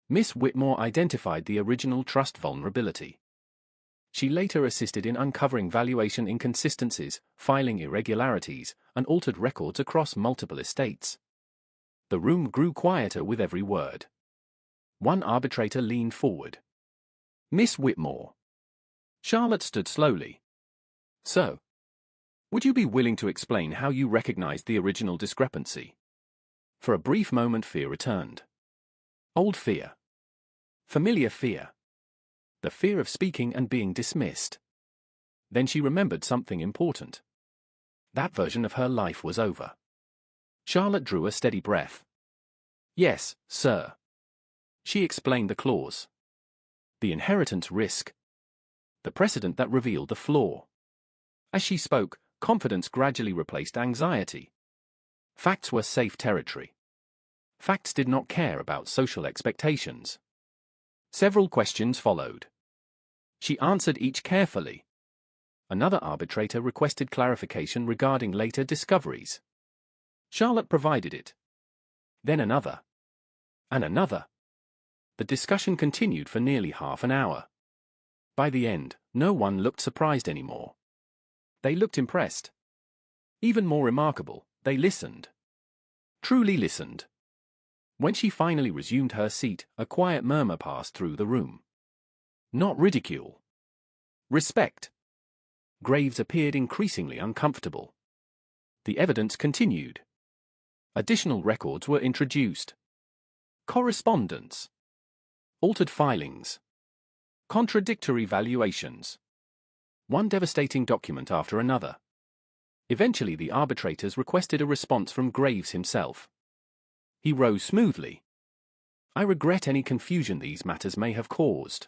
Miss Whitmore identified the original trust vulnerability. She later assisted in uncovering valuation inconsistencies, filing irregularities, and altered records across multiple estates. The room grew quieter with every word. One arbitrator leaned forward. Miss Whitmore. Charlotte stood slowly. So, would you be willing to explain how you recognized the original discrepancy? For a brief moment, fear returned. Old fear. Familiar fear. The fear of speaking and being dismissed. Then she remembered something important. That version of her life was over. Charlotte drew a steady breath. Yes, sir. She explained the clause. The inheritance risk. The precedent that revealed the flaw. As she spoke, confidence gradually replaced anxiety. Facts were safe territory. Facts did not care about social expectations. Several questions followed. She answered each carefully. Another arbitrator requested clarification regarding later discoveries. Charlotte provided it. Then another. And another. The discussion continued for nearly half an hour. By the end, no one looked surprised anymore. They looked impressed. Even more remarkable, they listened. Truly listened. When she finally resumed her seat, a quiet murmur passed through the room. Not ridicule. Respect. Graves appeared increasingly uncomfortable. The evidence continued. Additional records were introduced. Correspondence. Altered filings. Contradictory valuations. One devastating document after another. Eventually, the arbitrators requested a response from Graves himself. He rose smoothly. I regret any confusion these matters may have caused.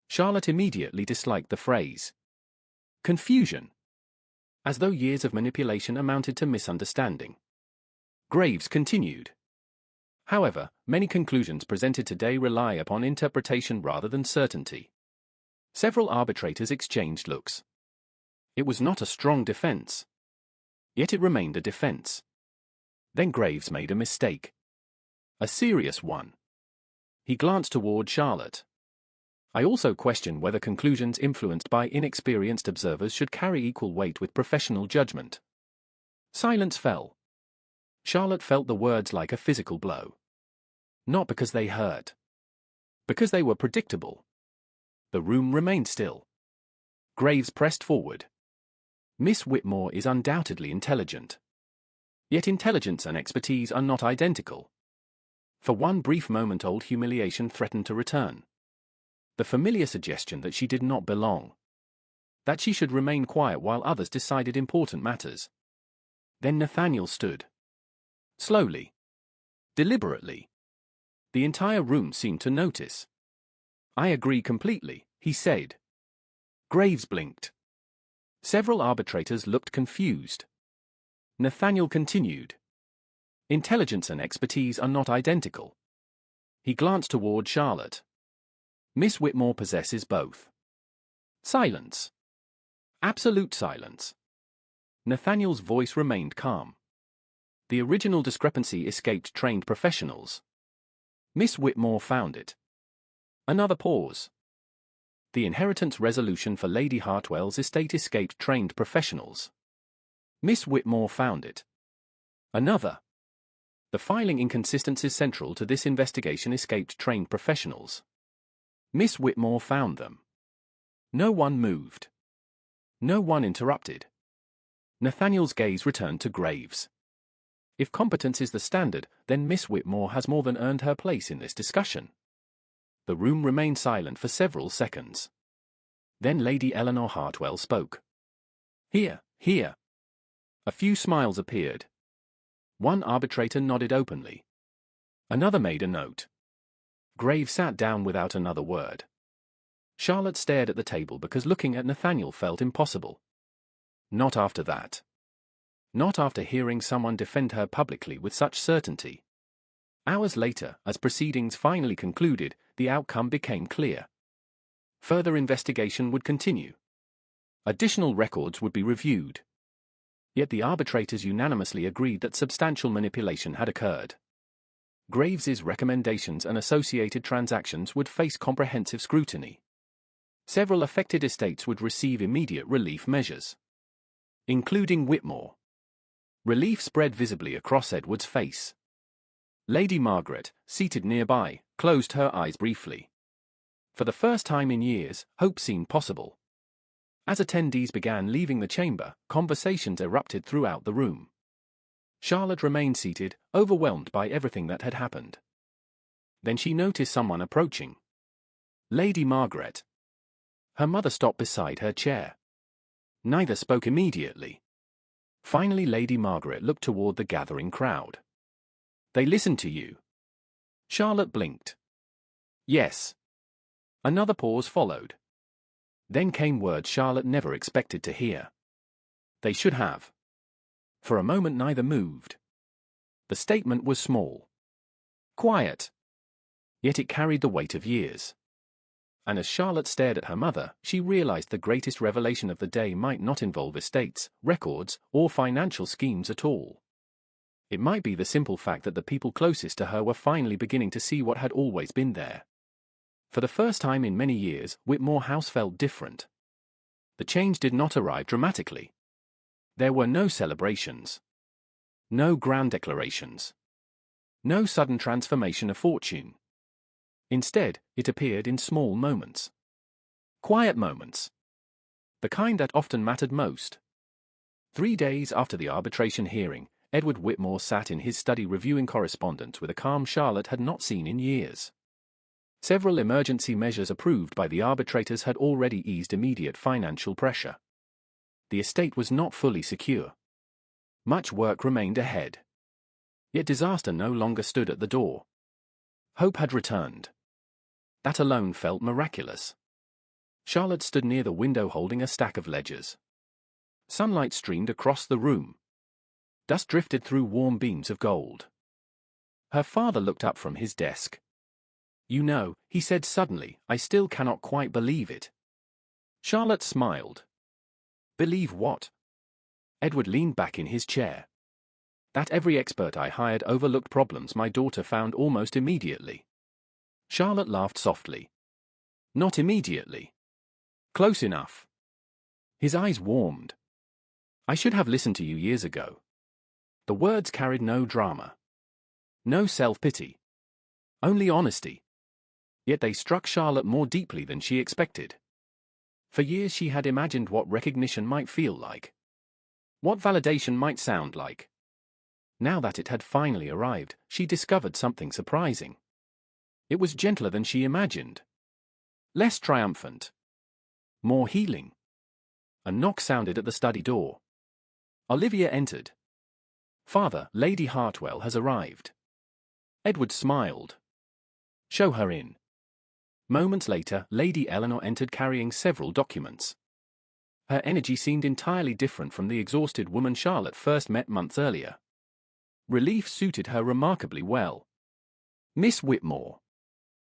Charlotte immediately disliked the phrase. Confusion. As though years of manipulation amounted to misunderstanding. Graves continued. However, many conclusions presented today rely upon interpretation rather than certainty. Several arbitrators exchanged looks. It was not a strong defense. Yet it remained a defense. Then Graves made a mistake. A serious one. He glanced toward Charlotte. I also question whether conclusions influenced by inexperienced observers should carry equal weight with professional judgment. Silence fell. Charlotte felt the words like a physical blow. Not because they hurt. Because they were predictable. The room remained still. Graves pressed forward. Miss Whitmore is undoubtedly intelligent. Yet intelligence and expertise are not identical. For one brief moment, old humiliation threatened to return. The familiar suggestion that she did not belong. That she should remain quiet while others decided important matters. Then Nathaniel stood. Slowly. Deliberately. The entire room seemed to notice. I agree completely, he said. Graves blinked. Several arbitrators looked confused. Nathaniel continued. Intelligence and expertise are not identical. He glanced toward Charlotte. Miss Whitmore possesses both. Silence. Absolute silence. Nathaniel's voice remained calm. The original discrepancy escaped trained professionals. Miss Whitmore found it. Another pause. The inheritance resolution for Lady Hartwell's estate escaped trained professionals. Miss Whitmore found it. Another. The filing inconsistencies central to this investigation escaped trained professionals. Miss Whitmore found them. No one moved. No one interrupted. Nathaniel's gaze returned to Graves. If competence is the standard, then Miss Whitmore has more than earned her place in this discussion. The room remained silent for several seconds. Then Lady Eleanor Hartwell spoke. Here, here. A few smiles appeared. One arbitrator nodded openly. Another made a note. Graves sat down without another word. Charlotte stared at the table because looking at Nathaniel felt impossible. Not after that. Not after hearing someone defend her publicly with such certainty. Hours later, as proceedings finally concluded, the outcome became clear. Further investigation would continue. Additional records would be reviewed. Yet the arbitrators unanimously agreed that substantial manipulation had occurred. Graves's recommendations and associated transactions would face comprehensive scrutiny. Several affected estates would receive immediate relief measures, including Whitmore. Relief spread visibly across Edward's face. Lady Margaret, seated nearby, closed her eyes briefly. For the first time in years, hope seemed possible. As attendees began leaving the chamber, conversations erupted throughout the room. Charlotte remained seated, overwhelmed by everything that had happened. Then she noticed someone approaching. Lady Margaret. Her mother stopped beside her chair. Neither spoke immediately. Finally, Lady Margaret looked toward the gathering crowd. "They listened to you." Charlotte blinked. "Yes." Another pause followed. Then came words Charlotte never expected to hear. "They should have." For a moment neither moved. The statement was small, quiet, yet it carried the weight of years. And as Charlotte stared at her mother, she realized the greatest revelation of the day might not involve estates, records, or financial schemes at all. It might be the simple fact that the people closest to her were finally beginning to see what had always been there. For the first time in many years, Whitmore House felt different. The change did not arrive dramatically. There were no celebrations, no grand declarations, no sudden transformation of fortune. Instead, it appeared in small moments. Quiet moments. The kind that often mattered most. 3 days after the arbitration hearing, Edward Whitmore sat in his study reviewing correspondence with a calm Charlotte had not seen in years. Several emergency measures approved by the arbitrators had already eased immediate financial pressure. The estate was not fully secure. Much work remained ahead. Yet disaster no longer stood at the door. Hope had returned. That alone felt miraculous. Charlotte stood near the window holding a stack of ledgers. Sunlight streamed across the room. Dust drifted through warm beams of gold. Her father looked up from his desk. "You know," he said suddenly, "I still cannot quite believe it." Charlotte smiled. "Believe what?" Edward leaned back in his chair. "That every expert I hired overlooked problems my daughter found almost immediately." Charlotte laughed softly. "Not immediately. Close enough." His eyes warmed. "I should have listened to you years ago." The words carried no drama, no self-pity, only honesty. Yet they struck Charlotte more deeply than she expected. For years she had imagined what recognition might feel like, what validation might sound like. Now that it had finally arrived, she discovered something surprising. It was gentler than she imagined. Less triumphant. More healing. A knock sounded at the study door. Olivia entered. "Father, Lady Hartwell has arrived." Edward smiled. "Show her in." Moments later, Lady Eleanor entered carrying several documents. Her energy seemed entirely different from the exhausted woman Charlotte first met months earlier. Relief suited her remarkably well. "Miss Whitmore."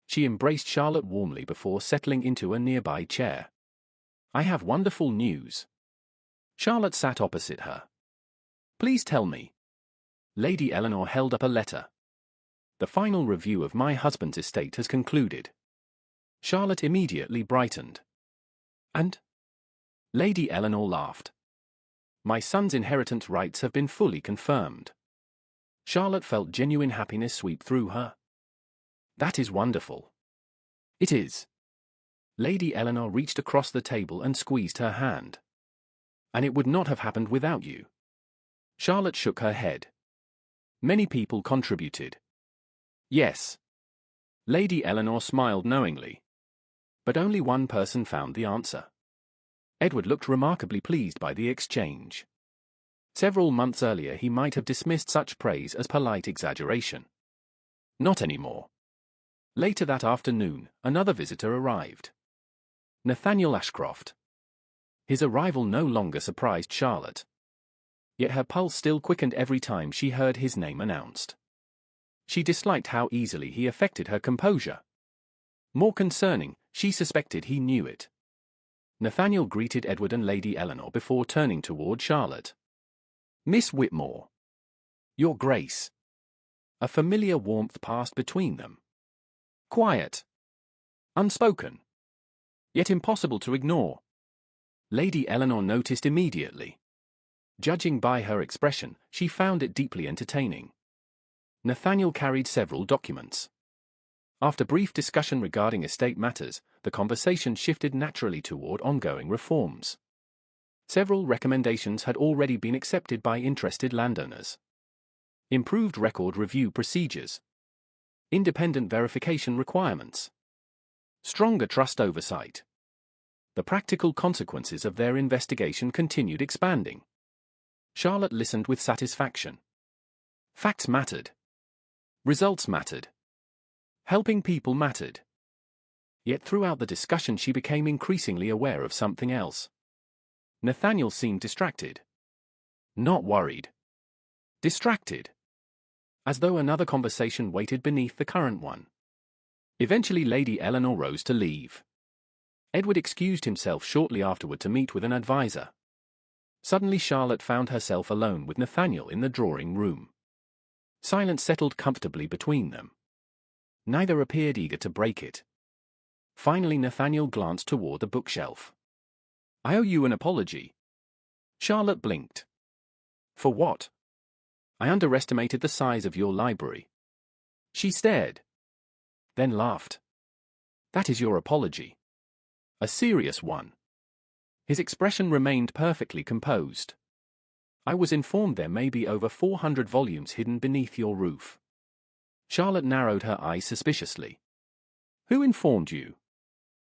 She embraced Charlotte warmly before settling into a nearby chair. "I have wonderful news." Charlotte sat opposite her. "Please tell me." Lady Eleanor held up a letter. "The final review of my husband's estate has concluded." Charlotte immediately brightened. "And?" Lady Eleanor laughed. "My son's inheritance rights have been fully confirmed." Charlotte felt genuine happiness sweep through her. "That is wonderful." "It is." Lady Eleanor reached across the table and squeezed her hand. "And it would not have happened without you." Charlotte shook her head. "Many people contributed." "Yes." Lady Eleanor smiled knowingly. But only one person found the answer. Edward looked remarkably pleased by the exchange. Several months earlier he might have dismissed such praise as polite exaggeration. Not anymore. Later that afternoon, another visitor arrived. Nathaniel Ashcroft. His arrival no longer surprised Charlotte. Yet her pulse still quickened every time she heard his name announced. She disliked how easily he affected her composure. More concerning, she suspected he knew it. Nathaniel greeted Edward and Lady Eleanor before turning toward Charlotte. Miss Whitmore. Your Grace. A familiar warmth passed between them. Quiet. Unspoken. Yet impossible to ignore. Lady Eleanor noticed immediately. Judging by her expression, she found it deeply entertaining. Nathaniel carried several documents. After brief discussion regarding estate matters, the conversation shifted naturally toward ongoing reforms. Several recommendations had already been accepted by interested landowners. Improved record review procedures. Independent verification requirements. Stronger trust oversight. The practical consequences of their investigation continued expanding. Charlotte listened with satisfaction. Facts mattered. Results mattered. Helping people mattered. Yet throughout the discussion she became increasingly aware of something else. Nathaniel seemed distracted. Not worried. Distracted. As though another conversation waited beneath the current one. Eventually Lady Eleanor rose to leave. Edward excused himself shortly afterward to meet with an advisor. Suddenly Charlotte found herself alone with Nathaniel in the drawing room. Silence settled comfortably between them. Neither appeared eager to break it. Finally Nathaniel glanced toward the bookshelf. I owe you an apology. Charlotte blinked. For what? I underestimated the size of your library. She stared. Then laughed. That is your apology. A serious one. His expression remained perfectly composed. I was informed there may be over 400 volumes hidden beneath your roof. Charlotte narrowed her eyes suspiciously. Who informed you?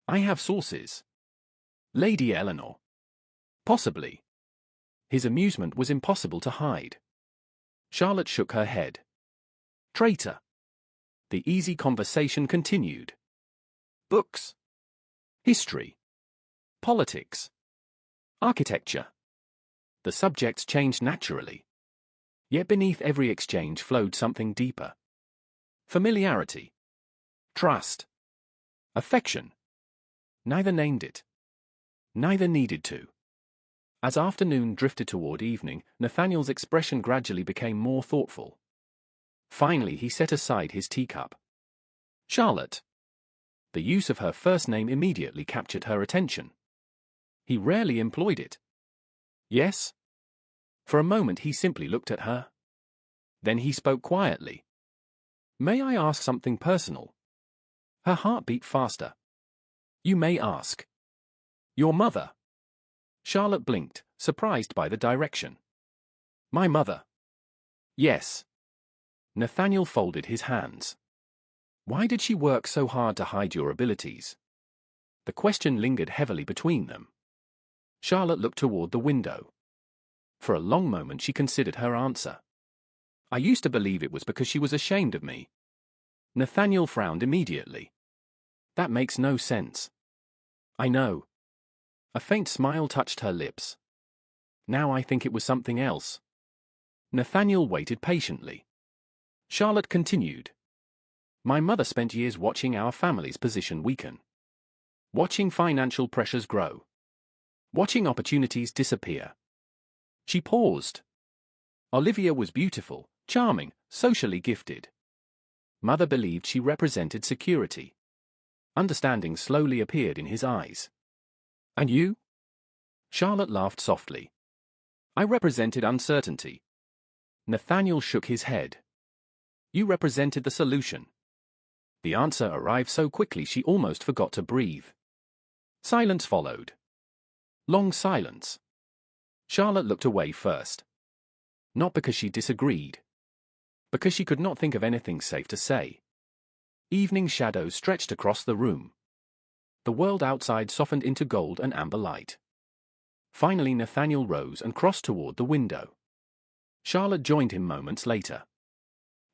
I have sources. Lady Eleanor. Possibly. His amusement was impossible to hide. Charlotte shook her head. Traitor. The easy conversation continued. Books. History. Politics. Architecture. The subjects changed naturally. Yet beneath every exchange flowed something deeper. Familiarity. Trust. Affection. Neither named it. Neither needed to. As afternoon drifted toward evening, Nathaniel's expression gradually became more thoughtful. Finally he set aside his teacup. Charlotte. The use of her first name immediately captured her attention. He rarely employed it. Yes? For a moment he simply looked at her. Then he spoke quietly. May I ask something personal? Her heart beat faster. You may ask. Your mother. Charlotte blinked, surprised by the direction. My mother. Yes. Nathaniel folded his hands. Why did she work so hard to hide your abilities? The question lingered heavily between them. Charlotte looked toward the window. For a long moment she considered her answer. I used to believe it was because she was ashamed of me. Nathaniel frowned immediately. That makes no sense. I know. A faint smile touched her lips. Now I think it was something else. Nathaniel waited patiently. Charlotte continued. My mother spent years watching our family's position weaken. Watching financial pressures grow. Watching opportunities disappear. She paused. Olivia was beautiful, charming, socially gifted. Mother believed she represented security. Understanding slowly appeared in his eyes. And you? Charlotte laughed softly. I represented uncertainty. Nathaniel shook his head. You represented the solution. The answer arrived so quickly she almost forgot to breathe. Silence followed. Long silence. Charlotte looked away first. Not because she disagreed. Because she could not think of anything safe to say. Evening shadows stretched across the room. The world outside softened into gold and amber light. Finally Nathaniel rose and crossed toward the window. Charlotte joined him moments later.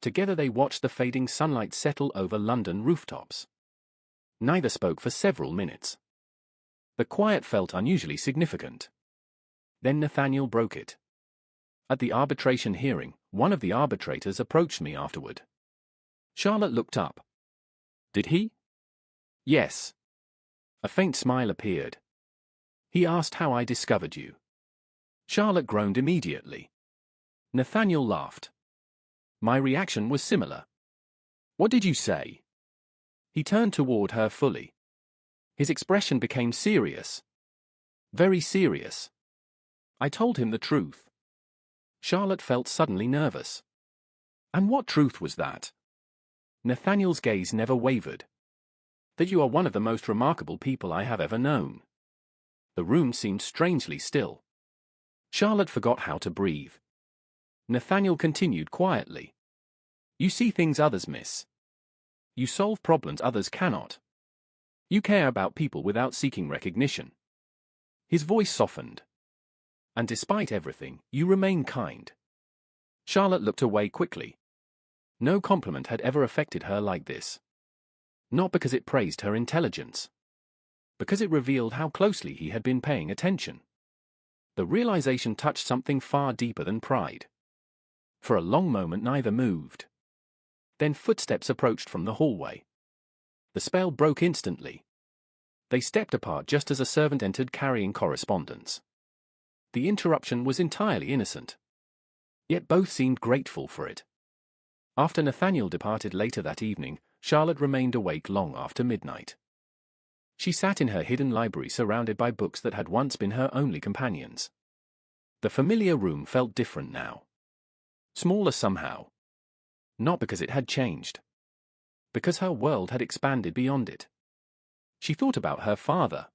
Together they watched the fading sunlight settle over London rooftops. Neither spoke for several minutes. The quiet felt unusually significant. Then Nathaniel broke it. At the arbitration hearing, one of the arbitrators approached me afterward. Charlotte looked up. Did he? Yes. A faint smile appeared. He asked how I discovered you. Charlotte groaned immediately. Nathaniel laughed. My reaction was similar. What did you say? He turned toward her fully. His expression became serious. Very serious. I told him the truth. Charlotte felt suddenly nervous. And what truth was that? Nathaniel's gaze never wavered. That you are one of the most remarkable people I have ever known. The room seemed strangely still. Charlotte forgot how to breathe. Nathaniel continued quietly. You see things others miss. You solve problems others cannot. You care about people without seeking recognition. His voice softened. And despite everything, you remain kind. Charlotte looked away quickly. No compliment had ever affected her like this. Not because it praised her intelligence. Because it revealed how closely he had been paying attention. The realization touched something far deeper than pride. For a long moment neither moved. Then footsteps approached from the hallway. The spell broke instantly. They stepped apart just as a servant entered carrying correspondence. The interruption was entirely innocent. Yet both seemed grateful for it. After Nathaniel departed later that evening, Charlotte remained awake long after midnight. She sat in her hidden library surrounded by books that had once been her only companions. The familiar room felt different now. Smaller somehow. Not because it had changed. Because her world had expanded beyond it. She thought about her father.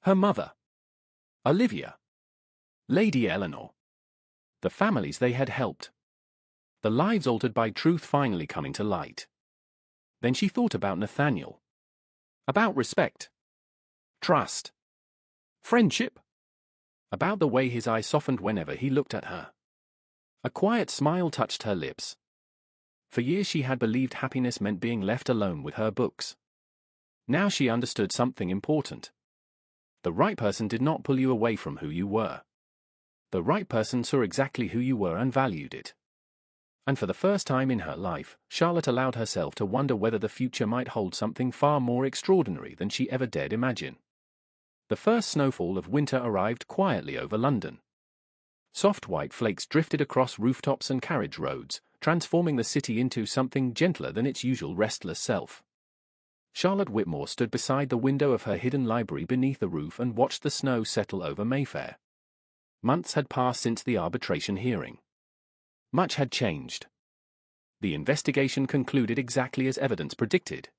Her mother. Olivia. Lady Eleanor. The families they had helped. The lives altered by truth finally coming to light. Then she thought about Nathaniel. About respect. Trust. Friendship. About the way his eyes softened whenever he looked at her. A quiet smile touched her lips. For years she had believed happiness meant being left alone with her books. Now she understood something important. The right person did not pull you away from who you were. The right person saw exactly who you were and valued it. And for the first time in her life, Charlotte allowed herself to wonder whether the future might hold something far more extraordinary than she ever dared imagine. The first snowfall of winter arrived quietly over London. Soft white flakes drifted across rooftops and carriage roads, transforming the city into something gentler than its usual restless self. Charlotte Whitmore stood beside the window of her hidden library beneath the roof and watched the snow settle over Mayfair. Months had passed since the arbitration hearing. Much had changed. The investigation concluded exactly as evidence predicted.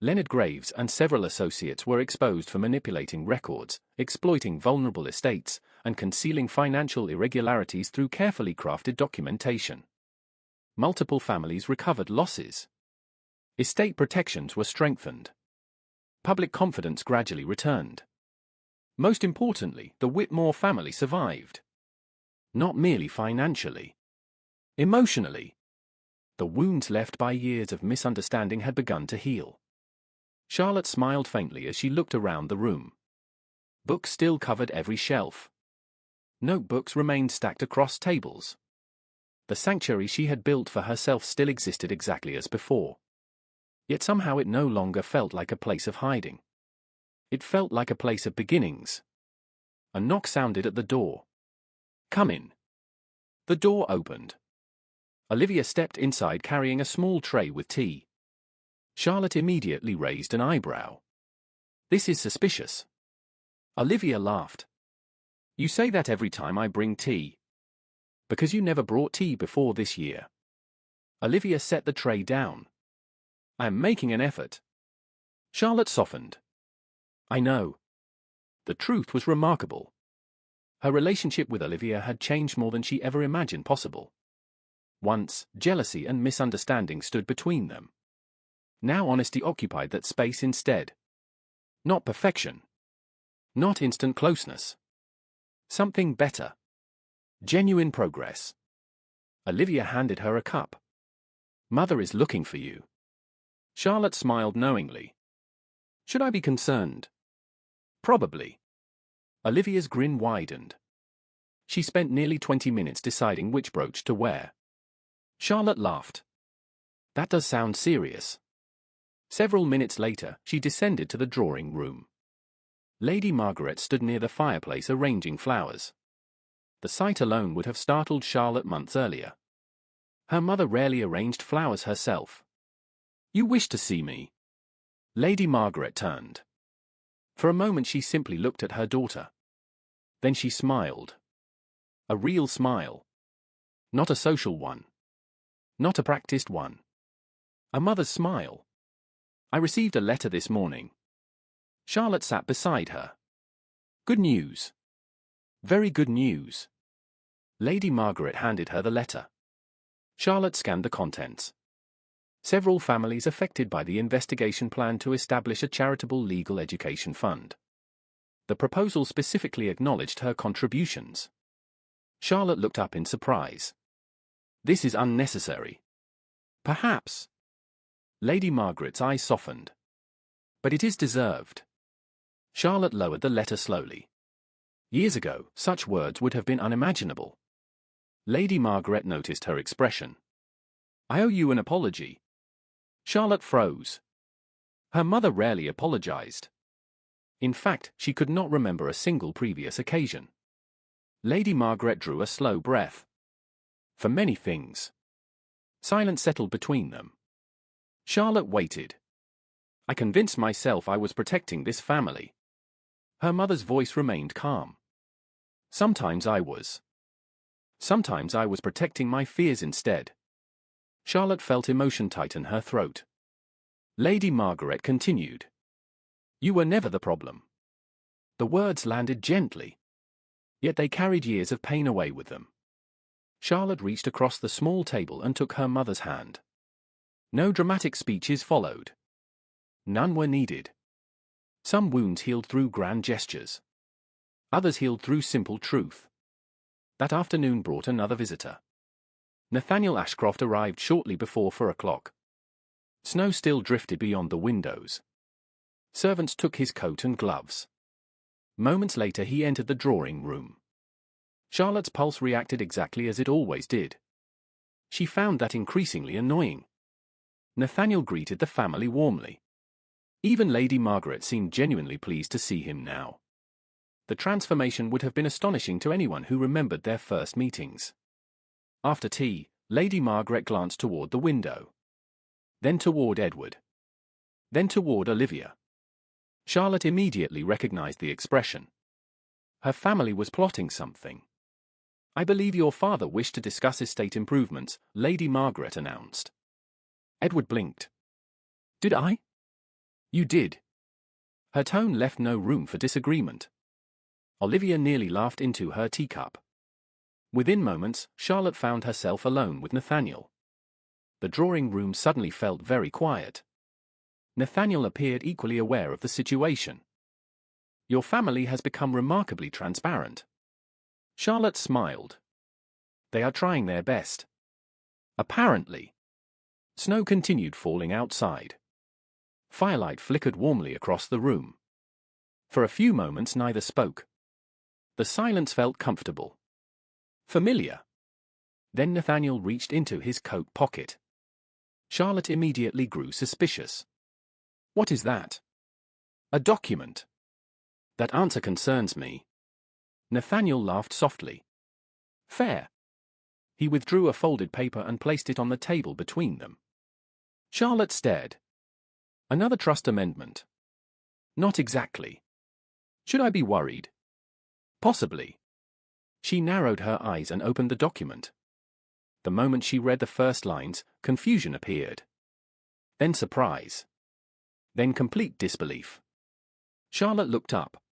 Leonard Graves and several associates were exposed for manipulating records, exploiting vulnerable estates, and concealing financial irregularities through carefully crafted documentation. Multiple families recovered losses. Estate protections were strengthened. Public confidence gradually returned. Most importantly, the Whitmore family survived. Not merely financially. Emotionally. The wounds left by years of misunderstanding had begun to heal. Charlotte smiled faintly as she looked around the room. Books still covered every shelf. Notebooks remained stacked across tables. The sanctuary she had built for herself still existed exactly as before. Yet somehow it no longer felt like a place of hiding. It felt like a place of beginnings. A knock sounded at the door. "Come in." The door opened. Olivia stepped inside carrying a small tray with tea. Charlotte immediately raised an eyebrow. "This is suspicious." Olivia laughed. "You say that every time I bring tea. Because you never brought tea before this year." Olivia set the tray down. "I am making an effort." Charlotte softened. "I know." The truth was remarkable. Her relationship with Olivia had changed more than she ever imagined possible. Once, jealousy and misunderstanding stood between them. Now honesty occupied that space instead. Not perfection. Not instant closeness. Something better. Genuine progress. Olivia handed her a cup. "Mother is looking for you." Charlotte smiled knowingly. "Should I be concerned?" "Probably." Olivia's grin widened. She spent nearly 20 minutes deciding which brooch to wear. Charlotte laughed. "That does sound serious." Several minutes later, she descended to the drawing room. Lady Margaret stood near the fireplace arranging flowers. The sight alone would have startled Charlotte months earlier. Her mother rarely arranged flowers herself. "You wish to see me?" Lady Margaret turned. For a moment she simply looked at her daughter. Then she smiled. A real smile. Not a social one. Not a practiced one. A mother's smile. "I received a letter this morning." Charlotte sat beside her. "Good news." "Very good news." Lady Margaret handed her the letter. Charlotte scanned the contents. Several families affected by the investigation plan to establish a charitable legal education fund. The proposal specifically acknowledged her contributions. Charlotte looked up in surprise. "This is unnecessary." "Perhaps." Lady Margaret's eyes softened. "But it is deserved." Charlotte lowered the letter slowly. Years ago, such words would have been unimaginable. Lady Margaret noticed her expression. "I owe you an apology." Charlotte froze. Her mother rarely apologized. In fact, she could not remember a single previous occasion. Lady Margaret drew a slow breath. "For many things." Silence settled between them. Charlotte waited. "I convinced myself I was protecting this family." Her mother's voice remained calm. Sometimes I was protecting my fears instead." Charlotte felt emotion tighten her throat. Lady Margaret continued. "You were never the problem." The words landed gently. Yet they carried years of pain away with them. Charlotte reached across the small table and took her mother's hand. No dramatic speeches followed. None were needed. Some wounds healed through grand gestures. Others healed through simple truth. That afternoon brought another visitor. Nathaniel Ashcroft arrived shortly before 4 o'clock. Snow still drifted beyond the windows. Servants took his coat and gloves. Moments later he entered the drawing room. Charlotte's pulse reacted exactly as it always did. She found that increasingly annoying. Nathaniel greeted the family warmly. Even Lady Margaret seemed genuinely pleased to see him now. The transformation would have been astonishing to anyone who remembered their first meetings. After tea, Lady Margaret glanced toward the window. Then toward Edward. Then toward Olivia. Charlotte immediately recognized the expression. Her family was plotting something. "I believe your father wished to discuss estate improvements," Lady Margaret announced. Edward blinked. "Did I?" "You did." Her tone left no room for disagreement. Olivia nearly laughed into her teacup. Within moments, Charlotte found herself alone with Nathaniel. The drawing room suddenly felt very quiet. Nathaniel appeared equally aware of the situation. "Your family has become remarkably transparent." Charlotte smiled. "They are trying their best." Apparently. Snow continued falling outside. Firelight flickered warmly across the room. For a few moments neither spoke. The silence felt comfortable. Familiar. Then Nathaniel reached into his coat pocket. Charlotte immediately grew suspicious. "What is that?" "A document." "That answer concerns me." Nathaniel laughed softly. "Fair." He withdrew a folded paper and placed it on the table between them. Charlotte stared. "Another trust amendment." "Not exactly." "Should I be worried?" "Possibly." She narrowed her eyes and opened the document. The moment she read the first lines, confusion appeared. Then surprise. Then complete disbelief. Charlotte looked up.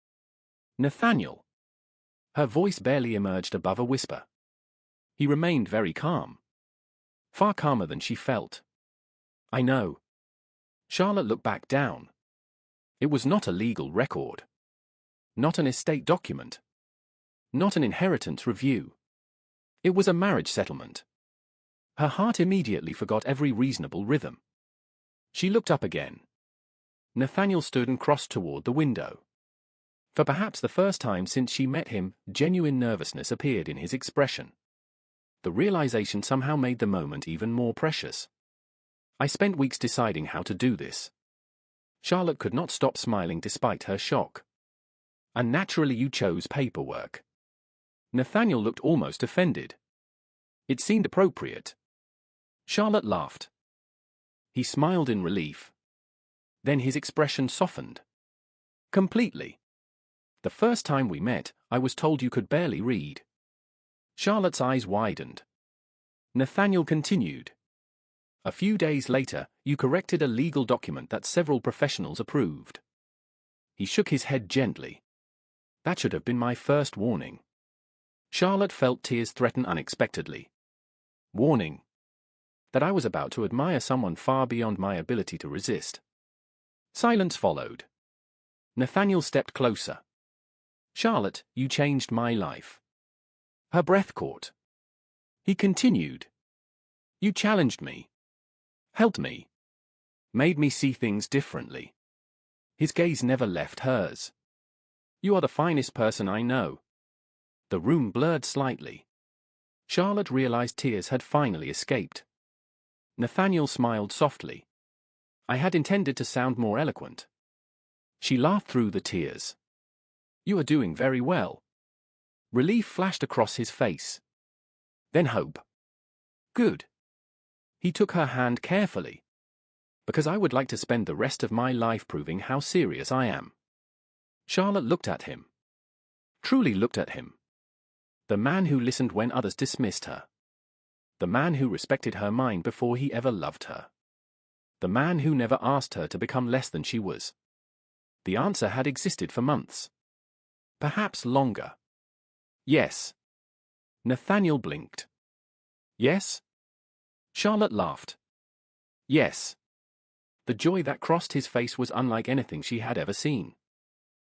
"Nathaniel." Her voice barely emerged above a whisper. He remained very calm. Far calmer than she felt. "I know." Charlotte looked back down. It was not a legal record. Not an estate document. Not an inheritance review. It was a marriage settlement. Her heart immediately forgot every reasonable rhythm. She looked up again. Nathaniel stood and crossed toward the window. For perhaps the first time since she met him, genuine nervousness appeared in his expression. The realization somehow made the moment even more precious. "I spent weeks deciding how to do this." Charlotte could not stop smiling despite her shock. "And naturally you chose paperwork." Nathaniel looked almost offended. It seemed appropriate. Charlotte laughed. He smiled in relief. Then his expression softened. Completely. The first time we met, I was told you could barely read. Charlotte's eyes widened. Nathaniel continued. A few days later, you corrected a legal document that several professionals approved. He shook his head gently. That should have been my first warning. Charlotte felt tears threaten unexpectedly. Warning. That I was about to admire someone far beyond my ability to resist. Silence followed. Nathaniel stepped closer. Charlotte, you changed my life. Her breath caught. He continued. You challenged me. Helped me. Made me see things differently. His gaze never left hers. You are the finest person I know. The room blurred slightly. Charlotte realized tears had finally escaped. Nathaniel smiled softly. I had intended to sound more eloquent. She laughed through the tears. You are doing very well. Relief flashed across his face. Then hope. Good. He took her hand carefully. Because I would like to spend the rest of my life proving how serious I am. Charlotte looked at him. Truly looked at him. The man who listened when others dismissed her. The man who respected her mind before he ever loved her. The man who never asked her to become less than she was. The answer had existed for months. Perhaps longer. Yes. Nathaniel blinked. Yes? Charlotte laughed. Yes. The joy that crossed his face was unlike anything she had ever seen.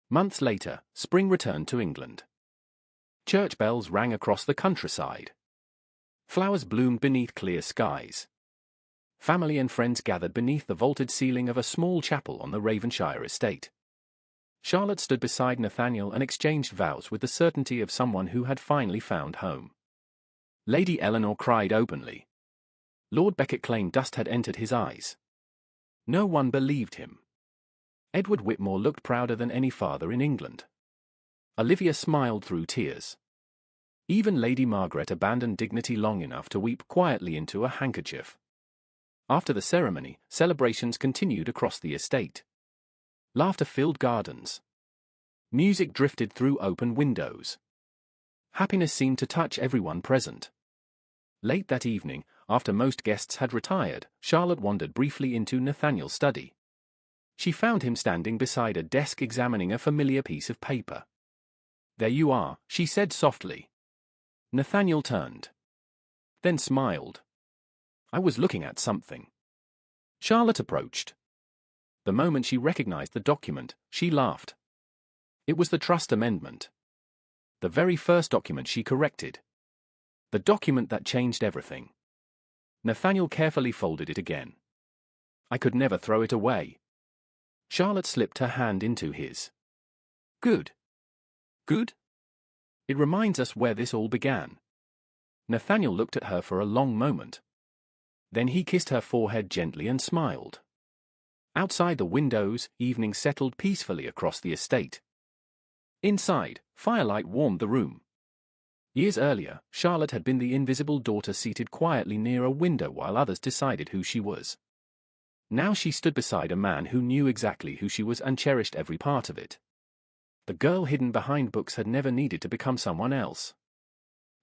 Months later, spring returned to England. Church bells rang across the countryside. Flowers bloomed beneath clear skies. Family and friends gathered beneath the vaulted ceiling of a small chapel on the Ravenshire estate. Charlotte stood beside Nathaniel and exchanged vows with the certainty of someone who had finally found home. Lady Eleanor cried openly. Lord Becket claimed dust had entered his eyes. No one believed him. Edward Whitmore looked prouder than any father in England. Olivia smiled through tears. Even Lady Margaret abandoned dignity long enough to weep quietly into a handkerchief. After the ceremony, celebrations continued across the estate. Laughter filled gardens. Music drifted through open windows. Happiness seemed to touch everyone present. Late that evening, after most guests had retired, Charlotte wandered briefly into Nathaniel's study. She found him standing beside a desk examining a familiar piece of paper. There you are, she said softly. Nathaniel turned. Then smiled. I was looking at something. Charlotte approached. The moment she recognized the document, she laughed. It was the trust amendment. The very first document she corrected. The document that changed everything. Nathaniel carefully folded it again. I could never throw it away. Charlotte slipped her hand into his. Good. Good? It reminds us where this all began. Nathaniel looked at her for a long moment. Then he kissed her forehead gently and smiled. Outside the windows, evening settled peacefully across the estate. Inside, firelight warmed the room. Years earlier, Charlotte had been the invisible daughter seated quietly near a window while others decided who she was. Now she stood beside a man who knew exactly who she was and cherished every part of it. The girl hidden behind books had never needed to become someone else.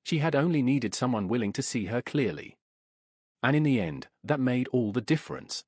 She had only needed someone willing to see her clearly. And in the end, that made all the difference.